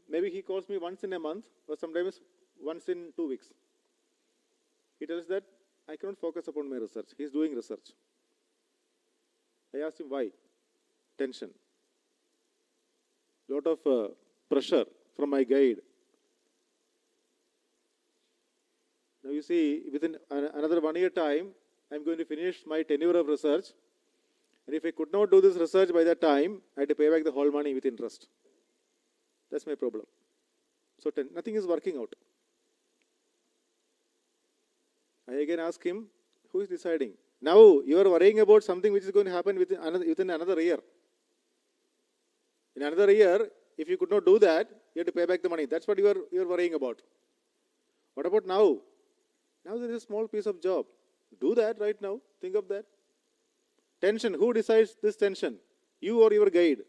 Maybe he calls me once in a month or sometimes once in 2 weeks. He tells that I cannot focus upon my research. He is doing research. I asked him why. Tension. Lot of pressure from my guide. Now you see, within another 1 year time, I am going to finish my tenure of research. And if I could not do this research by that time, I had to pay back the whole money with interest. That's my problem. So nothing is working out. I again ask him, who is deciding? Now you are worrying about something which is going to happen within another year. In another year, if you could not do that, you have to pay back the money. That's what you are worrying about. What about now? Now there is a small piece of job. Do that right now. Think of that. Tension. Who decides this tension? You or your guide?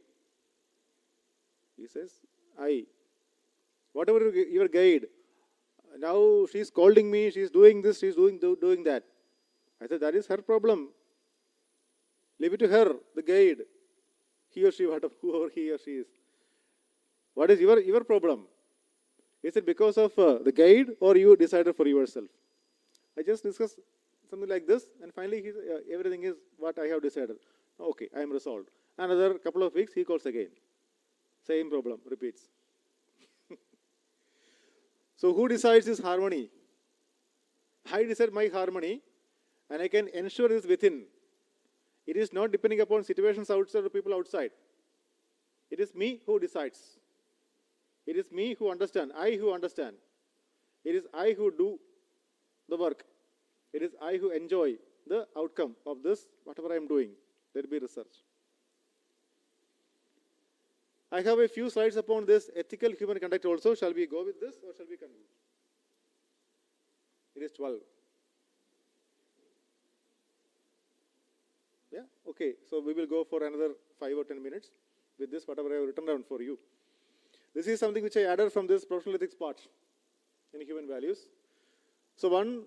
He says, I. Whatever your guide. Now she is scolding me, she is doing this, she is doing that. I said, that is her problem. Leave it to her, the guide. He or she, whoever he or she is. What is your problem? Is it because of the guide or you decided for yourself? I just discussed something like this and finally everything is what I have decided. Okay, I am resolved. Another couple of weeks, he calls again. Same problem, repeats. So who decides this harmony? I decide my harmony, and I can ensure this within. It is not depending upon situations outside or people outside. It is me who decides. It is me who understand. I who understand. It is I who do the work. It is I who enjoy the outcome of this, whatever I am doing. Let it be research. I have a few slides upon this ethical human conduct also. Shall we go with this or shall we conclude? It is 12. Yeah, okay. So we will go for another 5 or 10 minutes with this, whatever I have written down for you. This is something which I added from this professional ethics part in human values. So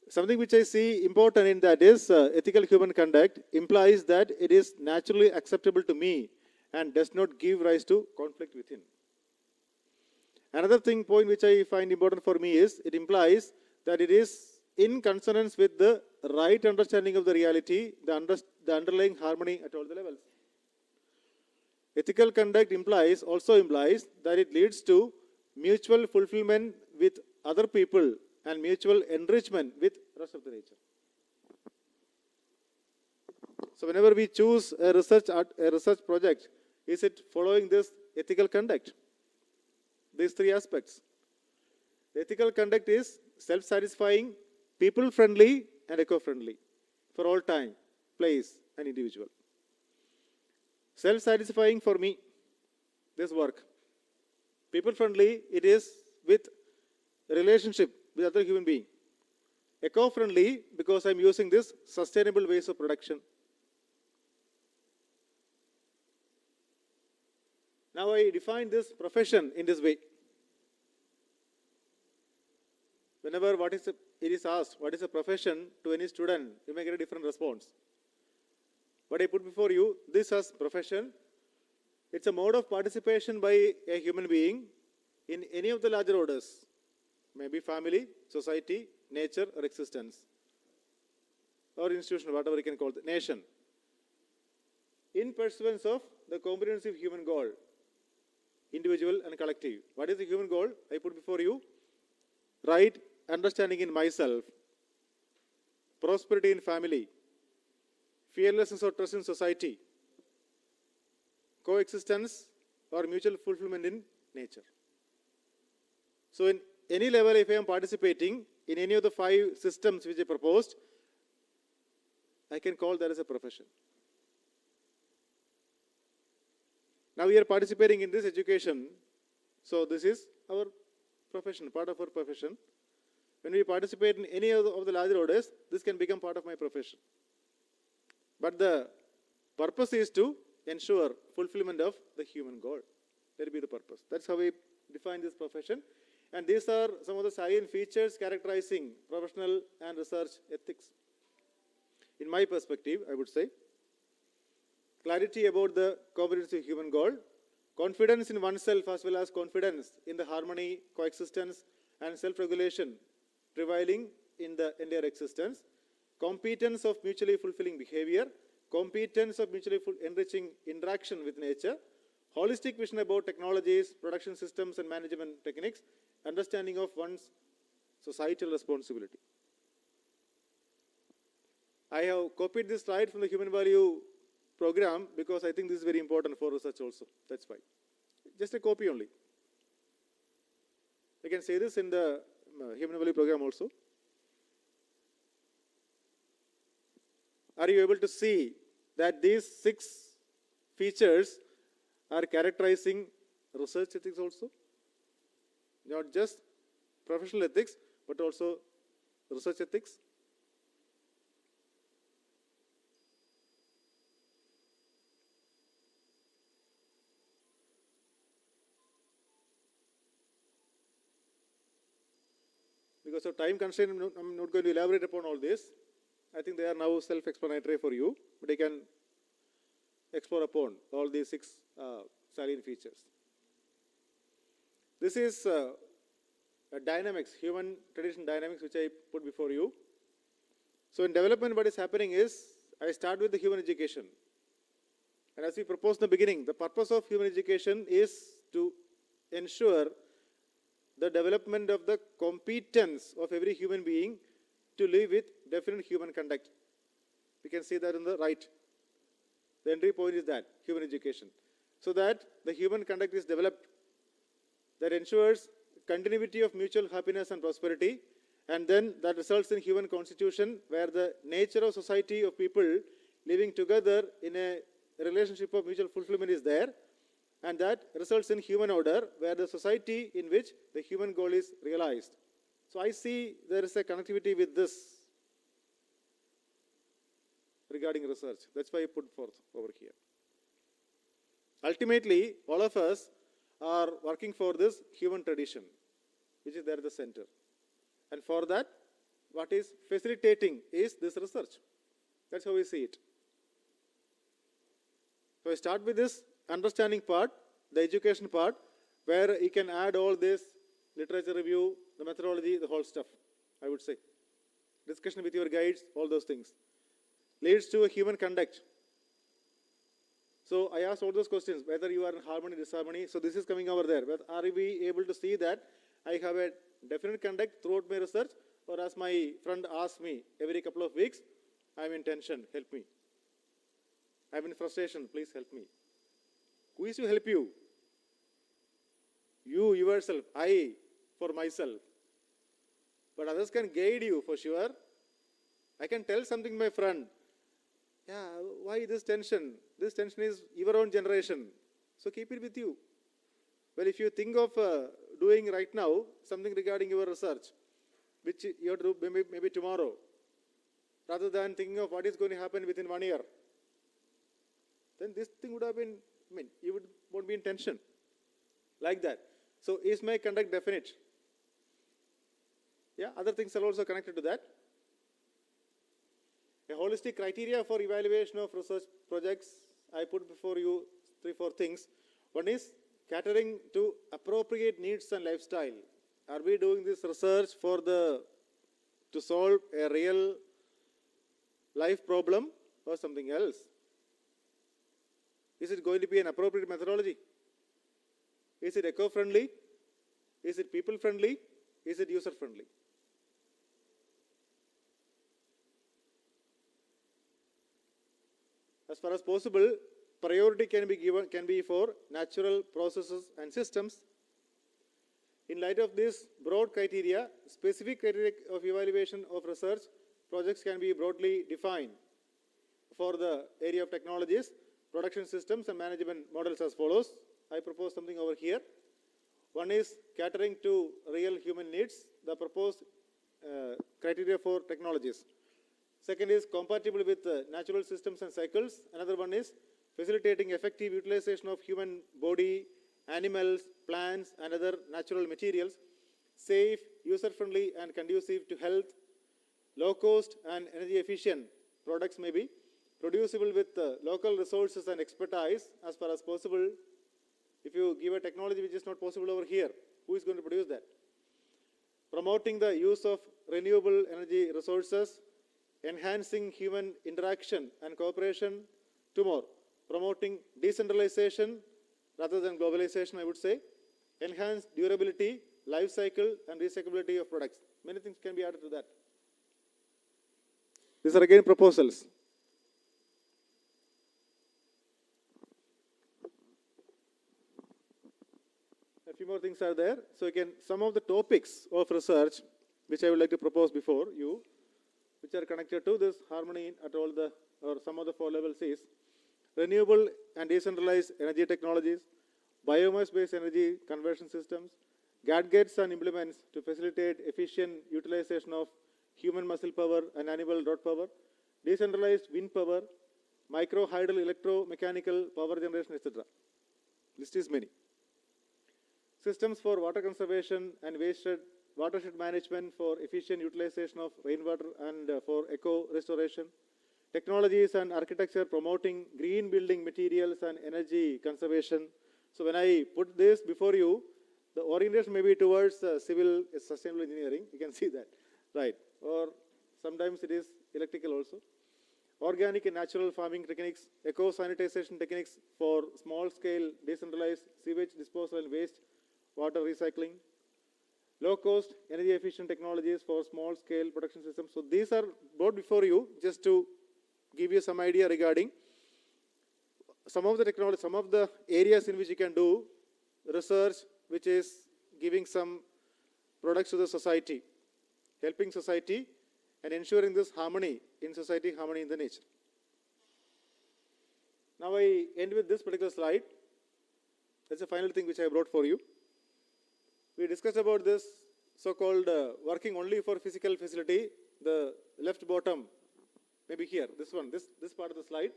something which I see important in that is ethical human conduct implies that it is naturally acceptable to me and does not give rise to conflict within. Another point which I find important for me is it implies that it is in consonance with the right understanding of the reality, the underlying harmony at all the levels. Ethical conduct also implies that it leads to mutual fulfillment with other people and mutual enrichment with the rest of the nature. So whenever we choose a research project, is it following this ethical conduct? These three aspects. The ethical conduct is self-satisfying, people-friendly, and eco-friendly for all time, place, and individual. Self-satisfying for me, this work. People-friendly, it is with relationship with other human being. Eco-friendly, because I'm using this sustainable ways of production. Now I define this profession in this way. Whenever it is asked, what is a profession to any student, you may get a different response. But I put before you, this as profession, it's a mode of participation by a human being in any of the larger orders, maybe family, society, nature, or existence, or institution, whatever you can call it, nation, in pursuance of the comprehensive human goal, individual and collective. What is the human goal? I put before you, right understanding in myself, prosperity in family, fearlessness or trust in society, coexistence or mutual fulfillment in nature. So in any level, if I am participating in any of the 5 systems which I proposed, I can call that as a profession. Now we are participating in this education, so this is our profession, part of our profession. When we participate in any of the larger orders, this can become part of my profession. But the purpose is to ensure fulfillment of the human goal. That will be the purpose. That's how we define this profession. And these are some of the salient features characterizing professional and research ethics. In my perspective, I would say, clarity about the comprehensive human goal, confidence in oneself as well as confidence in the harmony, coexistence, and self-regulation prevailing in the entire existence, competence of mutually fulfilling behavior, competence of mutually enriching interaction with nature, holistic vision about technologies, production systems, and management techniques, understanding of one's societal responsibility. I have copied this slide from the Human Value program because I think this is very important for research also. That's why. Just a copy only. I can say this in the Human Value program also. Are you able to see that these 6 features are characterizing research ethics also? Not just professional ethics, but also research ethics. Because of time constraint, I'm not going to elaborate upon all this. I think they are now self-explanatory for you, but I can explore upon all these 6 salient features. This is a dynamics, human tradition dynamics, which I put before you. So in development, what is happening is, I start with the human education. And as we proposed in the beginning, the purpose of human education is to ensure the development of the competence of every human being to live with definite human conduct. We can see that in the right. The entry point is that, human education. So that the human conduct is developed that ensures continuity of mutual happiness and prosperity, and then that results in human constitution where the nature of society of people living together in a relationship of mutual fulfillment is there, and that results in human order where the society in which the human goal is realized. So I see there is a connectivity with this regarding research. That's why I put forth over here. Ultimately, all of us are working for this human tradition, which is there at the center. And for that, what is facilitating is this research. That's how we see it. So I start with this understanding part, the education part, where you can add all this literature review, the methodology, the whole stuff, I would say. Discussion with your guides, all those things. Leads to a human conduct. So I asked all those questions, whether you are in harmony, disharmony. So this is coming over there. But are we able to see that I have a definite conduct throughout my research, or as my friend asks me every couple of weeks, I'm in tension, help me. I'm in frustration, please help me. Who is to help you? You yourself, I for myself. But others can guide you for sure. I can tell something to my friend. Yeah, why this tension? This tension is your own generation. So keep it with you. Well, if you think of doing right now something regarding your research, which you have to do maybe tomorrow, rather than thinking of what is going to happen within 1 year, then this thing would have been, you won't be in tension. Like that. So is my conduct definite? Yeah, other things are also connected to that. A holistic criteria for evaluation of research projects, I put before you 3-4 things. One is catering to appropriate needs and lifestyle. Are we doing this research to solve a real life problem or something else? Is it going to be an appropriate methodology? Is it eco-friendly? Is it people-friendly? Is it user-friendly? As far as possible, priority can be for natural processes and systems. In light of this broad criteria, specific criteria of evaluation of research projects can be broadly defined for the area of technologies, production systems and management models as follows. I propose something over here. One is catering to real human needs, the proposed criteria for technologies. Second is compatible with natural systems and cycles. Another one is facilitating effective utilization of human body, animals, plants, and other natural materials, safe, user-friendly, and conducive to health, low-cost and energy-efficient products may be, producible with local resources and expertise as far as possible. If you give a technology which is not possible over here, who is going to produce that? Promoting the use of renewable energy resources, enhancing human interaction and cooperation. 2 more. Promoting decentralization rather than globalization, I would say. Enhanced durability, life cycle, and recyclability of products. Many things can be added to that. These are again proposals. A few more things are there. So again, some of the topics of research which I would like to propose before you, which are connected to this harmony at all the, or some of the 4 levels is renewable and decentralized energy technologies, biomass-based energy conversion systems, gadgets and implements to facilitate efficient utilization of human muscle power and animal rod power, decentralized wind power, micro-hydral electromechanical power generation, etc. List is many. Systems for water conservation and watershed management for efficient utilization of rainwater and for eco-restoration, technologies and architecture promoting green building materials and energy conservation. So when I put this before you, the orientation may be towards civil sustainable engineering. You can see that, right? Or sometimes it is electrical also. organic and natural farming techniques, eco-sanitization techniques for small-scale decentralized sewage disposal and waste water recycling, low-cost energy-efficient technologies for small-scale production systems. So these are brought before you just to give you some idea regarding some of the technology, some of the areas in which you can do research which is giving some products to the society, helping society and ensuring this harmony in society, harmony in the nature. Now I end with this particular slide. That's the final thing which I brought for you. We discussed about this so-called working only for physical facility, the left bottom, maybe here, this one, this part of the slide,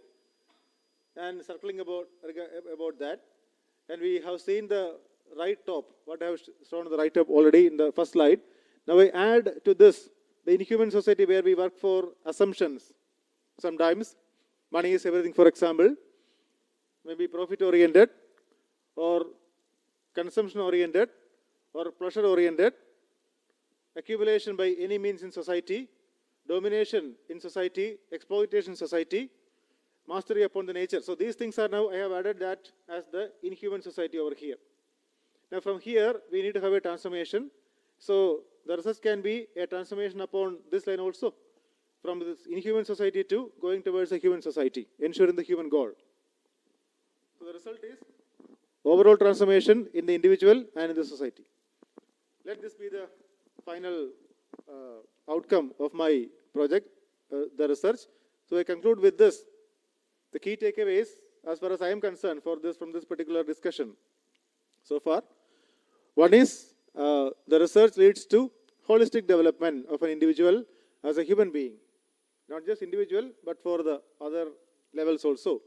and circling about that. And we have seen the right top, what I have shown on the right top already in the first slide. Now I add to this the inhuman society where we work for assumptions. Sometimes money is everything, for example, maybe profit-oriented or consumption-oriented or pleasure-oriented, accumulation by any means in society, domination in society, exploitation in society, mastery upon the nature. So these things are now, I have added that as the inhuman society over here. Now from here, we need to have a transformation. So the research can be a transformation upon this line also, from this inhuman society to going towards a human society, ensuring the human goal. So the result is overall transformation in the individual and in the society. Let this be the final outcome of my project, the research. So I conclude with this. The key takeaways, as far as I am concerned, from this particular discussion so far. One is the research leads to holistic development of an individual as a human being. Not just individual, but for the other levels also.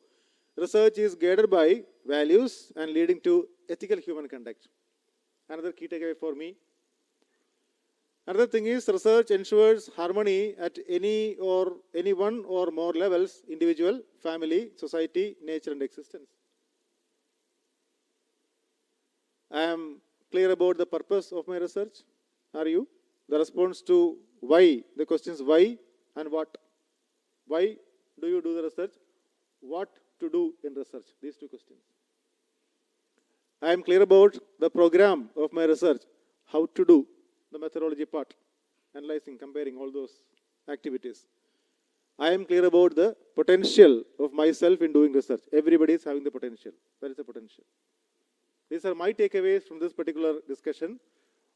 Research is guided by values and leading to ethical human conduct. Another key takeaway for me. Another thing is research ensures harmony at any one or more levels: individual, family, society, nature and existence. I am clear about the purpose of my research. Are you? The response to why, the questions why and what. Why do you do the research? What to do in research? These two questions. I am clear about the program of my research, how to do the methodology part, analyzing, comparing all those activities. I am clear about the potential of myself in doing research. Everybody is having the potential. There is a potential. These are my takeaways from this particular discussion.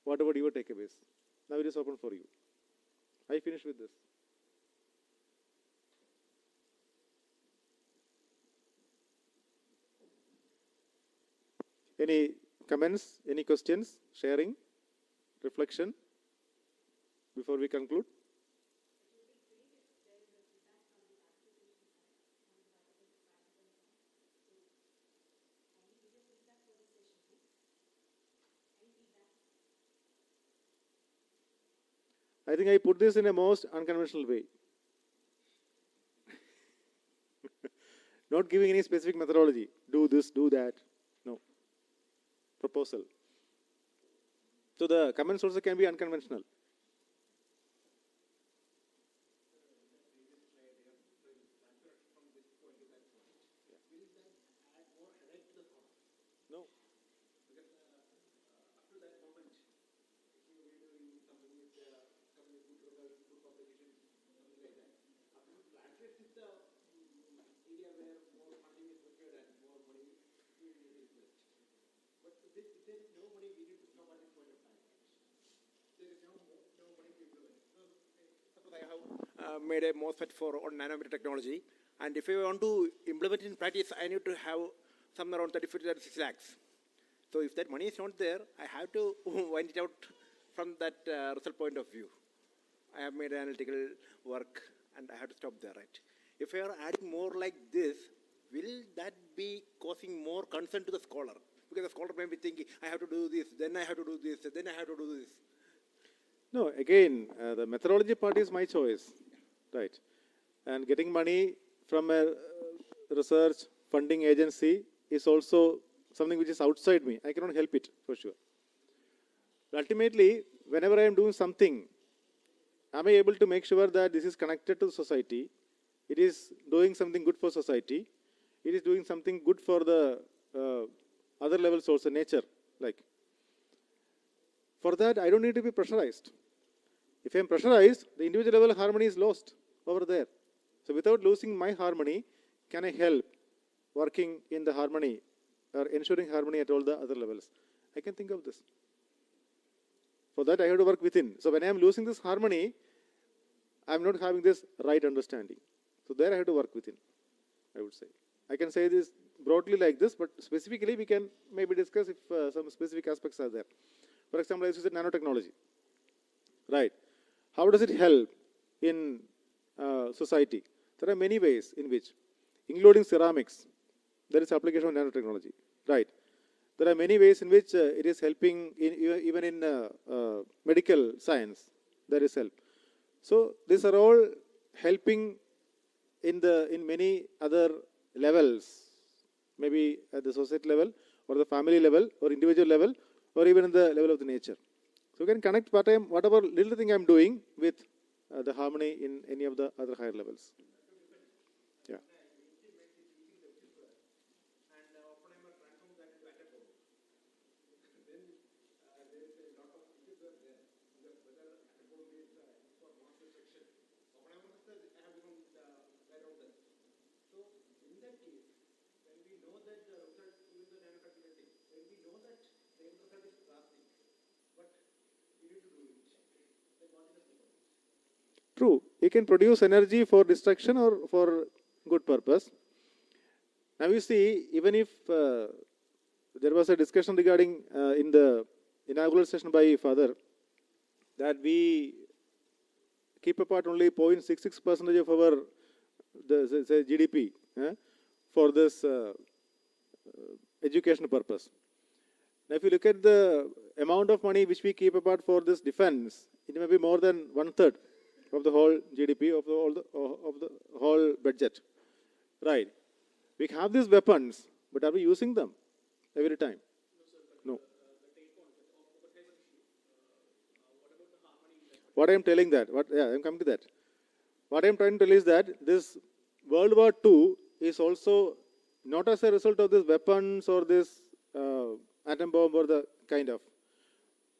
What about your takeaways? Now it is open for you. I finish with this. Any comments, any questions, sharing, reflection before we conclude? I think I put this in a most unconventional way. Not giving any specific methodology. Do this, do that. No. Proposal. So the comments also can be unconventional. No. Made a MOSFET for on nanometer technology, and if I want to implement it in practice, I need to have some around 36 lakhs. So if that money is not there, I have to wind it out from that result point of view. I have made analytical work, and I have to stop there, right? If I are adding more like this, will that be causing more concern to the scholar? Because the scholar may be thinking, I have to do this, then I have to do this, then I have to do this. No, again, the methodology part is my choice, right? And getting money from a research funding agency is also something which is outside me. I cannot help it, for sure. But ultimately, whenever I am doing something, am I able to make sure that this is connected to the society? it is doing something good for society, it is doing something good for the other levels also, nature, like. For that, I don't need to be pressurized. If I am pressurized, the individual level harmony is lost over there. So without losing my harmony, can I help working in the harmony or ensuring harmony at all the other levels? I can think of this. For that, I have to work within. So when I am losing this harmony, I am not having this right understanding. So there I have to work within, I would say. I can say this broadly like this, but specifically we can maybe discuss if some specific aspects are there. For example, as you said, nanotechnology. Right. How does it help in society? There are many ways in which, including ceramics, there is application of nanotechnology. Right. There are many ways in which it is helping even in medical science. There is help. So these are all helping in many other levels, maybe at the society level or the family level or individual level or even in the level of the nature. So we can connect whatever little thing I am doing with the harmony in any of the other higher levels. Yeah. True. You can produce energy for destruction or for good purpose. Now you see, even if there was a discussion regarding in the inaugural session by Father that we keep apart only 0.66% of our say GDP for this education purpose. Now if you look at the amount of money which we keep apart for this defense, it may be more than 1/3 of the whole GDP, of the whole budget. Right. We have these weapons, but are we using them every time? No. What I am telling that, I am coming to that. What I am trying to tell is that this World War II is also not as a result of these weapons or this atom bomb or the kind of,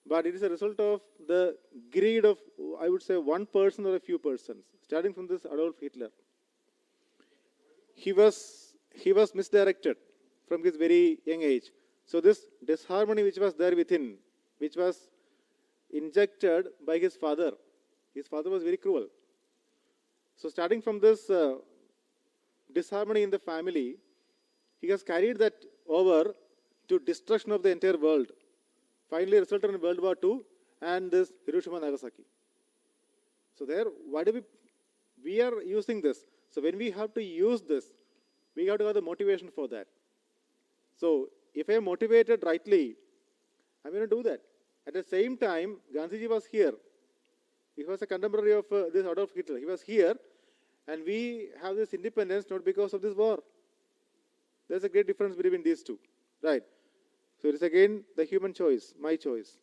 but it is a result of the greed of, I would say, one person or a few persons, starting from this Adolf Hitler. He was misdirected from his very young age. So this disharmony which was there within, which was injected by his father was very cruel. So starting from this disharmony in the family, he has carried that over to destruction of the entire world. Finally resulted in World War II and this Hiroshima and Nagasaki. So there, we are using this. So when we have to use this, we have to have the motivation for that. So if I am motivated rightly, I'm going to do that. At the same time, Gandhiji was here. He was a contemporary of this Adolf Hitler. He was here, and we have this independence not because of this war. There's a great difference between these two, right? So it is again the human choice, my choice.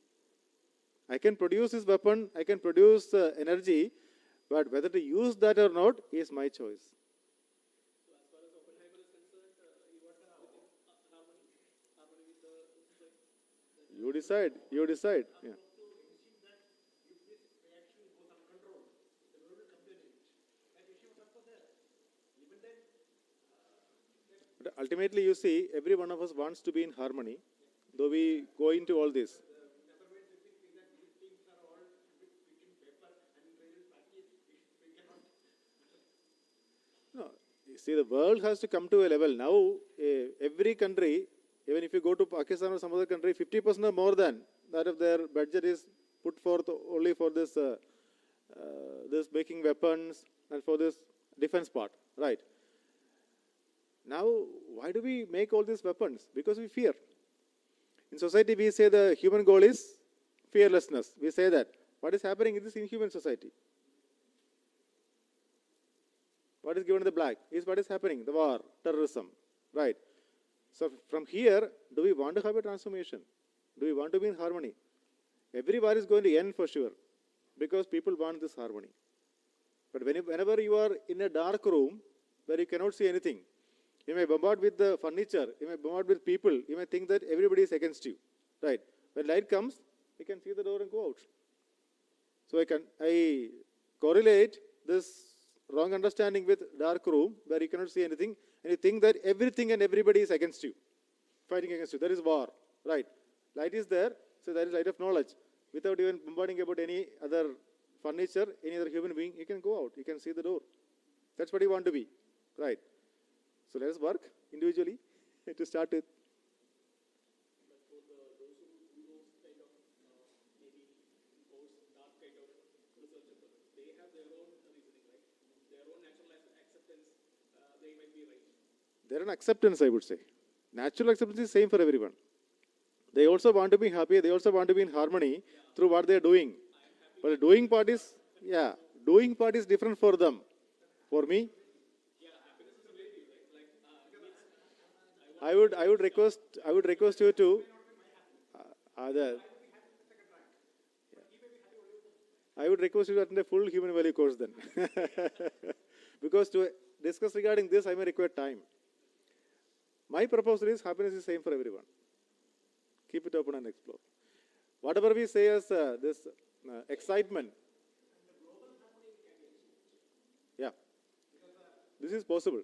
I can produce this weapon, I can produce energy, but whether to use that or not is my choice. You decide. Yeah. But ultimately, you see, every one of us wants to be in harmony, though we go into all this. No, you see, the world has to come to a level. Now, every country, even if you go to Pakistan or some other country, 50% or more than that of their budget is put forth only for this, this making weapons and for this defense part, right? Now, why do we make all these weapons? Because we fear. In society, we say the human goal is fearlessness. We say that. What is happening in this inhuman society? What is given in the black is what is happening, the war, terrorism, right? So from here, do we want to have a transformation? Do we want to be in harmony? Every war is going to end for sure because people want this harmony. But whenever you are in a dark room where you cannot see anything, you may bombard with the furniture, you may bombard with people, you may think that everybody is against you. Right? When light comes, you can see the door and go out. So I correlate this wrong understanding with dark room where you cannot see anything and you think that everything and everybody is against you, fighting against you. That is war. Right? Light is there, so that is light of knowledge. Without even bombarding about any other furniture, any other human being, you can go out, you can see the door. That's what you want to be. Right? So let us work individually to start with. Their own acceptance, I would say. Natural acceptance is same for everyone. They also want to be happy, they also want to be in harmony through what they are doing. But the doing part is, doing part is different for them. For me, I would request you to I would request you to attend a full human value course then. Because to discuss regarding this, I may require time. My proposal is happiness is same for everyone. Keep it open and explore. Whatever we say as this excitement, this is possible.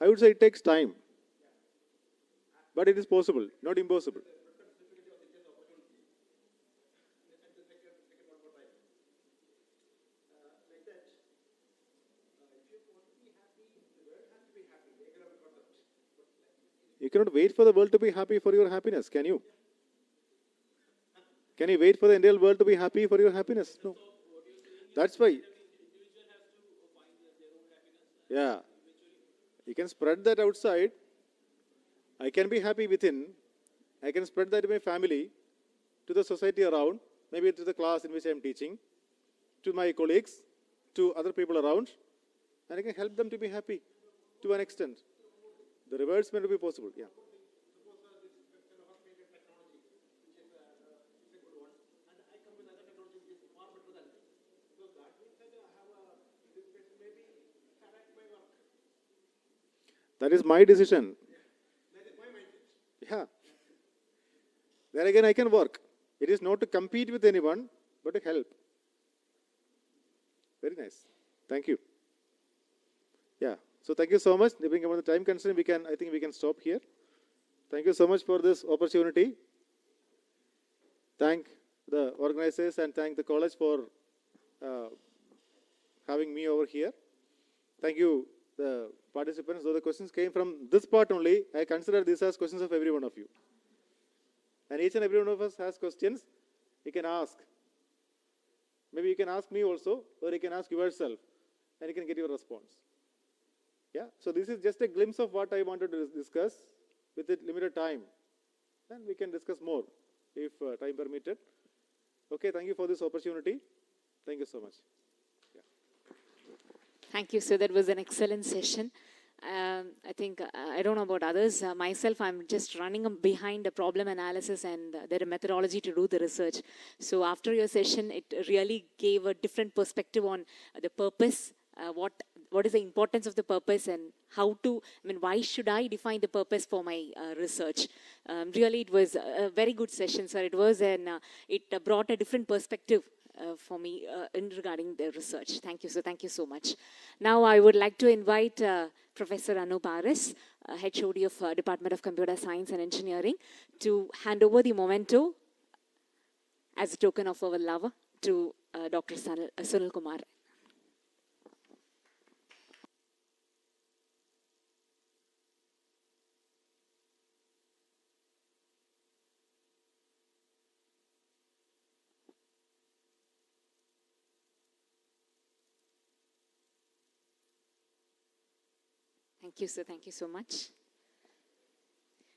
I would say it takes time. But it is possible, not impossible. You cannot wait for the world to be happy for your happiness, can you? Can you wait for the entire world to be happy for your happiness? No. That's why. Yeah. You can spread that outside. I can be happy within. I can spread that to my family, to the society around, maybe to the class in which I am teaching, to my colleagues, to other people around, and I can help them to be happy to an extent. The reverse may not be possible. Yeah. That is my decision. Yeah. There again, I can work. It is not to compete with anyone, but to help. Very nice. Thank you. Yeah. So thank you so much. Depending upon the time constraint, I think we can stop here. Thank you so much for this opportunity. Thank the organizers and thank the college for having me over here. Thank you, the participants. Though the questions came from this part only, I consider these as questions of every one of you. And each and every one of us has questions you can ask. Maybe you can ask me also, or you can ask yourself, and you can get your response. Yeah, so this is just a glimpse of what I wanted to discuss with the limited time. And we can discuss more if time permitted. Okay, thank you for this opportunity. Thank you so much. Thank you, sir. That was an excellent session. I think, I don't know about others. Myself, I'm just running behind the problem analysis and there a methodology to do the research. So after your session, it really gave a different perspective on the purpose, what is the importance of the purpose and how to, why should I define the purpose for my research? Really, it was a very good session, sir. It brought a different perspective for me in regarding the research. Thank you, sir. Thank you so much. Now, I would like to invite Professor Anu Paris, HOD of Department of Computer Science and Engineering, to hand over the memento as a token of our love to Dr. Sunil Kumar. Thank you, sir. Thank you so much.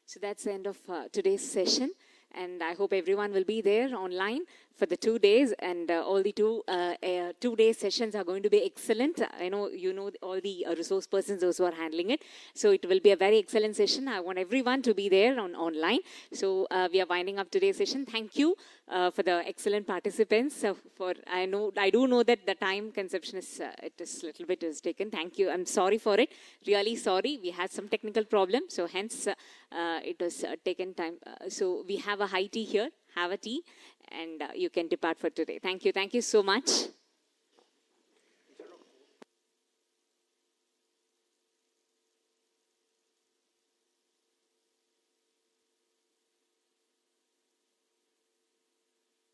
So that's the end of today's session. And I hope everyone will be there online for the 2 days. And all the 2-day sessions are going to be excellent. I know you know all the resource persons, those who are handling it. So it will be a very excellent session. I want everyone to be there online. So we are winding up today's session. Thank you for the excellent participants. I do know that the time conception is it is little bit is taken. Thank you. I'm sorry for it. Really sorry. We had some technical problem. So hence it was taken time. So we have a high tea here. Have a tea and you can depart for today. Thank you. Thank you so much.